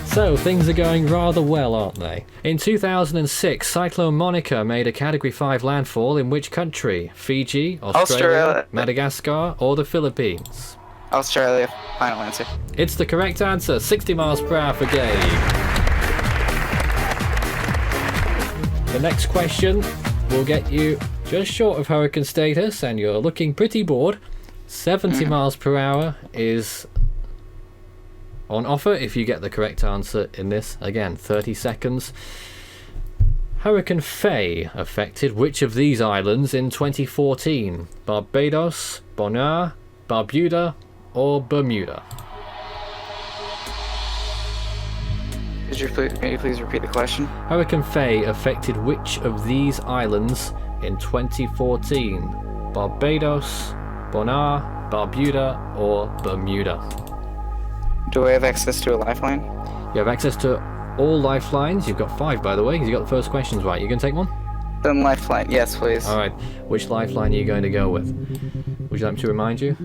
S1: So, things are going rather well, aren't they? In 2006, Cyclone Monica made a Category 5 landfall in which country? Fiji, Australia, Madagascar, or the Philippines?
S3: Australia, final answer.
S1: It's the correct answer. 60 miles per hour for Gabe. The next question will get you just short of hurricane status, and you're looking pretty bored. 70 miles per hour is on offer if you get the correct answer in this. Again, 30 seconds. Hurricane Faye affected which of these islands in 2014? Barbados, Bonaire, Barbuda, or Bermuda?
S3: Can you please repeat the question?
S1: Hurricane Faye affected which of these islands in 2014? Barbados, Bonaire, Barbuda, or Bermuda?
S3: Do I have access to a lifeline?
S1: You have access to all lifelines. You've got 5, by the way, because you got the first questions right. You going to take one?
S3: Then lifeline, yes, please.
S1: Alright, which lifeline are you going to go with? Would you like me to remind you?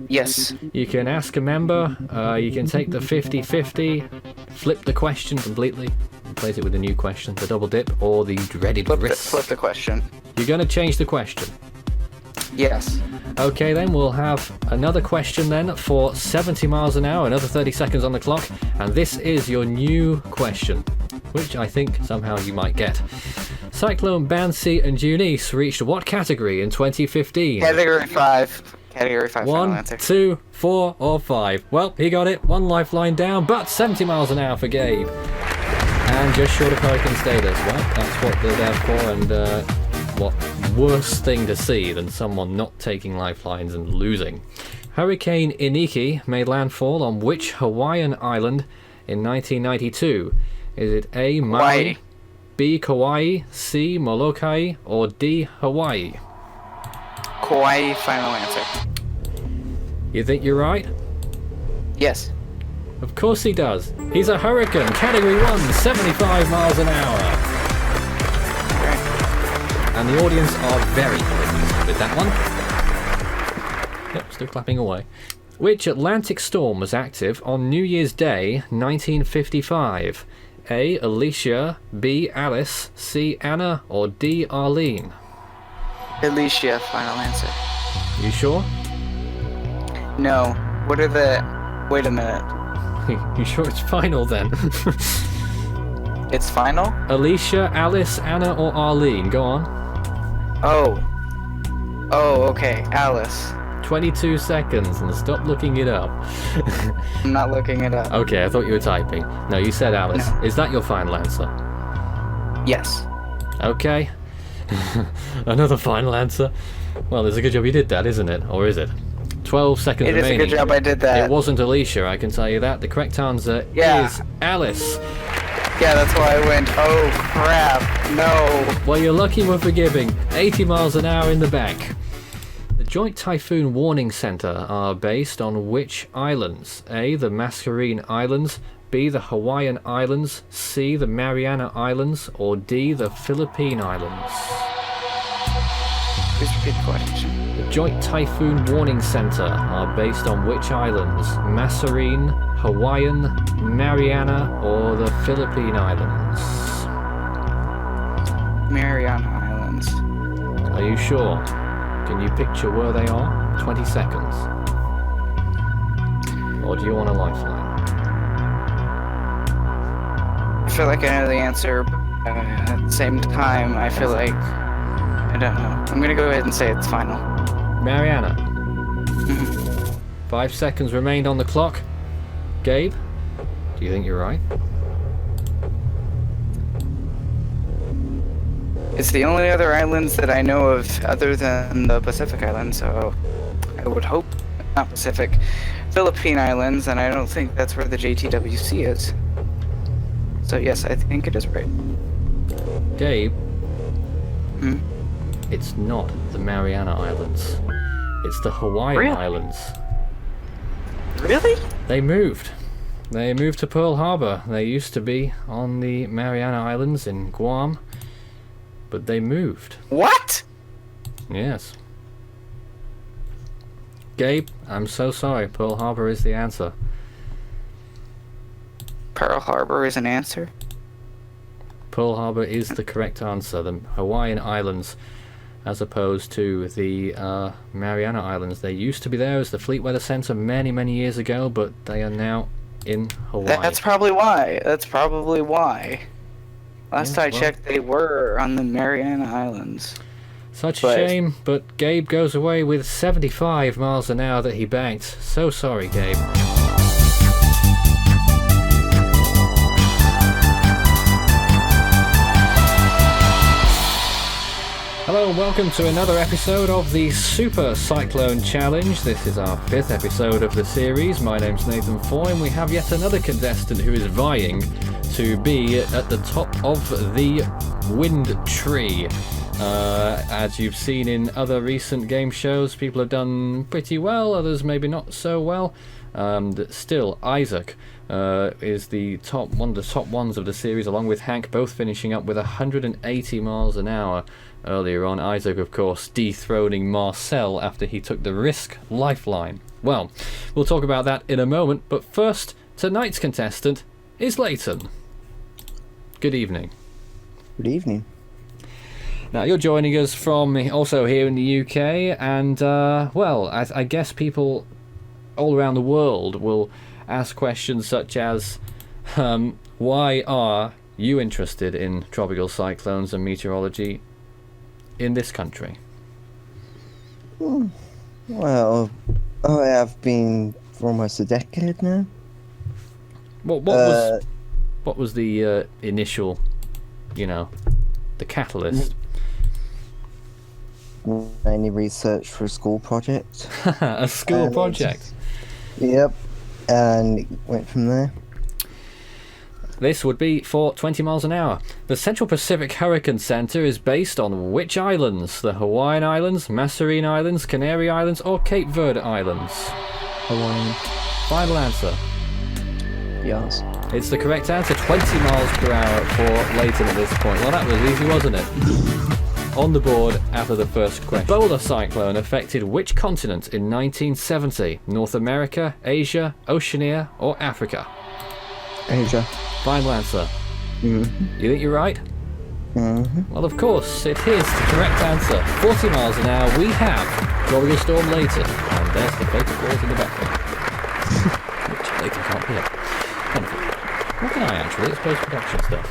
S3: Yes.
S1: You can ask a member, you can take the 50-50, flip the question completely, replace it with a new question, the double dip, or the dreaded risk.
S3: Flip the question.
S1: You're going to change the question.
S3: Yes.
S1: Okay then, we'll have another question then for 70 miles an hour, another 30 seconds on the clock, and this is your new question, which I think somehow you might get. Cyclone, Bouncy and Eunice reached what category in 2015?
S3: Category 5. Category 5 final
S1: 1,
S3: answer.
S1: 2, 4 or 5? Well, he got it, 1 lifeline down, but 70 miles an hour for Gabe. And just short of hurricane status. Well, that's what they're there for, and what worse thing to see than someone not taking lifelines and losing. Hurricane Iniki made landfall on which Hawaiian island in 1992? Is it A, Maui,
S3: Hawaii.
S1: B, Kauai, C, Molokai, or D, Hawaii?
S3: Kauai final answer.
S1: You think you're right?
S3: Yes.
S1: Of course he does. He's a hurricane, category 1, 75 miles an hour. And the audience are very pleased with that one. Yep, still clapping away. Which Atlantic storm was active on New Year's Day, 1955? A, Alicia, B, Alice, C, Anna, or D, Arlene?
S3: Alicia final answer.
S1: You sure?
S3: No. What are the... Wait a minute.
S1: You sure it's final then?
S3: It's final?
S1: Alicia, Alice, Anna, or Arlene? Go on.
S3: Oh. Oh, okay. Alice.
S1: 22 seconds and stop looking it up.
S3: I'm not looking it up.
S1: Okay, I thought you were typing. No, you said Alice.
S3: No.
S1: Is that your final answer?
S3: Yes.
S1: Okay. Another final answer. Well, it's a good job you did that, isn't it? Or is it? 12 seconds
S3: It is
S1: remaining.
S3: a good job I did that.
S1: It wasn't Alicia, I can tell you that. The correct answer
S3: Yeah.
S1: is Alice.
S3: Yeah, that's why I went, oh crap, no.
S1: Well, you're lucky we're forgiving. 80 miles an hour in the back. The Joint Typhoon Warning Center are based on which islands? A, the Mascarene Islands, B, the Hawaiian Islands, C, the Mariana Islands, or D, the Philippine Islands?
S3: Please repeat the question.
S1: The Joint Typhoon Warning Center are based on which islands? Mascarene, Hawaiian, Mariana, or the Philippine Islands?
S3: Mariana Islands.
S1: Are you sure? Can you picture where they are? 20 seconds. Or do you want a lifeline?
S3: I feel like I know the answer, but at the same time, I feel like... I don't know. I'm gonna go ahead and say it's final.
S1: Mariana. 5 seconds remained on the clock. Gabe, do you think you're right?
S3: It's the only other islands that I know of other than the Pacific Islands, so I would hope not Pacific. Philippine Islands, and I don't think that's where the JTWC is. So yes, I think it is right.
S1: Gabe,
S3: Hmm?
S1: it's not the Mariana Islands. It's the Hawaiian
S3: Really?
S1: Islands.
S3: Really?
S1: They moved. They moved to Pearl Harbor. They used to be on the Mariana Islands in Guam, but they moved.
S3: What?
S1: Yes. Gabe, I'm so sorry. Pearl Harbor is the answer.
S3: Pearl Harbor is an answer?
S1: Pearl Harbor is the correct answer. The Hawaiian Islands, as opposed to the Mariana Islands. They used to be there as the Fleet Weather Center many, many years ago, but they are now in Hawaii.
S3: That's probably why. That's probably why. Last
S1: Yeah,
S3: I
S1: well.
S3: checked, they were on the Mariana Islands.
S1: Such a
S3: but-
S1: shame, but Gabe goes away with 75 miles an hour that he banked. So sorry, Gabe. Hello and welcome to another episode of the Super Cyclone Challenge. This is our 5th episode of the series. My name's Nathan Foy and we have yet another contestant who is vying to be at the top of the wind tree. As you've seen in other recent game shows, people have done pretty well, others maybe not so well. Still, Isaac is one of the top ones of the series, along with Hank, both finishing up with 180 miles an hour earlier on. Isaac, of course, dethroning Marcel after he took the risk lifeline. Well, we'll talk about that in a moment, but first, tonight's contestant is Layton. Good evening.
S8: Good evening.
S1: Now, you're joining us from also here in the UK, and, well, I guess people all around the world will ask questions such as, why are you interested in tropical cyclones and meteorology in this country?
S8: Well, I have been for almost a decade now.
S1: What was the initial, the catalyst?
S8: Mainly research for a school project.
S1: A school project?
S8: Yep, and went from there.
S1: This would be for 20 miles an hour. The Central Pacific Hurricane Center is based on which islands? The Hawaiian Islands, Mascarene Islands, Canary Islands, or Cape Verde Islands?
S8: Hawaiian.
S1: Final answer.
S8: Yes.
S1: It's the correct answer. 20 miles per hour for Layton at this point. Well, that was easy, wasn't it? On the board after the first question. Bowler cyclone affected which continent in 1970? North America, Asia, Oceania, or Africa?
S8: Asia.
S1: Final answer.
S8: Mm-hmm.
S1: You think you're right?
S8: Mm-hmm.
S1: Well, of course, it is the correct answer. 40 miles an hour, we have Tropical Storm Layton. And there's the photographs in the background. Which Layton can't hear. Wonderful. What can I actually? It's post-production stuff.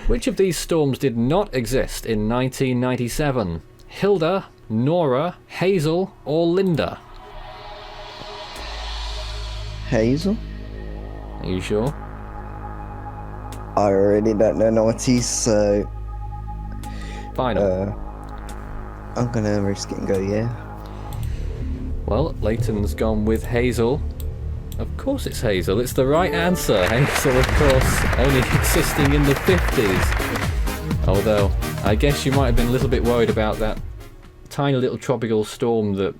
S1: Which of these storms did not exist in 1997? Hilda, Nora, Hazel, or Linda?
S8: Hazel?
S1: Are you sure?
S8: I really don't know naughties, so
S1: Final.
S8: I'm gonna risk it and go yeah.
S1: Well, Layton's gone with Hazel. Of course it's Hazel. It's the right answer. Hazel, of course, only existing in the 50s. Although, I guess you might have been a little bit worried about that tiny little tropical storm that,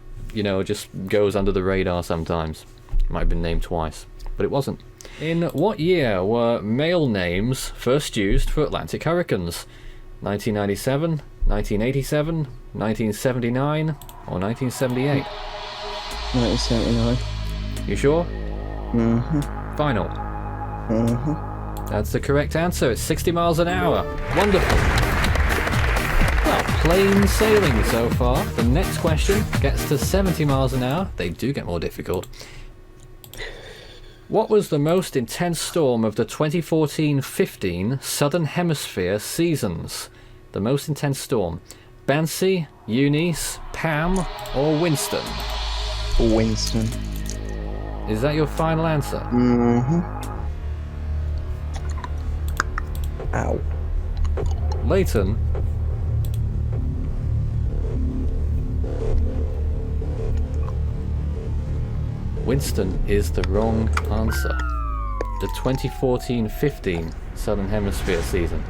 S1: just goes under the radar sometimes. Might have been named twice, but it wasn't. In what year were male names first used for Atlantic hurricanes? 1997, 1987, 1979, or 1978?
S8: 1979.
S1: You sure?
S8: Mm-hmm.
S1: Final.
S8: Mm-hmm.
S1: That's the correct answer. It's 60 miles an hour. Wonderful. Well, plain sailing so far. The next question gets to 70 miles an hour. They do get more difficult. What was the most intense storm of the 2014-15 Southern Hemisphere seasons? The most intense storm. Bansi, Eunice, Pam, or Winston?
S8: Winston.
S1: Is that your final answer?
S8: Mm-hmm. Ow.
S1: Layton? Winston is the wrong answer. The 2014-15 Southern Hemisphere season.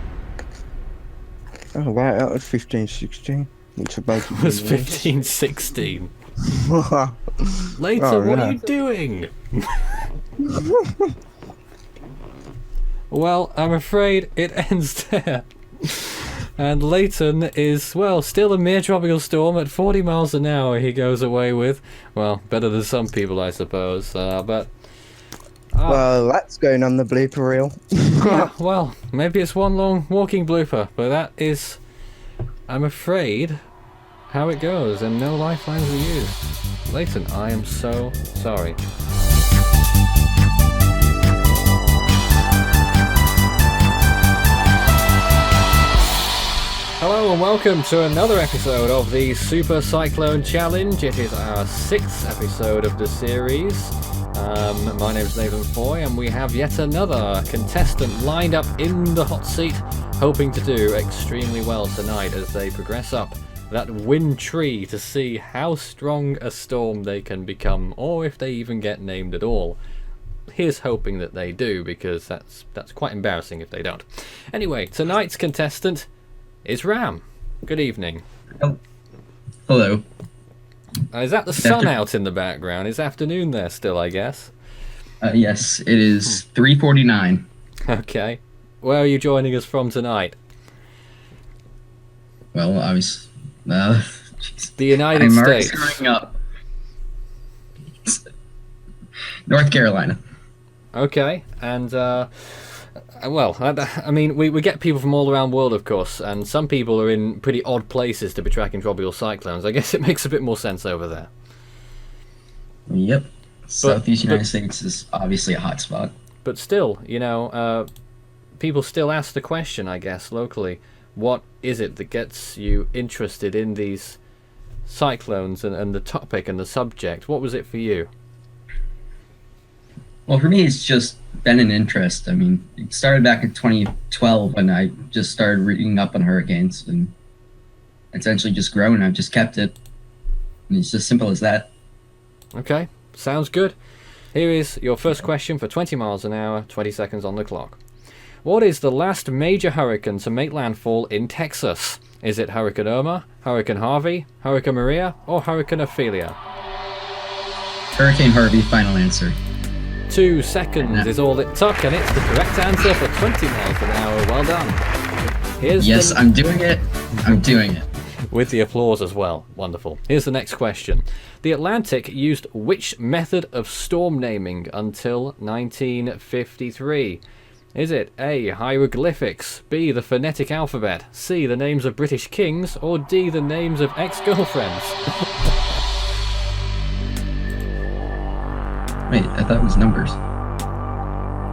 S8: Oh right, that was 15-16. Which are both
S1: It was 15-16. Layton,
S8: Oh,
S1: what
S8: no.
S1: are you doing? Well, I'm afraid it ends there. And Layton is, well, still a mere tropical storm at 40 miles an hour he goes away with. Well, better than some people, I suppose. But
S8: Well, that's going on the blooper reel.
S1: yeah, well, maybe it's one long walking blooper, but that is, I'm afraid, how it goes, and no lifelines are used. Layton, I am so sorry. Hello and welcome to another episode of the Super Cyclone Challenge. It is our 6th episode of the series. My name is Nathan Foy, and we have yet another contestant lined up in the hot seat, hoping to do extremely well tonight as they progress up that wind tree to see how strong a storm they can become, or if they even get named at all. here's hoping that they do, because that's quite embarrassing if they don't. Anyway, tonight's contestant is Ram. Good evening.
S9: Hello.
S1: Is that the sun out in the background? It's afternoon there still, I guess.
S9: Yes, it is 3:49.
S1: Okay. Where are you joining us from tonight?
S9: Well, I was.
S1: The United
S9: I'm
S1: States.
S9: screwing up. North Carolina.
S1: Okay, and well, I mean, we get people from all around the world, of course, and some people are in pretty odd places to be tracking tropical cyclones. I guess it makes a bit more sense over there.
S9: Yep. Southeast United States is obviously a hot spot.
S1: But still, you know, people still ask the question, I guess, locally, what is it that gets you interested in these cyclones and the topic and the subject? What was it for you?
S9: Well, for me, it's just been an interest. I mean, it started back in 2012 when I just started reading up on hurricanes, and essentially just grown. I've just kept it. And it's as simple as that.
S1: Okay, sounds good. Here is your first question for 20 miles an hour, 20 seconds on the clock. What is the last major hurricane to make landfall in Texas? Is it Hurricane Irma, Hurricane Harvey, Hurricane Maria, or Hurricane Ophelia?
S9: Hurricane Harvey, final answer.
S1: 2 seconds is all it took, and it's the correct answer for 20 miles an hour. Well done.
S9: Yes, I'm doing it. I'm doing it.
S1: With the applause as well. Wonderful. Here's the next question. The Atlantic used which method of storm naming until 1953? Is it A, hieroglyphics, B, the phonetic alphabet, C, the names of British kings, or D, the names of ex-girlfriends?
S9: Wait, I thought it was numbers.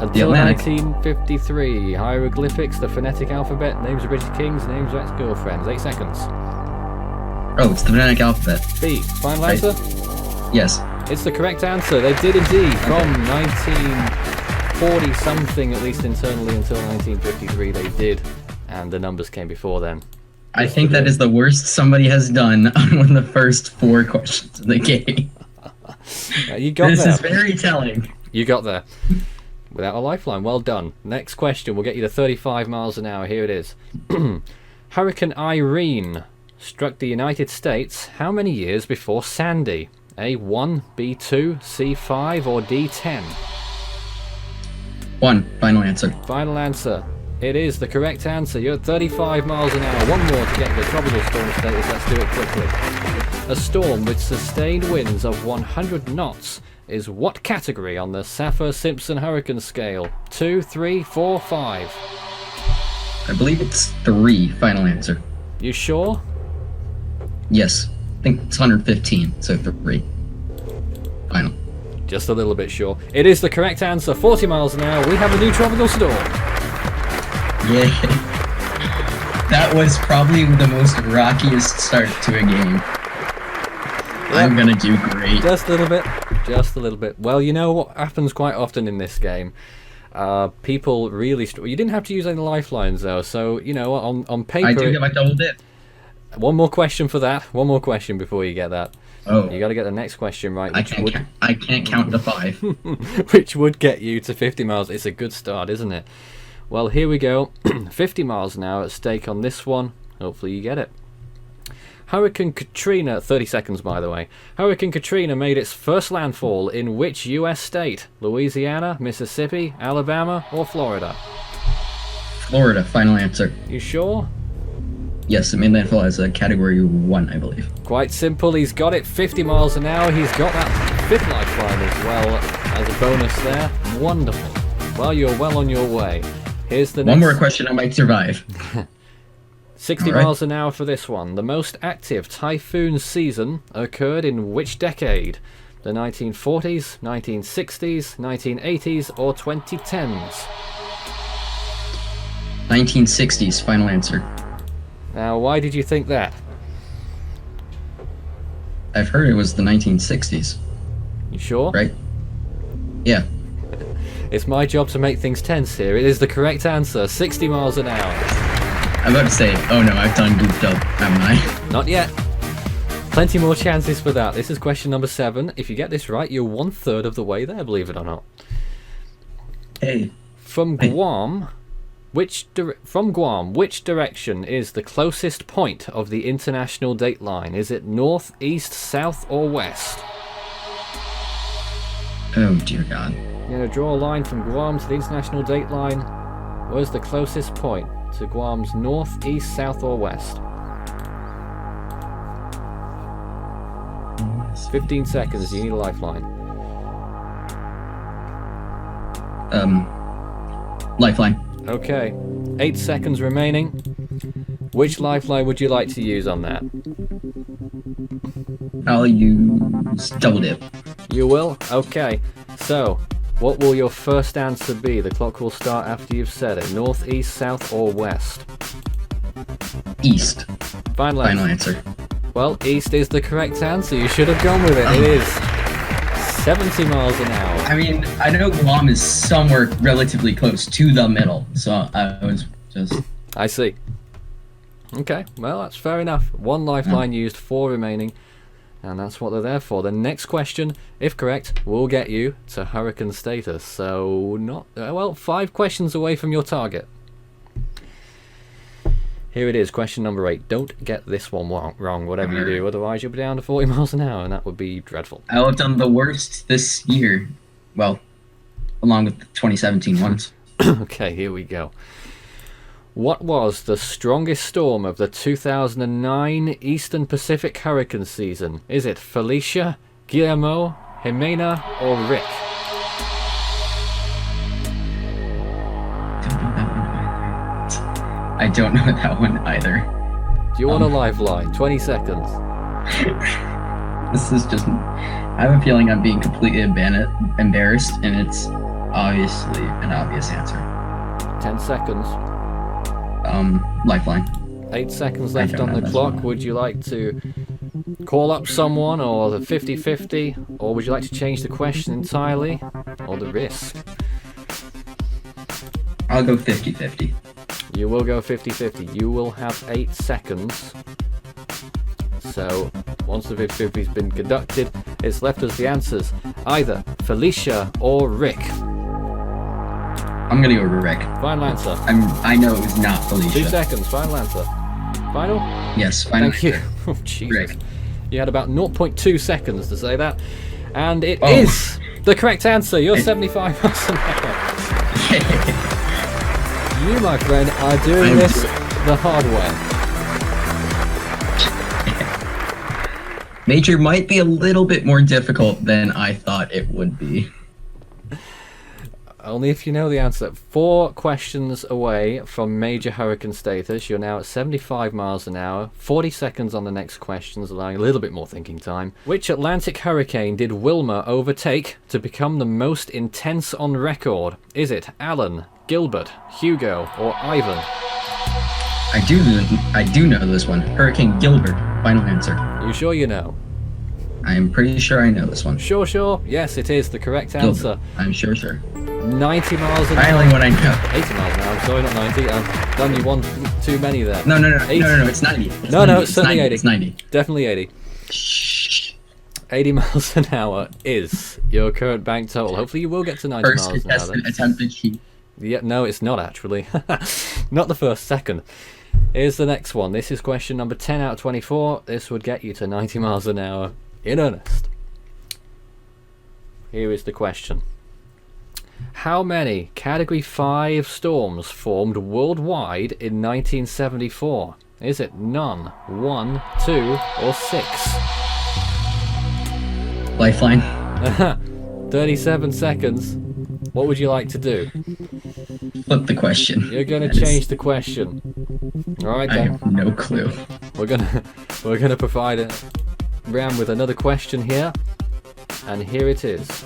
S1: Until 1953, hieroglyphics, the phonetic alphabet, names of British kings, names of ex-girlfriends. 8 seconds.
S9: Oh, it's the phonetic alphabet.
S1: B, final answer?
S9: Yes.
S1: It's the correct answer. They did indeed. From 1940 something, at least internally, until 1953, they did, and the numbers came before then.
S9: I think that is the worst somebody has done on one of the first 4 questions in the game.
S1: You got
S9: this
S1: there.
S9: Is very telling.
S1: You got there. Without a lifeline. Well done. Next question will get you to 35 miles an hour. Here it is. Hurricane Irene struck the United States how many years before Sandy? A1, B2, C5, or D10?
S9: 1. Final answer.
S1: Final answer. It is the correct answer. You're at 35 miles an hour. One more to get you the tropical storm status. Let's do it quickly. A storm with sustained winds of 100 knots is what category on the Saffir-Simpson hurricane scale? 2, 3, 4, 5?
S9: I believe it's 3. Final answer.
S1: You sure?
S9: Yes. I think it's 115, so 3. Final.
S1: Just a little bit sure. It is the correct answer. 40 miles an hour. We have a new tropical storm.
S9: Yay. That was probably the most rockiest start to a game. I'm gonna do great.
S1: Just a little bit. Just a little bit. Well, you know what happens quite often in this game? People really... You didn't have to use any lifelines, though, so, you know, on paper...
S9: I do get my double dip.
S1: One more question for that. One more question before you get that.
S9: Oh.
S1: You got to get the next question right.
S9: I can't count to 5.
S1: Which would get you to 50 miles. It's a good start, isn't it? Well, here we go. 50 miles an hour at stake on this one. Hopefully you get it. Hurricane Katrina, 30 seconds by the way. Hurricane Katrina made its first landfall in which US state? Louisiana, Mississippi, Alabama, or Florida?
S9: Florida, final answer.
S1: You sure?
S9: Yes, it made landfall as a category 1, I believe.
S1: Quite simple, he's got it, 50 miles an hour. He's got that 5th lifeline as well as a bonus there. Wonderful. Well, you're well on your way. Here's the next...
S9: One more question, I might survive.
S1: 60 miles an hour for this one. The most active typhoon season occurred in which decade? The 1940s, 1960s, 1980s, or 2010s?
S9: 1960s, final answer.
S1: Now, why did you think that?
S9: I've heard it was the 1960s.
S1: You sure?
S9: Right? Yeah.
S1: It's my job to make things tense here. It is the correct answer. 60 miles an hour.
S9: I'm about to say, oh no, I've done goofed up, haven't I?
S1: Not yet. Plenty more chances for that. This is question number 7. If you get this right, you're 1/3 of the way there, believe it or not.
S9: Hey.
S1: From Guam, which direction is the closest point of the international date line? Is it north, east, south, or west?
S9: Oh dear God.
S1: You're going to draw a line from Guam to the international date line. Where's the closest point to Guam's north, east, south, or west? 15 seconds. You need a lifeline.
S9: Lifeline.
S1: Okay. 8 seconds remaining. Which lifeline would you like to use on that?
S9: I'll use double dip.
S1: You will? Okay. So, what will your first answer be? The clock will start after you've said it. North, east, south, or west?
S9: East.
S1: Final
S9: Final answer.
S1: Well, east is the correct answer. You should have gone with it. It is 70 miles an hour.
S9: I mean, I know Guam is somewhere relatively close to the middle, so I was just...
S1: I see. Okay, well, that's fair enough. 1 lifeline used, 4 remaining, and that's what they're there for. The next question, if correct, will get you to hurricane status. So, not 5 questions away from your target. Here it is, question number 8. Don't get this one wrong, whatever you do, otherwise you'll be down to 40 miles an hour, and that would be dreadful.
S9: I'll have done the worst this year. Well, along with the 2017 ones.
S1: Okay, here we go. What was the strongest storm of the 2009 Eastern Pacific hurricane season? Is it Felicia, Guillermo, Jimena, or Rick?
S9: I don't know that one either.
S1: Do you want a lifeline? 20 seconds.
S9: This is just... I have a feeling I'm being completely embarrassed, and it's obviously an obvious answer.
S1: 10 seconds.
S9: Lifeline.
S1: 8 seconds left on the clock. Would you like to call up someone, or the 50-50? Or would you like to change the question entirely? Or the risk?
S9: I'll go 50-50.
S1: You will go 50-50. You will have 8 seconds. So, once the 50-50's been conducted, it's left as the answers. Either Felicia or Rick.
S9: I'm gonna go Rick.
S1: Final answer.
S9: I know it was not Felicia.
S1: 2 seconds. Final answer. Final?
S9: Yes, final
S1: Thank you.
S9: answer.
S1: Oh, Jesus.
S9: Rick.
S1: You had about 0.2 seconds to say that. And it is the correct answer. You're 75 miles an hour. You, my friend, are doing this the hard way.
S9: Major might be a little bit more difficult than I thought it would be.
S1: Only if you know the answer. 4 questions away from major hurricane status. You're now at 75 miles an hour. 40 seconds on the next questions, allowing a little bit more thinking time. Which Atlantic hurricane did Wilma overtake to become the most intense on record? Is it Alan, Gilbert, Hugo, or Ivan?
S9: I do know this one. Hurricane Gilbert. Final answer.
S1: You sure you know?
S9: I am pretty sure I know this one.
S1: Sure. Yes, it is the correct answer.
S9: I'm sure.
S1: 90 miles an hour.
S9: Finally, what I know.
S1: 80 miles an hour. I'm sorry, not 90. I've done you one too many there.
S9: No.
S1: 80.
S9: No. It's 90.
S1: It's certainly 80.
S9: It's 90.
S1: Definitely 80. 80 miles an hour is your current bank total. Hopefully you will get to 90
S9: First
S1: miles an hour.
S9: contestant attempted cheat.
S1: Yeah, no, it's not actually. Not the first, second. Here's the next one. This is question number 10 out of 24. This would get you to 90 miles an hour in earnest. Here is the question. How many Category 5 storms formed worldwide in 1974? Is it none, 1, 2, or 6?
S9: Lifeline.
S1: 37 seconds. What would you like to do?
S9: Flip the question.
S1: You're going to change the question. All right
S9: I
S1: then.
S9: have no clue.
S1: We're gonna provide a round with another question here, and here it is.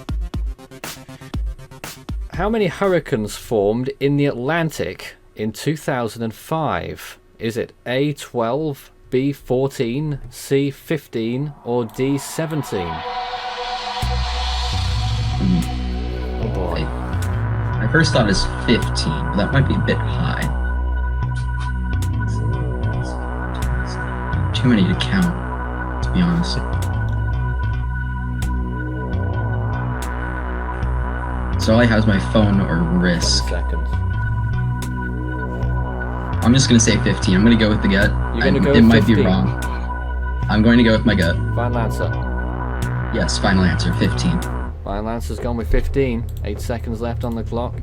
S1: How many hurricanes formed in the Atlantic in 2005? Is it A 12, B 14, C 15, or D 17? Oh boy.
S9: My first thought is 15, but that might be a bit high. Too many to count, to be honest. So all I have is my phone or
S1: 20
S9: risk.
S1: seconds.
S9: I'm just gonna say 15. I'm gonna go with the gut.
S1: You're gonna go
S9: It
S1: with
S9: might be
S1: 15?
S9: wrong. I'm going to go with my gut.
S1: Final answer.
S9: Yes, final answer, 15.
S1: Final answer's gone with 15. 8 seconds left on the clock.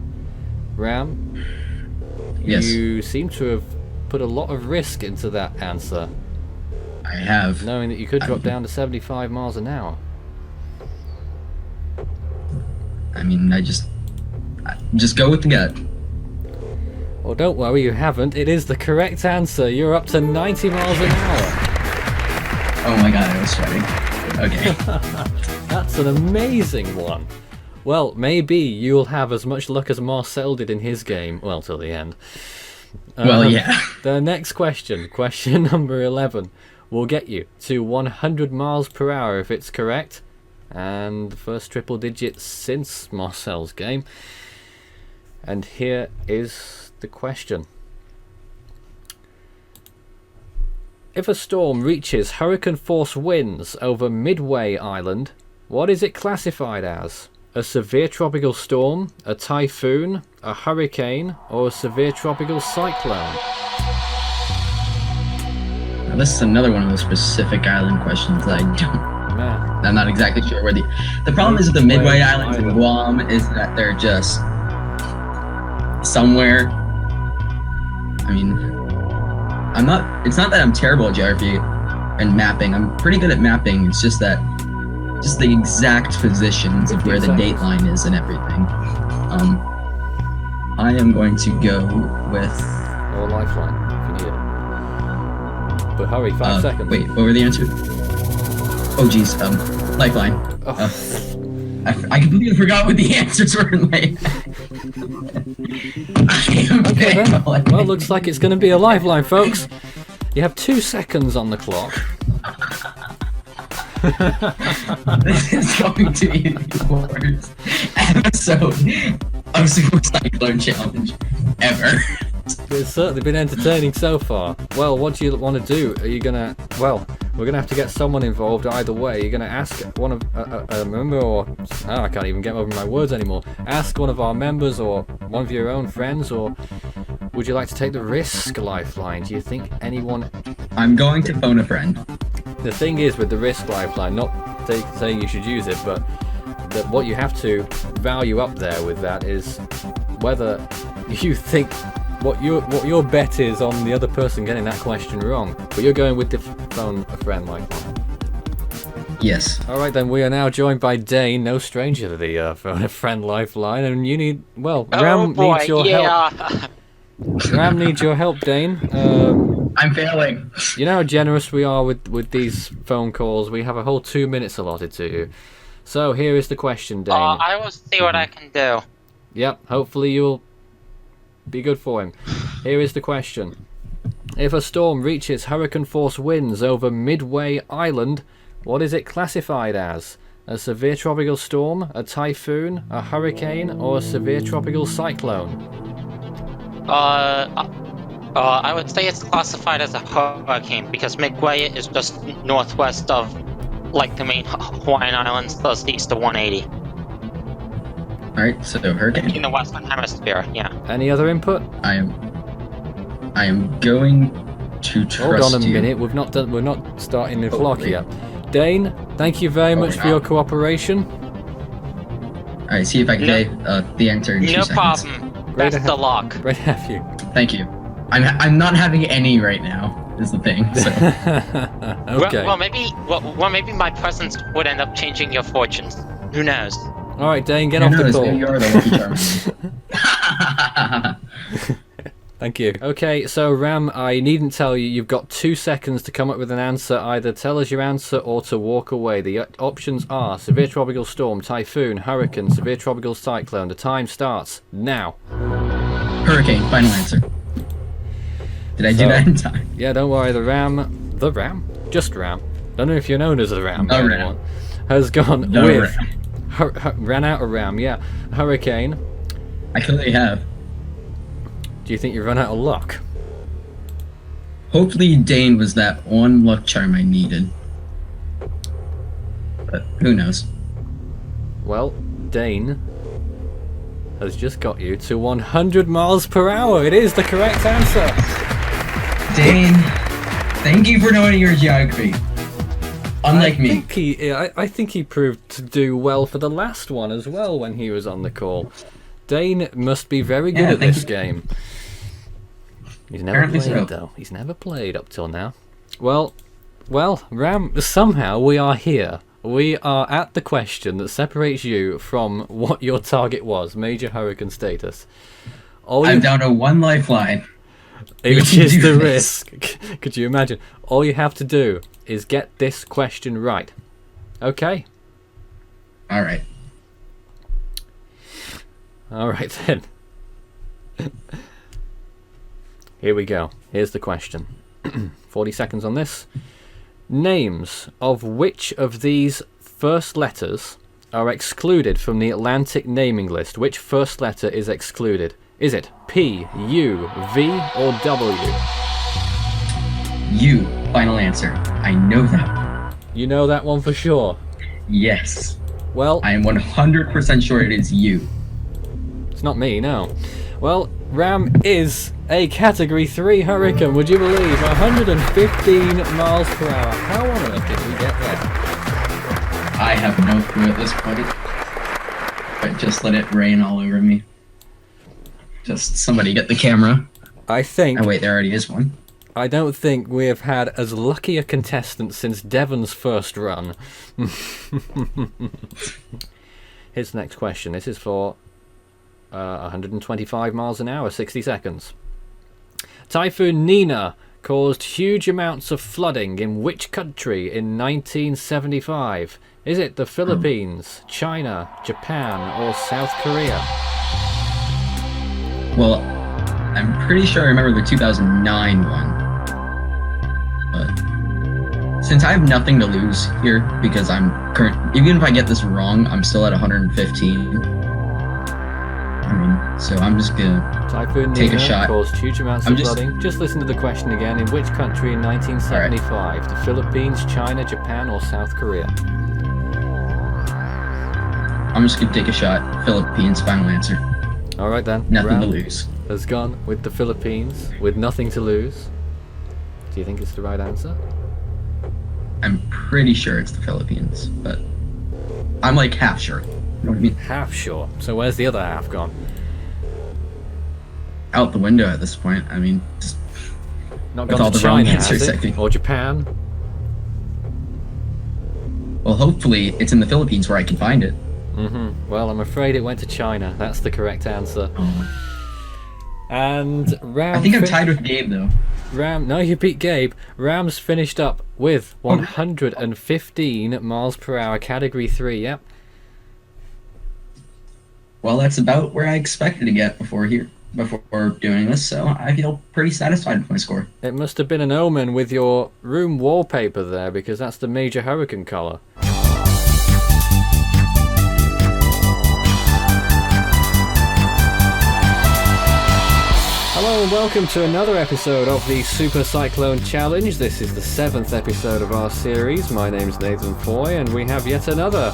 S1: Ram,
S9: Yes.
S1: you seem to have put a lot of risk into that answer,
S9: I have.
S1: knowing that you could drop down to 75 miles an hour.
S9: I mean, just go with the gut.
S1: Well, don't worry, you haven't. It is the correct answer. You're up to 90 miles an hour.
S9: Oh my god, I was sweating. Okay.
S1: That's an amazing one. Well, maybe you'll have as much luck as Marcel did in his game. Well, till the end.
S9: Well, yeah.
S1: The next question, question number 11, will get you to 100 miles per hour if it's correct. And the first triple digit since Marcel's game. And here is the question. If a storm reaches hurricane force winds over Midway Island, what is it classified as? A severe tropical storm, a typhoon, a hurricane, or a severe tropical cyclone?
S9: Now, this is another one of those Pacific Island questions that I'm not exactly sure where the problem is with the Midway Islands and Guam is that they're just somewhere. I mean, it's not that I'm terrible at geography and mapping. I'm pretty good at mapping. It's just that the exact positions of where the date line is and everything. I am going to go with
S1: Or Lifeline, if you need it. But hurry, 5 seconds.
S9: Wait, what were the answers? Oh geez, Lifeline.
S1: Oh.
S9: I completely forgot what the answers were in my head.
S1: Okay then. Well, looks like it's going to be a Lifeline, folks. You have 2 seconds on the clock.
S9: This is going to be the worst episode of Super Cyclone Challenge ever.
S1: It's certainly been entertaining so far. Well, what do you want to do? Are you gonna... Well, we're gonna have to get someone involved either way. You're gonna ask one of a member, or... Oh, I can't even get over my words anymore. Ask one of our members or one of your own friends, or would you like to take the risk, Lifeline? Do you think anyone...
S9: I'm going to phone a friend.
S1: The thing is with the risk, Lifeline, not saying you should use it, but that what you have to value up there with that is whether you think what your bet is on the other person getting that question wrong. But you're going with the phone a friend, Lifeline.
S9: Yes.
S1: All right, then we are now joined by Dane, no stranger to the phone a friend Lifeline, and you need Ram needs your help. Ram needs your help, Dane.
S9: I'm failing.
S1: You know how generous we are with these phone calls. We have a whole 2 minutes allotted to you. So here is the question, Dane.
S6: I will see what I can do.
S1: Yep, hopefully you'll be good for him. Here is the question. If a storm reaches hurricane force winds over Midway Island, what is it classified as? A severe tropical storm, a typhoon, a hurricane, or a severe tropical cyclone?
S6: I would say it's classified as a hurricane because Midway is just northwest of, like, the main Hawaiian Islands, plus east of 180.
S9: Alright, so hurricane.
S6: In the western hemisphere, yeah.
S1: Any other input?
S9: I am going to trust
S1: Hold on a
S9: you.
S1: minute. We're not starting the clock yet. Dane, thank you very much for your cooperation.
S9: Alright, see if I can get the answer in 2 seconds.
S6: No problem. Best of luck.
S1: Great to have you.
S9: Thank you. I'm not having any right now. Is the thing. So.
S1: Okay.
S6: Well, maybe my presence would end up changing your fortunes. Who knows?
S1: All right, Dane, get off the call.
S9: Maybe you are the lucky charm.
S1: Thank you. Okay, so Ram, I needn't tell you, you've got 2 seconds to come up with an answer. Either tell us your answer or to walk away. The options are severe tropical storm, typhoon, hurricane, severe tropical cyclone. The time starts now.
S9: Hurricane, final answer. Did I do that in time?
S1: Yeah, don't worry. Just Ram. Don't know if you're known as the Ram.
S9: The Ram.
S1: Has gone
S9: The
S1: with...
S9: Ram.
S1: Ran out of Ram, yeah. Hurricane.
S9: I clearly have.
S1: Do you think you've run out of luck?
S9: Hopefully Dane was that one luck charm I needed. But who knows?
S1: Well, Dane, has just got you to 100 miles per hour. It is the correct answer.
S9: Dane, thank you for knowing your geography. Unlike me.
S1: I think he proved to do well for the last one as well when he was on the call. Dane must be very good at this game. He's never
S9: Apparently
S1: played though. He's never played up till now. Well, Ram, somehow we are here. We are at the question that separates you from what your target was, major hurricane status.
S9: I'm down to 1 lifeline.
S1: Which is the risk. Could you imagine? All you have to do is get this question right. Okay?
S9: Alright.
S1: Alright then. Here we go. Here's the question. 40 seconds on this. Names of which of these first letters are excluded from the Atlantic naming list? Which first letter is excluded? Is it P, U, V, or W?
S9: U. Final answer. I know that.
S1: You know that one for sure?
S9: Yes.
S1: Well,
S9: I am 100% sure it is U.
S1: It's not me, no. Well, Ram is a Category 3 hurricane, would you believe? 115 miles per hour. How on earth did we get there?
S9: I have no clue at this point. But just let it rain all over me. Just somebody get the camera.
S1: I think...
S9: Oh wait, there already is one.
S1: I don't think we have had as lucky a contestant since Devon's first run. Here's the next question. This is for 125 miles an hour, 60 seconds. Typhoon Nina caused huge amounts of flooding in which country in 1975? Is it the Philippines, China, Japan, or South Korea?
S9: Well, I'm pretty sure I remember the 2009 one. But since I have nothing to lose here, because even if I get this wrong, I'm still at 115. I mean, so I'm just gonna take a shot.
S1: Caused huge amounts of flooding. Just listen to the question again. In which country in 1975? Right. The Philippines, China, Japan, or South Korea?
S9: I'm just gonna take a shot. Philippines, final answer.
S1: All right then.
S9: Nothing to lose.
S1: Has gone with the Philippines with nothing to lose. Do you think it's the right answer?
S9: I'm pretty sure it's the Philippines, but I'm like half sure. You know what I mean?
S1: Half sure. So where's the other half gone?
S9: Out the window at this point. I mean, just
S1: not gone to China, has it? Or Japan?
S9: Well, hopefully it's in the Philippines where I can find it.
S1: Well, I'm afraid it went to China. That's the correct answer.
S9: Oh.
S1: And Ram...
S9: I think I'm tied with Gabe, though.
S1: No, you beat Gabe. Ram's finished up with 115 miles per hour, Category 3, yep.
S9: Well, that's about where I expected to get before doing this, so I feel pretty satisfied with my score.
S1: It must have been an omen with your room wallpaper there, because that's the major hurricane colour. Hello and welcome to another episode of the Super Cyclone Challenge. This is the 7th episode of our series. My name's Nathan Foy, and we have yet another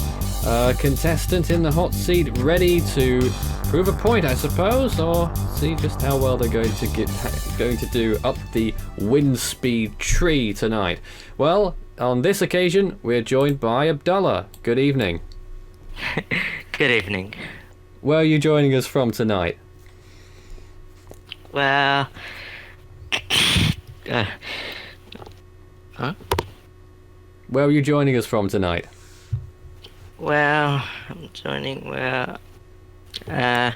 S1: contestant in the hot seat, ready to prove a point, I suppose, or see just how well they're going to do up the wind speed tree tonight. Well, on this occasion, we're joined by Abdullah. Good evening.
S10: Good evening.
S1: Where are you joining us from tonight?
S10: Well,
S1: Where are you joining us from tonight?
S10: Well, I'm joining
S1: The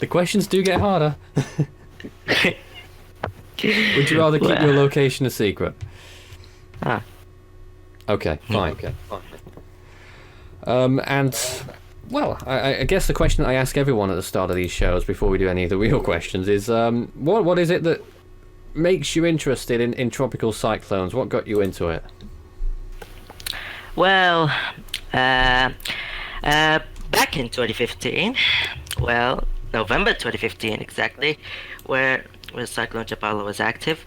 S1: questions do get harder. Would you rather keep your location a secret? Okay, fine. And, well, I guess the question that I ask everyone at the start of these shows before we do any of the real questions is, what is it that makes you interested in tropical cyclones? What got you into it?
S10: Well, back in 2015, well, November 2015 exactly, where Cyclone Chapala was active.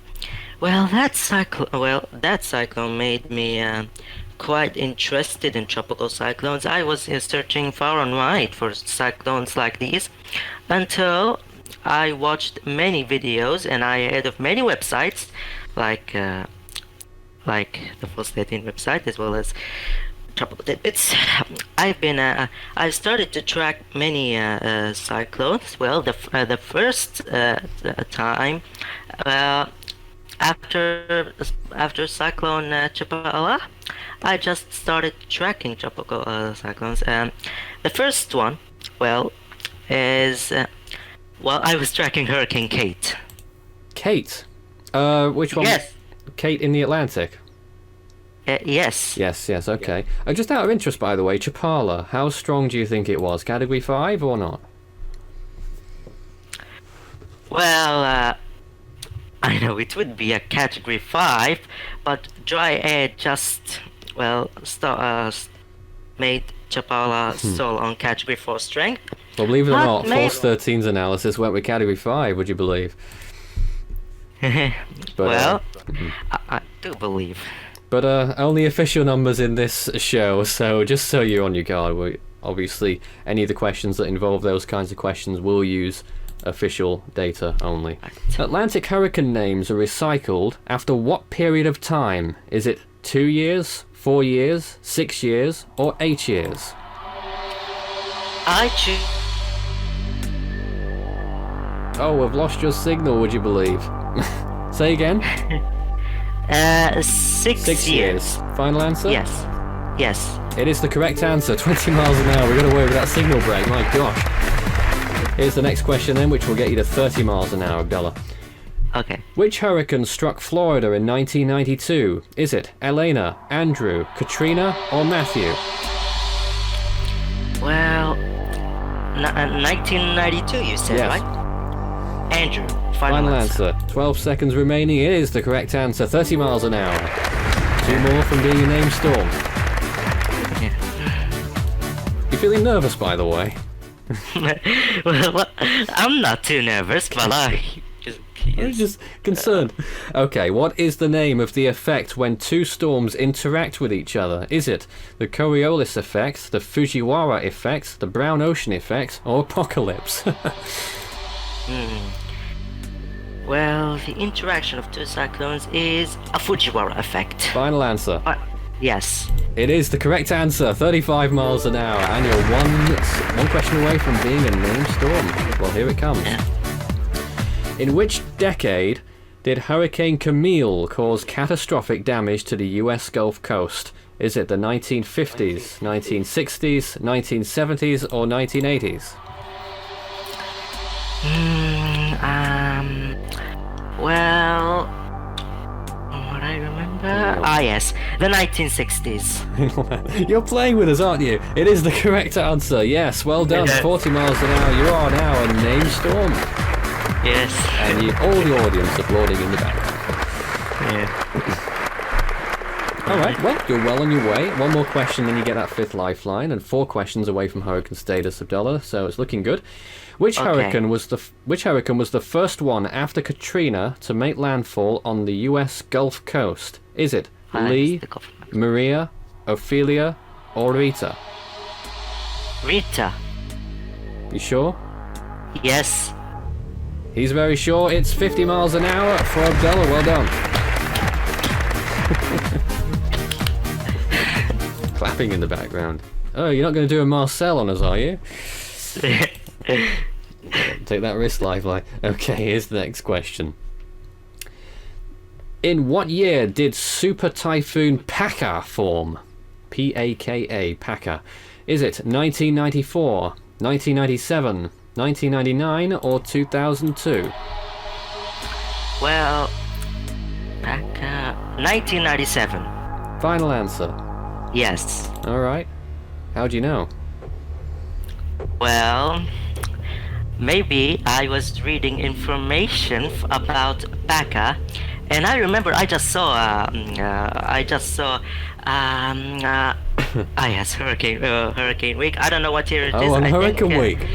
S10: Well, that cyclone made me quite interested in tropical cyclones. I was searching far and wide for cyclones like these until I watched many videos and I heard of many websites like the First Layton website as well as Tropical Tidbits. I've started to track many cyclones. Well, the first time after Cyclone Chapala, I just started tracking tropical cyclones. The first one, is I was tracking Hurricane Kate.
S1: Kate? Which one?
S10: Yes.
S1: Kate in the Atlantic?
S10: Yes.
S1: Yes, okay. Just out of interest, by the way, Chapala, how strong do you think it was? Category 5 or not?
S10: Well, I know it would be a Category 5, but dry air just, made Chapala stall on Category 4 strength.
S1: Well, believe it or not,
S10: maybe...
S1: Force 13's analysis went with Category 5, would you believe? But,
S10: I do believe.
S1: But only official numbers in this show, so just so you're on your guard, obviously any of the questions that involve those kinds of questions will use official data only. Atlantic hurricane names are recycled after what period of time? Is it 2 years, 4 years, 6 years, or 8 years?
S10: I choose...
S1: Oh, I've lost your signal, would you believe? Say again?
S10: 6 years.
S1: Final answer?
S10: Yes.
S1: It is the correct answer. 20 miles an hour. We got away with that signal break. My gosh. Here's the next question then, which will get you to 30 miles an hour, Abdullah.
S10: Okay.
S1: Which hurricane struck Florida in 1992? Is it Elena, Andrew, Katrina, or Matthew?
S10: Well, 1992 you said,
S1: Yes.
S10: right? Andrew.
S1: Final answer. 12 seconds remaining. It is the correct answer. 30 miles an hour. 2 more from being a named storm.
S10: Yeah.
S1: You feeling nervous, by the way?
S10: Well, I'm not too nervous, but I'm
S1: just concerned. Okay, what is the name of the effect when two storms interact with each other? Is it the Coriolis effect, the Fujiwara effect, the Brown Ocean effect, or apocalypse?
S10: Well, the interaction of two cyclones is a Fujiwara effect.
S1: Final answer.
S10: Yes.
S1: It is the correct answer. 35 miles an hour, and you're one question away from being a named storm. Well, here it comes.
S10: Yeah.
S1: In which decade did Hurricane Camille cause catastrophic damage to the US Gulf Coast? Is it the 1950s, 1960s, 1970s, or 1980s?
S10: Well, what I remember... yes, the 1960s.
S1: You're playing with us, aren't you? It is the correct answer. Yes, well done. 40 miles an hour. You are now a named storm.
S10: Yes.
S1: And all the audience applauding in the background.
S10: Yeah.
S1: Alright, well, you're well on your way. One more question, then you get that 5th lifeline, and 4 questions away from hurricane status, Abdullah, so it's looking good. Which hurricane was the first one after Katrina to make landfall on the US Gulf Coast? Is it Lee, Maria, Ophelia, or Rita?
S10: Rita.
S1: You sure?
S10: Yes.
S1: He's very sure. It's 50 miles an hour for Abdullah. Well done. Clapping in the background. Oh, you're not going to do a Marcel on us, are you? Take that risk, Lifeline. Okay, here's the next question. In what year did Super Typhoon Paka form? P-A-K-A, Paka. Is it 1994, 1997, 1999, or 2002?
S10: Well, Paka... 1997.
S1: Final answer.
S10: Yes.
S1: Alright. How do you know?
S10: Well, maybe I was reading information about Paka, and I remember I just saw yes, Hurricane Week. I don't know what year it is.
S1: Oh, on Hurricane Week.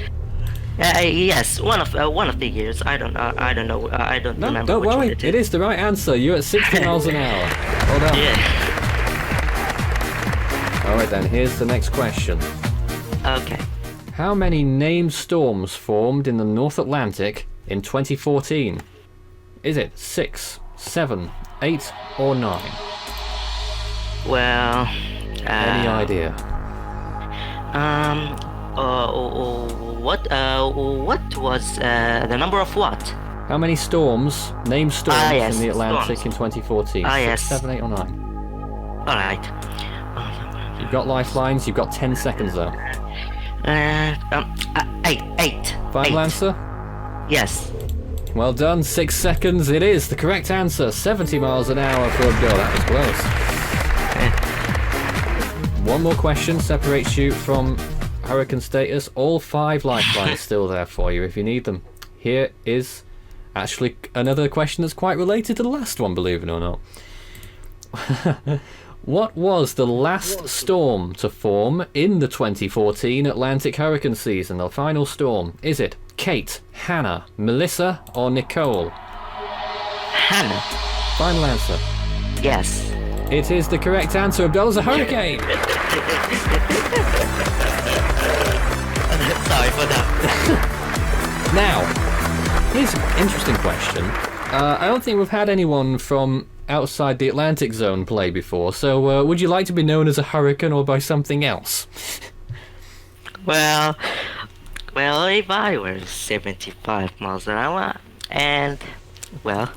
S10: Yes, one of the years. I don't know. I don't remember.
S1: Don't worry. It is the right answer. You're at 60 miles an hour. Well done.
S10: Yeah.
S1: Alright then, here's the next question.
S10: Okay.
S1: How many named storms formed in the North Atlantic in 2014? Is it 6, 7, 8, or 9?
S10: Well.
S1: Any idea?
S10: What was the number of what?
S1: How many storms, named storms
S10: yes,
S1: in the Atlantic
S10: storms.
S1: in 2014?
S10: Ah,
S1: 6,
S10: yes.
S1: 7, 8, or 9?
S10: Alright.
S1: You've got lifelines, you've got 10 seconds though.
S10: 8.
S1: Final
S10: 8.
S1: answer?
S10: Yes.
S1: Well done, 6 seconds. It is the correct answer. 70 miles an hour for Abdullah. That was close. One more question separates you from hurricane status. All 5 lifelines still there for you if you need them. Here is actually another question that's quite related to the last one, believe it or not. What was the last storm to form in the 2014 Atlantic hurricane season? The final storm. Is it Kate, Hannah, Melissa, or Nicole?
S10: Hannah.
S1: Final answer.
S10: Yes.
S1: It is the correct answer. Abdullah's a hurricane.
S10: Sorry for that.
S1: Now, here's an interesting question. I don't think we've had anyone from outside the Atlantic zone play before, so would you like to be known as a hurricane or by something else?
S10: Well, if I were 75 miles an hour, and, well,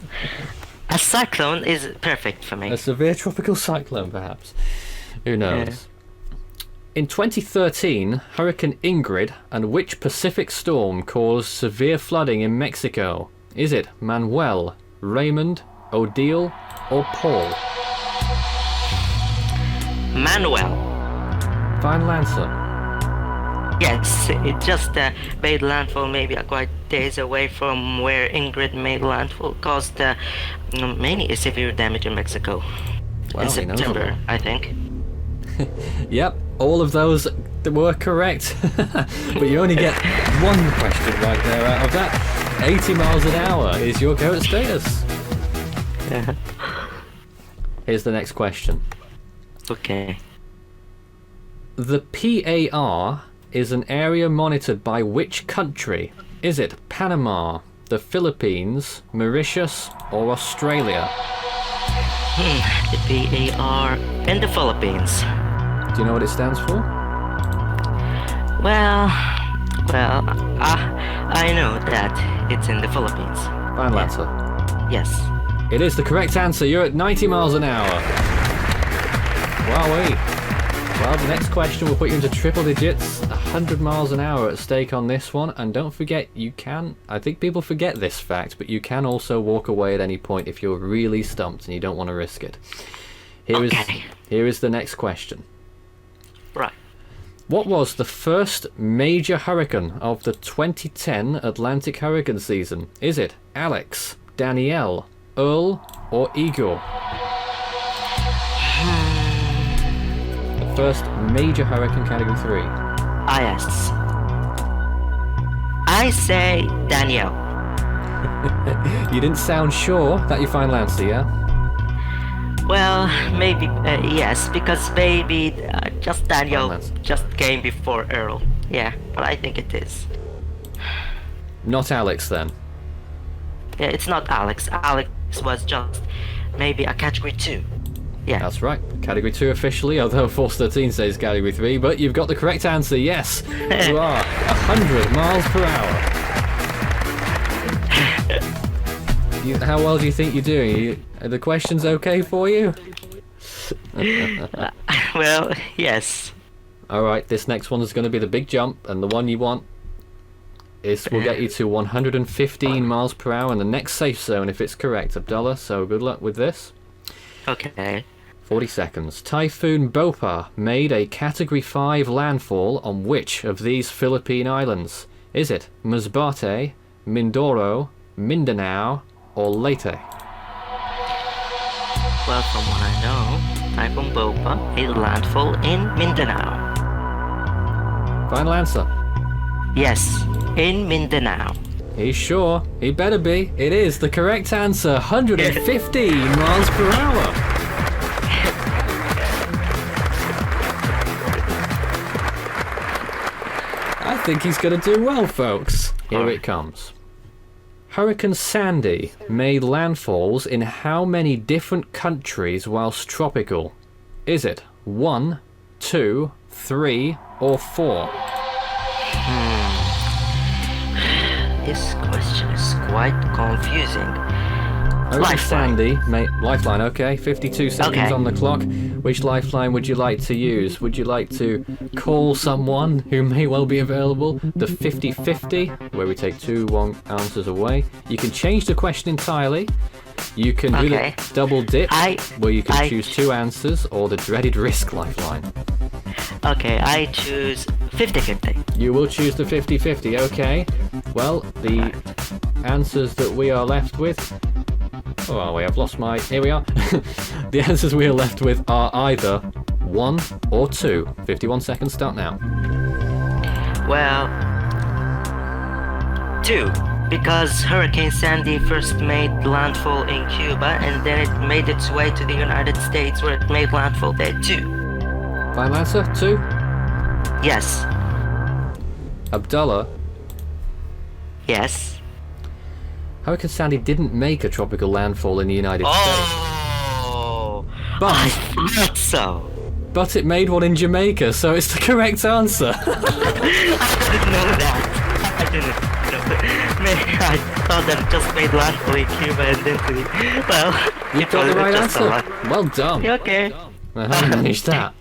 S10: a cyclone is perfect for me.
S1: A severe tropical cyclone, perhaps. Who knows? Yeah. In 2013, Hurricane Ingrid and which Pacific storm caused severe flooding in Mexico? Is it Manuel, Raymond, Odile, or Paul?
S10: Manuel.
S1: Final answer.
S10: Yes, it just made landfall maybe quite days away from where Ingrid made landfall, caused many severe damage in Mexico.
S1: Well,
S10: in September, I think.
S1: Yep, all of those were correct. But you only get one question right there out of that. 80 miles an hour is your current status.
S10: Yeah.
S1: Here's the next question.
S10: Okay.
S1: The PAR is an area monitored by which country? Is it Panama, the Philippines, Mauritius, or Australia?
S10: The PAR in the Philippines.
S1: Do you know what it stands for?
S10: Well, I know that it's in the Philippines.
S1: Final answer.
S10: Yes.
S1: It is the correct answer. You're at 90 miles an hour. Wowee. Well, the next question will put you into triple digits. 100 miles an hour at stake on this one. And don't forget, you can... I think people forget this fact, but you can also walk away at any point if you're really stumped and you don't want to risk it. Here is the next question.
S10: Right.
S1: What was the first major hurricane of the 2010 Atlantic hurricane season? Is it Alex, Danielle, Earl, or Igor? The first major hurricane, category 3.
S10: Yes. I say Danielle.
S1: You didn't sound sure. That your final answer, yeah?
S10: Well, maybe yes, because maybe just Danielle just came before Earl. Yeah, but I think it is.
S1: Not Alex, then?
S10: Yeah, it's not Alex. Alex was just maybe a category 2. Yeah.
S1: That's right. Category 2 officially, although Force 13 says category 3, but you've got the correct answer, yes. You are 100 miles per hour. How well do you think you're doing? Are the questions okay for you?
S10: Well, yes.
S1: Alright, this next one is going to be the big jump, and the one you want will get you to 115 miles per hour in the next safe zone if it's correct, Abdullah, so good luck with this.
S10: Okay.
S1: 40 seconds. Typhoon Bopa made a Category 5 landfall on which of these Philippine islands? Is it Masbate, Mindoro, Mindanao, or Leyte?
S10: Well, from what I know, Typhoon Bopa made landfall in Mindanao.
S1: Final answer?
S10: Yes, in Mindanao.
S1: He's sure. He better be. It is the correct answer. 115 miles per hour. think he's going to do well, folks. Here it comes. Hurricane Sandy made landfalls in how many different countries whilst tropical? Is it 1, 2, 3, or 4?
S10: This question is quite confusing.
S1: Hurricane Sandy made Lifeline. Okay, 52 seconds on the clock. Which lifeline would you like to use? Would you like to call someone who may well be available? The 50-50, where we take 2 wrong answers away. You can change the question entirely. You can do the double dip, where you can choose 2 answers, or the dreaded risk lifeline.
S10: Okay, I choose 50-50.
S1: You will choose the 50-50. Okay. Well, the answers that we are left with. Oh, are we? I've lost my... Here we are. The answers we are left with are either 1 or 2. 51 seconds start now.
S10: Well, 2. Because Hurricane Sandy first made landfall in Cuba and then it made its way to the United States where it made landfall there too.
S1: Final answer? 2?
S10: Yes.
S1: Abdullah?
S10: Yes.
S1: Hurricane Sandy didn't make a tropical landfall in the United States. But
S10: I thought so.
S1: But it made one in Jamaica, so it's the correct answer.
S10: I didn't know that. I didn't know that. Maybe I thought that it just made landfall in Cuba and then well,
S1: you got the right answer. Well done.
S10: Okay.
S1: How did you manage that?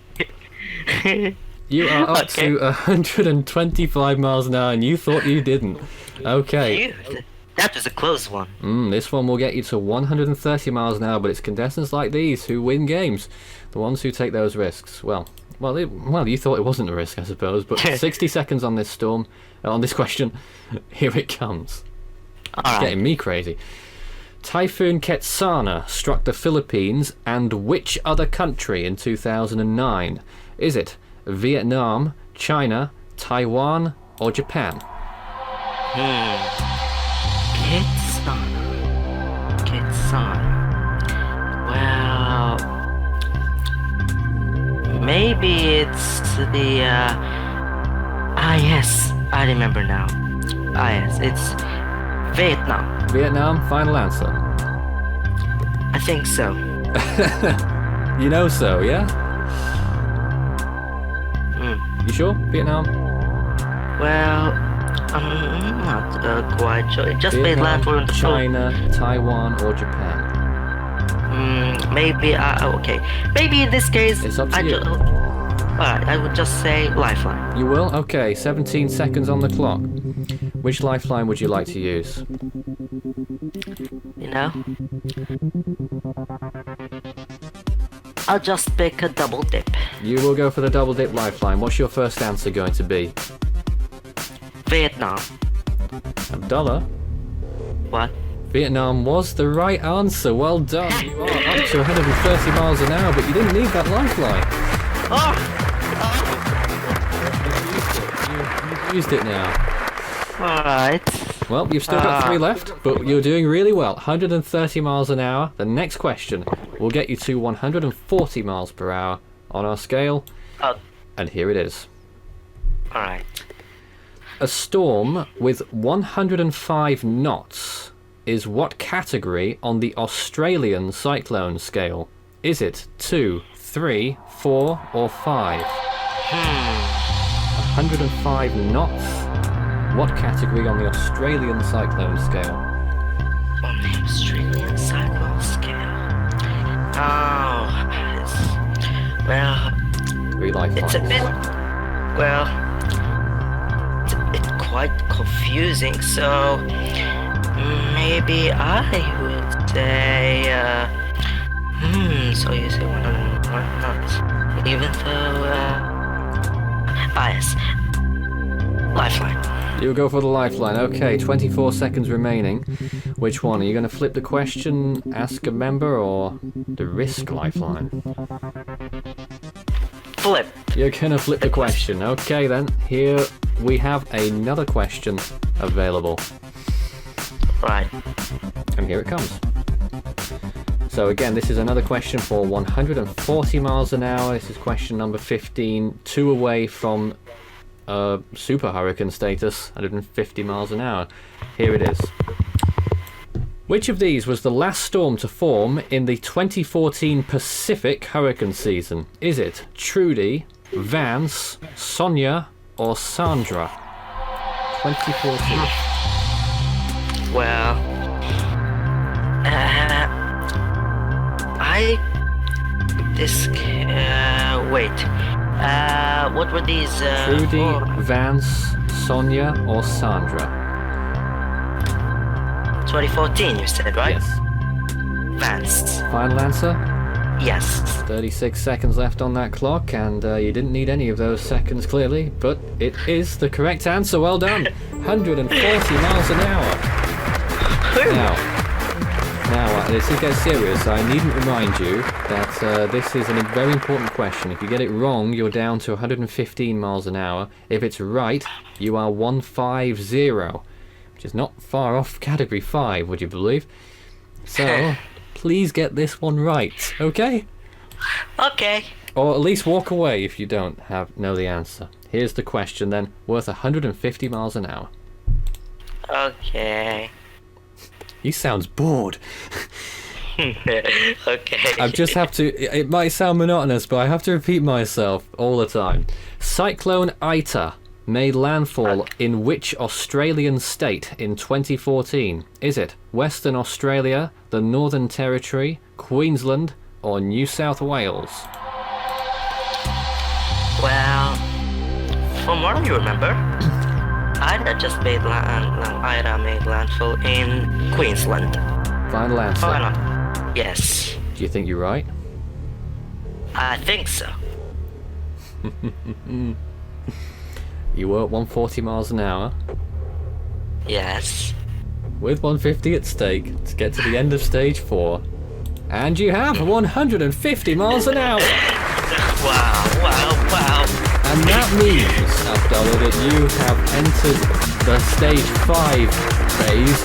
S1: You are up to 125 miles an hour and you thought you didn't. Okay.
S10: Phew, that was a close one.
S1: This one will get you to 130 miles an hour, but it's contestants like these who win games. The ones who take those risks. Well, you thought it wasn't a risk, I suppose, but 60 seconds on this storm, on this question. Here it comes. It's getting me crazy. Typhoon Ketsana struck the Philippines and which other country in 2009? Is it Vietnam, China, Taiwan, or Japan?
S10: Ketsana. Well, maybe it's the yes, I remember now. Yes, it's Vietnam.
S1: Vietnam, final answer.
S10: I think so.
S1: You know so, yeah? You sure? Vietnam?
S10: Well, I'm not quite sure. It just made landfall in the
S1: China, Taiwan, or Japan?
S10: Maybe, okay. Maybe in this case,
S1: it's up to you.
S10: Alright, I would just say Lifeline.
S1: You will? Okay, 17 seconds on the clock. Which lifeline would you like to use?
S10: You know? I'll just pick a double dip.
S1: You will go for the double dip lifeline. What's your first answer going to be?
S10: Vietnam.
S1: Abdullah?
S10: What?
S1: Vietnam was the right answer. Well done. You are up to 130 miles an hour, but you didn't need that lifeline. You've used it now.
S10: Alright.
S1: Well, you've still got 3 left, but you're doing really well. 130 miles an hour. The next question will get you to 140 miles per hour on our scale. And here it is.
S10: Alright.
S1: A storm with 105 knots is what category on the Australian cyclone scale? Is it 2, 3, 4, or 5? 105 knots. What category on the Australian cyclone scale?
S10: On the Australian cyclone scale? Well...
S1: 3 lifelines.
S10: It's a bit... Well... It's quite confusing, so... Maybe I would say... So you say 101 knots. Even though... yes. Lifeline.
S1: You'll go for the lifeline. Okay, 24 seconds remaining. Which one? Are you going to flip the question, ask a member, or the risk lifeline?
S10: Flip.
S1: You're going to flip the question. Okay then, here we have another question available.
S10: Right.
S1: And here it comes. So again, this is another question for 140 miles an hour. This is question number 15, 2 away from super hurricane status, 150 miles an hour. Here it is. Which of these was the last storm to form in the 2014 Pacific hurricane season? Is it Trudy, Vance, Sonia, or Sandra? 2014.
S10: Well, wait. What were these?
S1: Trudy, Vance, Sonia, or Sandra?
S10: 2014, you said, right?
S1: Yes.
S10: Vance.
S1: Final answer?
S10: Yes.
S1: 36 seconds left on that clock, and you didn't need any of those seconds clearly, but it is the correct answer. Well done. 140 miles an hour. Now, this gets serious. I needn't remind you that this is a very important question. If you get it wrong, you're down to 115 miles an hour. If it's right, you are 150, which is not far off Category 5, would you believe? So, please get this one right, okay?
S10: Okay.
S1: Or at least walk away if you don't know the answer. Here's the question then, worth 150 miles an hour.
S10: Okay.
S1: He sounds bored.
S10: Okay.
S1: I just have to, it might sound monotonous, but I have to repeat myself all the time. Cyclone Ita made landfall in which Australian state in 2014? Is it Western Australia, the Northern Territory, Queensland, or New South Wales?
S10: Well, from what I remember, Ida made landfall in Queensland.
S1: Final answer.
S10: Yes.
S1: Do you think you're right?
S10: I think so.
S1: You were at 140 miles an hour.
S10: Yes.
S1: With 150 at stake to get to the end of stage 4. And you have 150 miles an hour!
S10: Wow.
S1: And that means, Abdullah, that you have entered the stage 5 phase,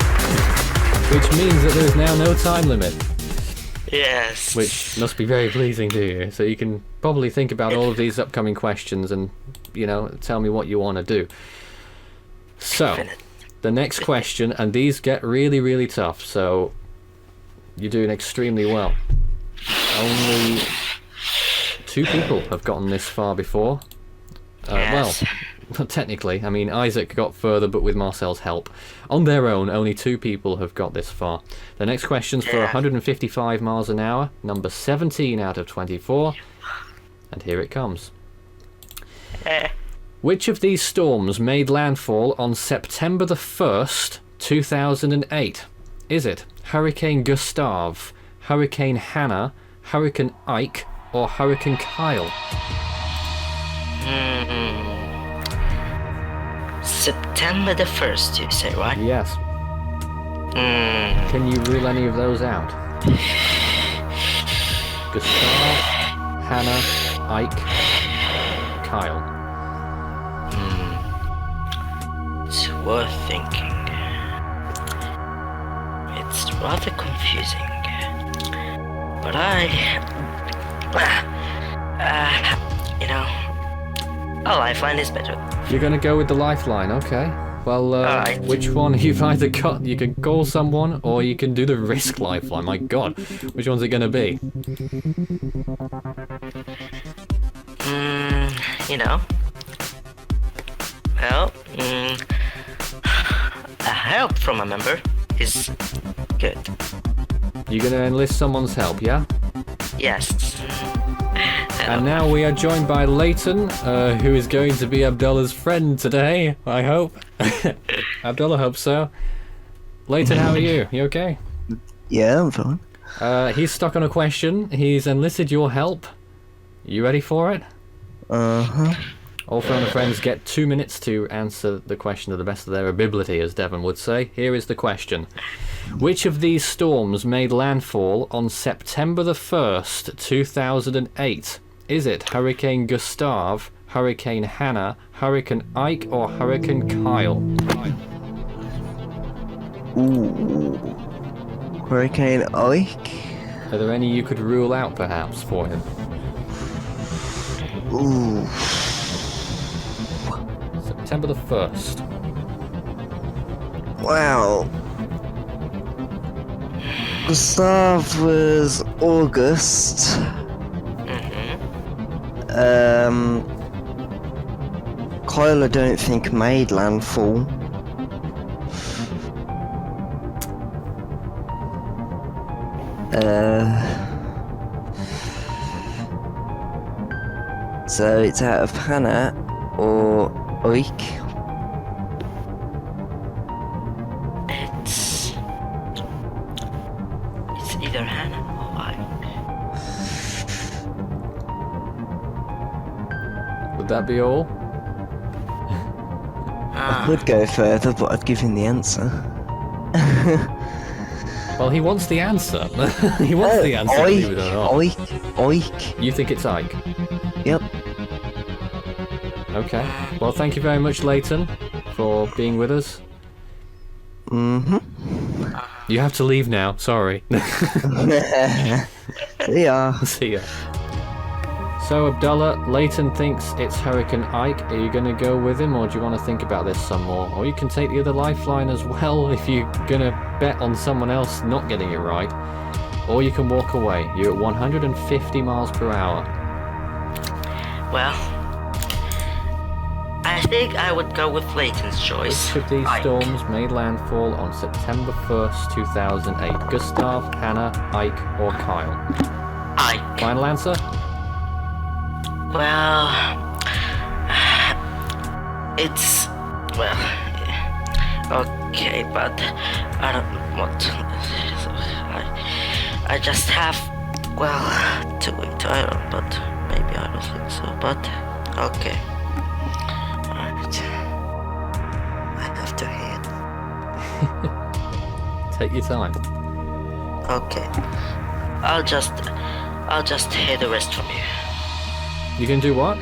S1: which means that there's now no time limit.
S10: Yes.
S1: Which must be very pleasing to you. So you can probably think about all of these upcoming questions and, tell me what you want to do. So, the next question, and these get really, really tough, so you're doing extremely well. Only 2 people have gotten this far before.
S10: Yes.
S1: Well, technically, I mean, Isaac got further, but with Marcel's help. On their own, only 2 people have got this far. The next question's for 155 miles an hour, number 17 out of 24. And here it comes. Which of these storms made landfall on September the 1st, 2008? Is it Hurricane Gustav, Hurricane Hannah, Hurricane Ike, or Hurricane Kyle?
S10: September the 1st, you say, right?
S1: Yes. Can you rule any of those out? Gustav, Hannah, Ike, Kyle.
S10: It's worth thinking. It's rather confusing. But a lifeline is better.
S1: You're gonna go with the lifeline, okay. Well,
S10: Alright.
S1: which one you've either got, you can call someone, or you can do the risk lifeline. My god, which one's it gonna be?
S10: A help from a member is good.
S1: You're gonna enlist someone's help, yeah?
S10: Yes.
S1: And now we are joined by Layton, who is going to be Abdullah's friend today, I hope. Abdullah hopes so. Layton, how are you? You okay?
S8: Yeah, I'm fine.
S1: He's stuck on a question. He's enlisted your help. You ready for it?
S8: Uh-huh.
S1: All phone and friends get 2 minutes to answer the question to the best of their ability, as Devon would say. Here is the question. Which of these storms made landfall on September the 1st, 2008? Is it Hurricane Gustav, Hurricane Hannah, Hurricane Ike, or Hurricane Kyle?
S8: Ooh. Hurricane Ike?
S1: Are there any you could rule out, perhaps, for him?
S8: Ooh.
S1: September the 1st?
S11: Wow. Gustav was August. Kyle, I don't think made landfall. So it's out of Hannah or Oik.
S10: It's either Hannah or I.
S1: Would that be all?
S11: I could go further, but I'd give him the answer.
S1: Well, he wants the answer. He wants the answer, believe it or not.
S11: Oik.
S1: You think it's Ike?
S11: Yep.
S1: Okay. Well, thank you very much, Layton, for being with us.
S11: Mm-hmm.
S1: You have to leave now. Sorry.
S11: See ya.
S1: See ya. So, Abdullah, Layton thinks it's Hurricane Ike. Are you going to go with him, or do you want to think about this some more? Or you can take the other lifeline as well if you're going to bet on someone else not getting it right. Or you can walk away. You're at 150 miles per hour.
S10: Well, I think I would go with Layton's choice.
S1: Which of these
S10: Ike.
S1: storms made landfall on September 1st, 2008? Gustav, Hannah, Ike, or Kyle?
S10: Ike.
S1: Final answer?
S10: Well, it's... well... okay, but I don't want to... I just have... well, to wait, but maybe I don't think so, but... okay. Alright. I have to hit.
S1: Take your time.
S10: Okay. I'll just hear the rest from you.
S1: You can do what?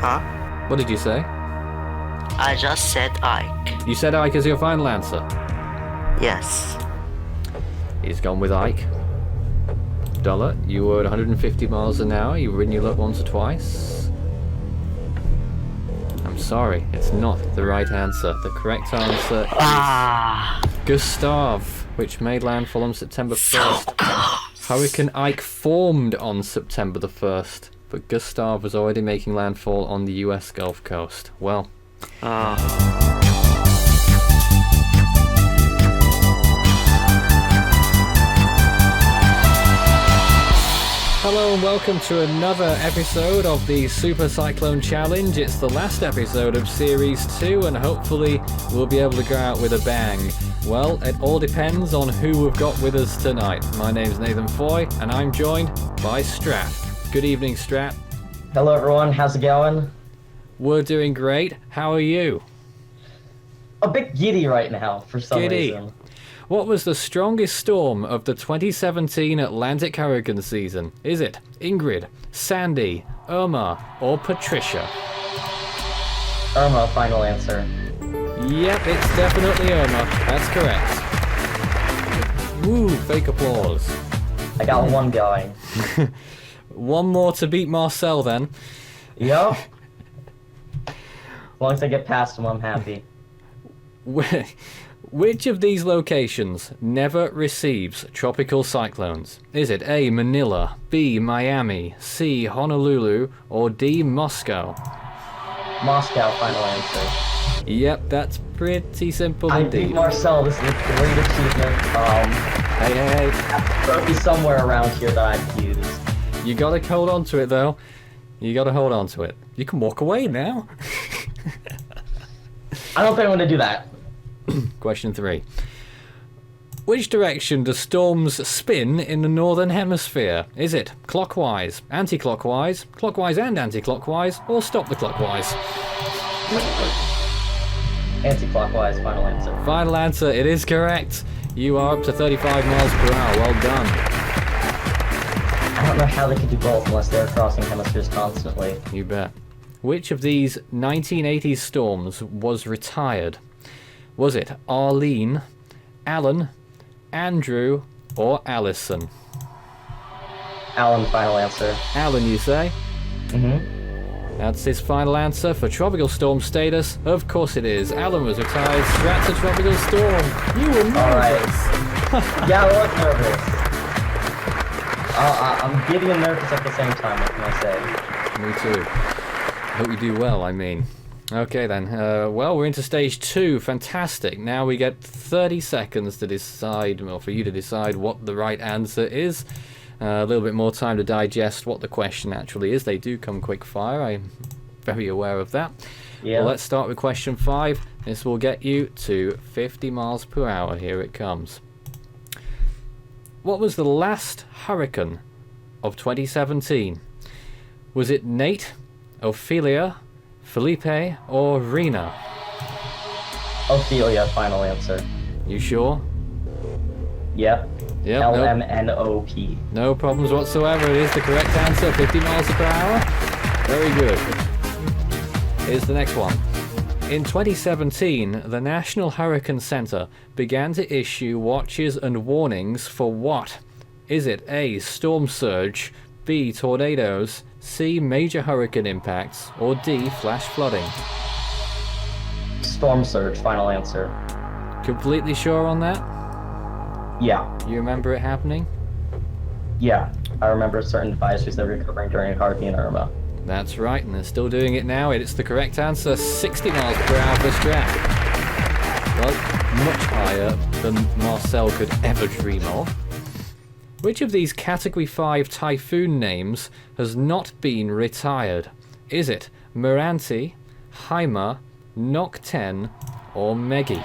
S10: Huh?
S1: What did you say?
S10: I just said Ike.
S1: You said Ike is your final answer.
S10: Yes.
S1: He's gone with Ike. Abdullah, you were at 150 miles an hour. You were in your luck once or twice. I'm sorry, it's not the right answer. The correct answer is Gustav, which made landfall on September 1st. Hurricane Ike formed on September the 1st, but Gustav was already making landfall on the US Gulf Coast. Well. Hello and welcome to another episode of the Super Cyclone Challenge. It's the last episode of Series 2 and hopefully we'll be able to go out with a bang. Well, it all depends on who we've got with us tonight. My name's Nathan Foy and I'm joined by Strat. Good evening, Strat.
S12: Hello everyone, how's it going?
S1: We're doing great. How are you?
S12: A bit giddy right now for some reason.
S1: What was the strongest storm of the 2017 Atlantic hurricane season? Is it Ingrid, Sandy, Irma, or Patricia?
S12: Irma, final answer.
S1: Yep, it's definitely Irma. That's correct. Woo, fake applause.
S12: I got one going.
S1: One more to beat Marcel then.
S12: Yup. As long as I get past him, I'm happy.
S1: Which of these locations never receives tropical cyclones? Is it A, Manila, B, Miami, C, Honolulu, or D, Moscow?
S12: Moscow, final answer.
S1: Yep, that's pretty simple
S12: I
S1: indeed.
S12: beat Marcel, this is a great achievement.
S1: Hey.
S12: There'll be somewhere around here that I've used.
S1: You gotta hold on to it though. You gotta hold on to it. You can walk away now.
S12: I don't think I'm gonna do that.
S1: Question 3. Which direction do storms spin in the northern hemisphere? Is it clockwise, anti-clockwise, clockwise and anti-clockwise, or stop the clockwise?
S12: Anti-clockwise, final answer.
S1: Final answer, it is correct. You are up to 35 miles per hour, well done.
S12: I don't know how they could do both unless they're crossing hemispheres constantly.
S1: You bet. Which of these 1980s storms was retired? Was it Arlene, Alan, Andrew, or Allison?
S12: Alan, final answer.
S1: Alan, you say?
S12: Mm-hmm.
S1: That's his final answer for tropical storm status. Of course it is. Alan was retired. Strat's a tropical storm. You were nervous.
S12: Alright. Yeah, I was nervous. I'm giddy and nervous at the same time, what can I say?
S1: Me too. Hope you do well, I mean. Okay then, well, we're into stage 2. Fantastic. Now we get 30 seconds to decide, or for you to decide what the right answer is. A little bit more time to digest what the question actually is. They do come quick fire, I'm very aware of that.
S12: Yeah.
S1: Well, let's start with question 5. This will get you to 50 miles per hour. Here it comes. What was the last hurricane of 2017? Was it Nate, Ophelia, Felipe, or Rena?
S12: Ophelia, final answer.
S1: You sure?
S12: Yep.
S1: Yep.
S12: LMNOP.
S1: No problems whatsoever. It is the correct answer. 50 miles per hour. Very good. Here's the next one. In 2017, the National Hurricane Center began to issue watches and warnings for what? Is it A, storm surge, B, tornadoes, C, major hurricane impacts, or D, flash flooding?
S12: Storm surge, final answer.
S1: Completely sure on that?
S12: Yeah.
S1: You remember it happening?
S12: Yeah. I remember certain advisories that were covering during Hurricane Irma.
S1: That's right, and they're still doing it now. It's the correct answer. 60 miles per hour for Strat. Well, much higher than Marcel could ever dream of. Which of these Category 5 typhoon names has not been retired? Is it Meranti, Haima, Nok 10, or Meggie?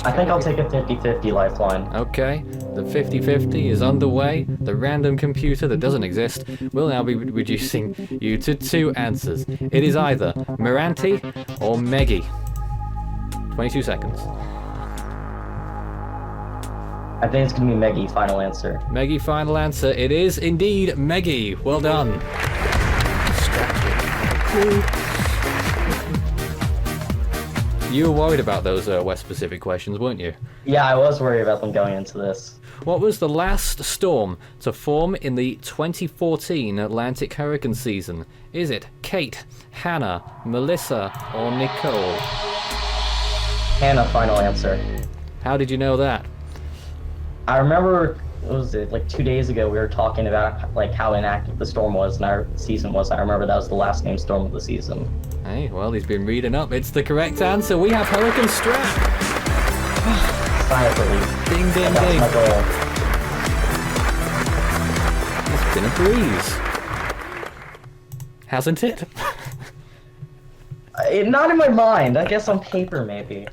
S12: I think I'll take a 50-50 lifeline.
S1: Okay, the 50-50 is underway. The random computer that doesn't exist will now be reducing you to 2 answers. It is either Meranti or Meggie. 22 seconds.
S12: I think it's gonna be Meggie, final answer.
S1: Meggie, final answer. It is indeed Meggie. Well done. You were worried about those West Pacific questions, weren't you?
S12: Yeah, I was worried about them going into this.
S1: What was the last storm to form in the 2014 Atlantic hurricane season? Is it Kate, Hannah, Melissa, or Nicole?
S12: Hannah, final answer.
S1: How did you know that?
S12: I remember, what was it, like 2 days ago we were talking about like how inactive the storm was and our season was. I remember that was the last named storm of the season.
S1: Hey, well, he's been reading up. It's the correct answer. We have Hurricane Strat.
S12: Sign up for me.
S1: Ding, ding,
S12: That's
S1: ding.
S12: my goal.
S1: It's been a breeze. Hasn't it?
S12: Not in my mind. I guess on paper, maybe.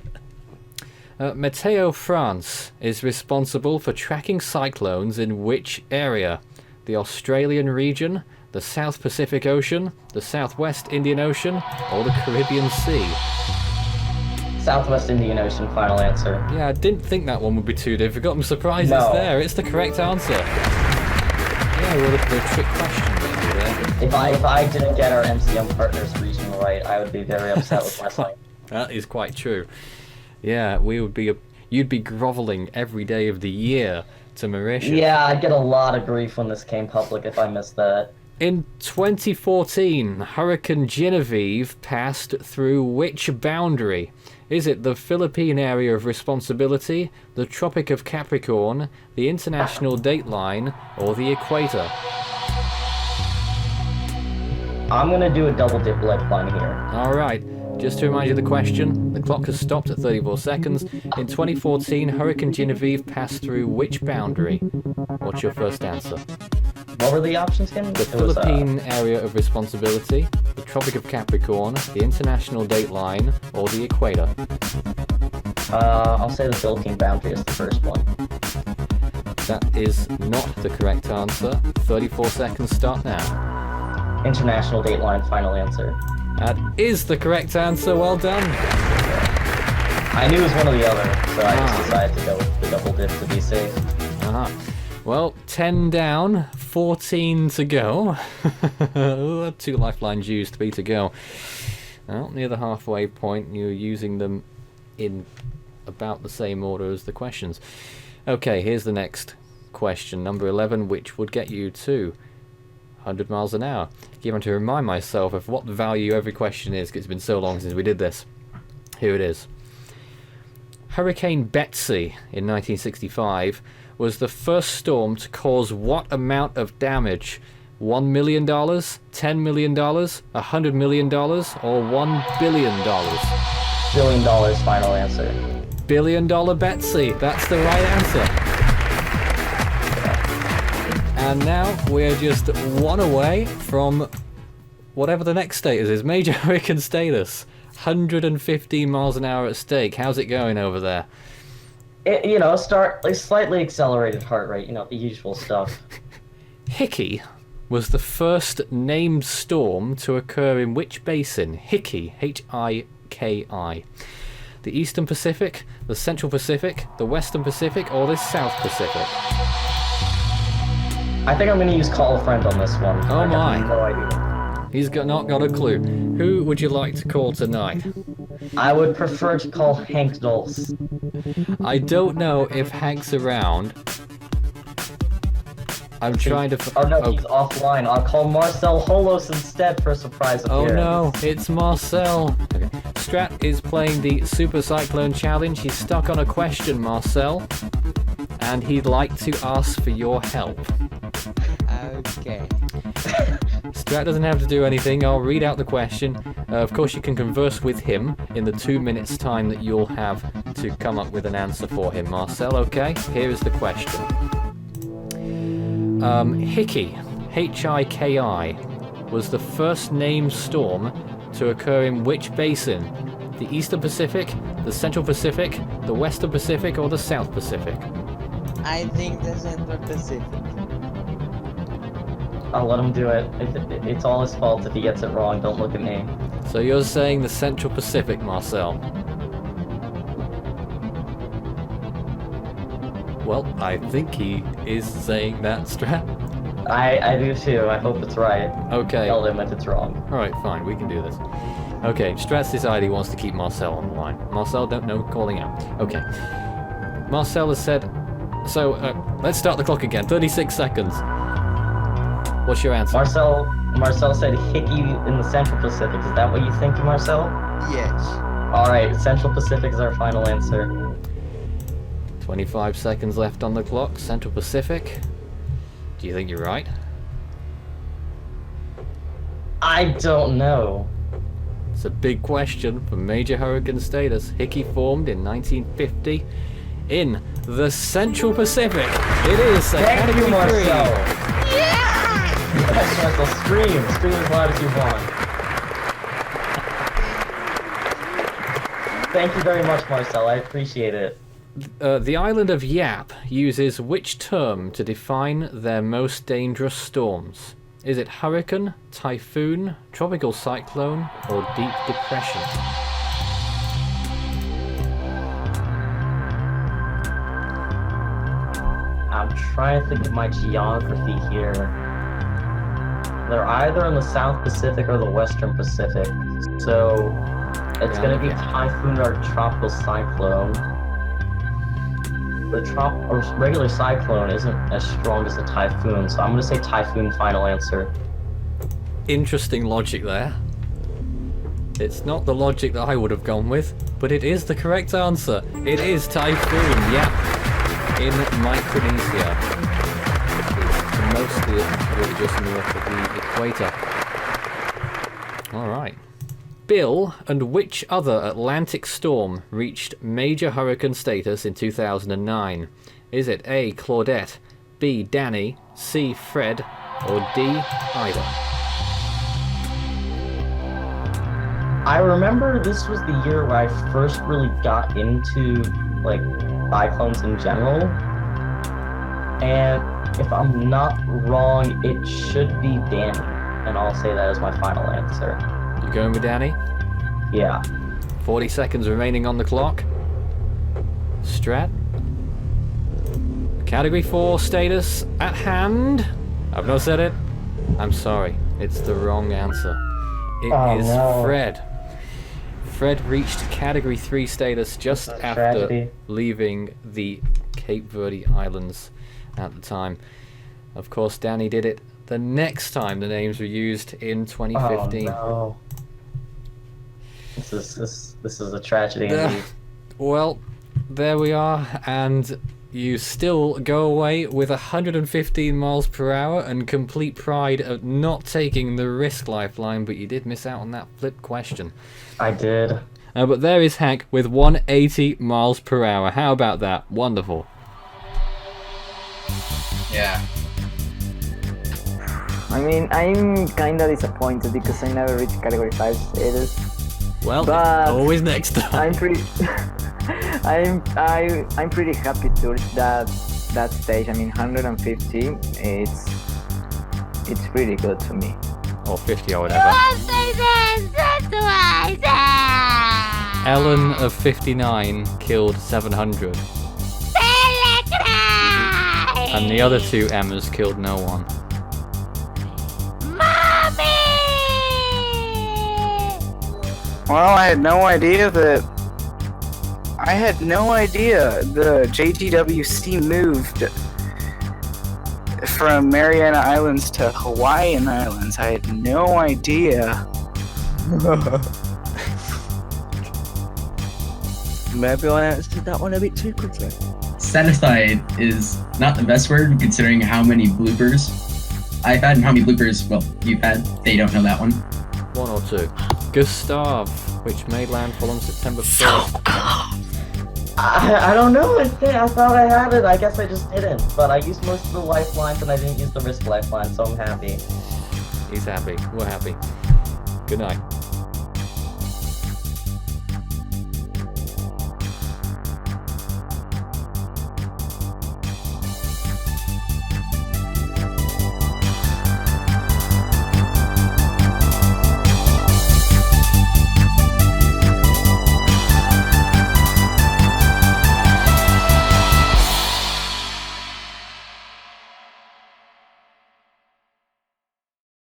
S1: Meteo France is responsible for tracking cyclones in which area? The Australian region, the South Pacific Ocean, the Southwest Indian Ocean, or the Caribbean Sea?
S12: Southwest Indian Ocean, final answer.
S1: Yeah, I didn't think that one would be too difficult. I'm surprised
S12: No.
S1: it's there. It's the correct answer. Yeah, well, the trick question maybe there.
S12: If I didn't get our MCM partners region right, I would be very upset with myself.
S1: That is quite true. Yeah, you'd be groveling every day of the year to Mauritius.
S12: Yeah, I'd get a lot of grief when this came public if I missed that.
S1: In 2014, Hurricane Genevieve passed through which boundary? Is it the Philippine area of responsibility, the Tropic of Capricorn, the international dateline, or the equator?
S12: I'm gonna do a double dip lifeline here.
S1: Alright, just to remind you of the question, the clock has stopped at 34 seconds. In 2014, Hurricane Genevieve passed through which boundary? What's your first answer?
S12: What were the options again?
S1: The Philippine area of responsibility, the Tropic of Capricorn, the international dateline, or the equator?
S12: I'll say the Philippine boundary is the first one.
S1: That is not the correct answer. 34 seconds start now.
S12: International dateline, final answer.
S1: That is the correct answer. Well done.
S12: I knew it was one or the other, so I just decided to go with the double dip to be safe.
S1: Uh-huh. Well, 10 down, 14 to go. 2 lifelines used, 3 to go. Well, near the halfway point, you're using them in about the same order as the questions. Okay, here's the next question number 11, which would get you to 100 miles an hour. Given to remind myself of what the value every question is, because it's been so long since we did this. Here it is. Hurricane Betsy in 1965 was the first storm to cause what amount of damage? $1 million, $10 million, $100 million, or $1 billion?
S12: $1 billion, final answer.
S1: $1 billion Betsy, that's the right answer. And now we're just one away from whatever the next status is, major hurricane status. 115 miles an hour at stake. How's it going over there?
S12: Start like slightly accelerated heart rate, the usual stuff.
S1: Hickey was the first named storm to occur in which basin? Hickey, H-I-K-I. The Eastern Pacific, the Central Pacific, the Western Pacific, or the South Pacific?
S12: I think I'm going to use call a friend on this one.
S1: Oh my.
S12: I have no idea.
S1: He's not got a clue. Who would you like to call tonight?
S12: I would prefer to call Hank Dulce.
S1: I don't know if Hank's around. I'm trying to...
S12: He's offline. I'll call Marcel Holos instead for a surprise appearance.
S1: Oh no, it's Marcel. Okay. Strat is playing the Super Cyclone Challenge. He's stuck on a question, Marcel. And he'd like to ask for your help.
S5: Okay.
S1: Strat doesn't have to do anything. I'll read out the question. Of course, you can converse with him in the 2 minutes time that you'll have to come up with an answer for him. Marcel, okay? Here is the question. Hickey, H-I-K-I, was the first named storm to occur in which basin? The Eastern Pacific, the Central Pacific, the Western Pacific, or the South Pacific?
S5: I think the Central Pacific.
S12: I'll let him do it. It's all his fault if he gets it wrong. Don't look at me.
S1: So you're saying the Central Pacific, Marcel? Well, I think he is saying that, Strat.
S12: I do too. I hope it's right.
S1: Okay.
S12: Tell him if it's wrong.
S1: Alright, fine. We can do this. Okay, Strat's decided he wants to keep Marcel on the line. Marcel, don't know, calling out. Okay. Marcel has said... So, let's start the clock again. 36 seconds. What's your answer?
S12: Marcel said Hickey in the Central Pacific. Is that what you think, Marcel?
S5: Yes.
S12: Alright, Central Pacific is our final answer.
S1: 25 seconds left on the clock. Central Pacific. Do you think you're right?
S12: I don't know.
S1: It's a big question for major hurricane status. Hickey formed in 1950 in the Central Pacific. It is a
S12: Thank
S1: category
S12: you, Marcel.
S1: 3.
S12: Yes, Marcel, scream as loud as you want. Thank you very much, Marcel. I appreciate it.
S1: The island of Yap uses which term to define their most dangerous storms? Is it hurricane, typhoon, tropical cyclone, or deep depression?
S12: I'm trying to think of my geography here. They're either in the South Pacific or the Western Pacific. So it's going to be typhoon or tropical cyclone. The regular cyclone isn't as strong as the typhoon, so I'm going to say typhoon, final answer.
S1: Interesting logic there. It's not the logic that I would have gone with, but it is the correct answer. It is typhoon, Yap, in Micronesia. It's mostly really just north of the equator. Alright. Bill and which other Atlantic storm reached major hurricane status in 2009? Is it A. Claudette, B. Danny, C. Fred, or D. Ida?
S12: I remember this was the year where I first really got into like cyclones in general, and if I'm not wrong, it should be Danny, and I'll say that as my final answer.
S1: You going with Danny?
S12: Yeah.
S1: 40 seconds remaining on the clock. Strat? Category 4 status at hand. I've not said it. I'm sorry. It's the wrong answer. It is
S12: no.
S1: Fred. Fred reached Category 3 status just after leaving the Cape Verde Islands. at the time. Of course, Danny did it the next time the names were used in 2015.
S12: Oh no. This is a tragedy indeed.
S1: Well, there we are, and you still go away with 115 miles per hour and complete pride of not taking the risk lifeline, but you did miss out on that flip question.
S12: I did.
S1: But there is Hank with 180 miles per hour. How about that? Wonderful.
S2: Yeah.
S4: I mean, I'm kinda disappointed because I never reached category 5 status.
S1: Well,
S4: But
S1: always next time.
S4: I'm pretty I'm pretty happy to reach that stage. I mean, 150, it's really good to me.
S1: Or 50 or whatever. Ellen of 59 killed 700. And the other two Emmas killed no one.
S3: Well, I had no idea the JTWC moved from Mariana Islands to Hawaiian Islands. I had no idea.
S8: Maybe I answered that one a bit too quickly.
S9: Satisfied is not the best word considering how many bloopers I've had and how many bloopers, well, you've had. They don't know that one.
S1: One or two. Gustav, which made landfall on September 1st.
S12: I don't know. I thought I had it. I guess I just didn't. But I used most of the lifelines and I didn't use the risk lifeline, so I'm happy.
S1: He's happy. We're happy. Good night.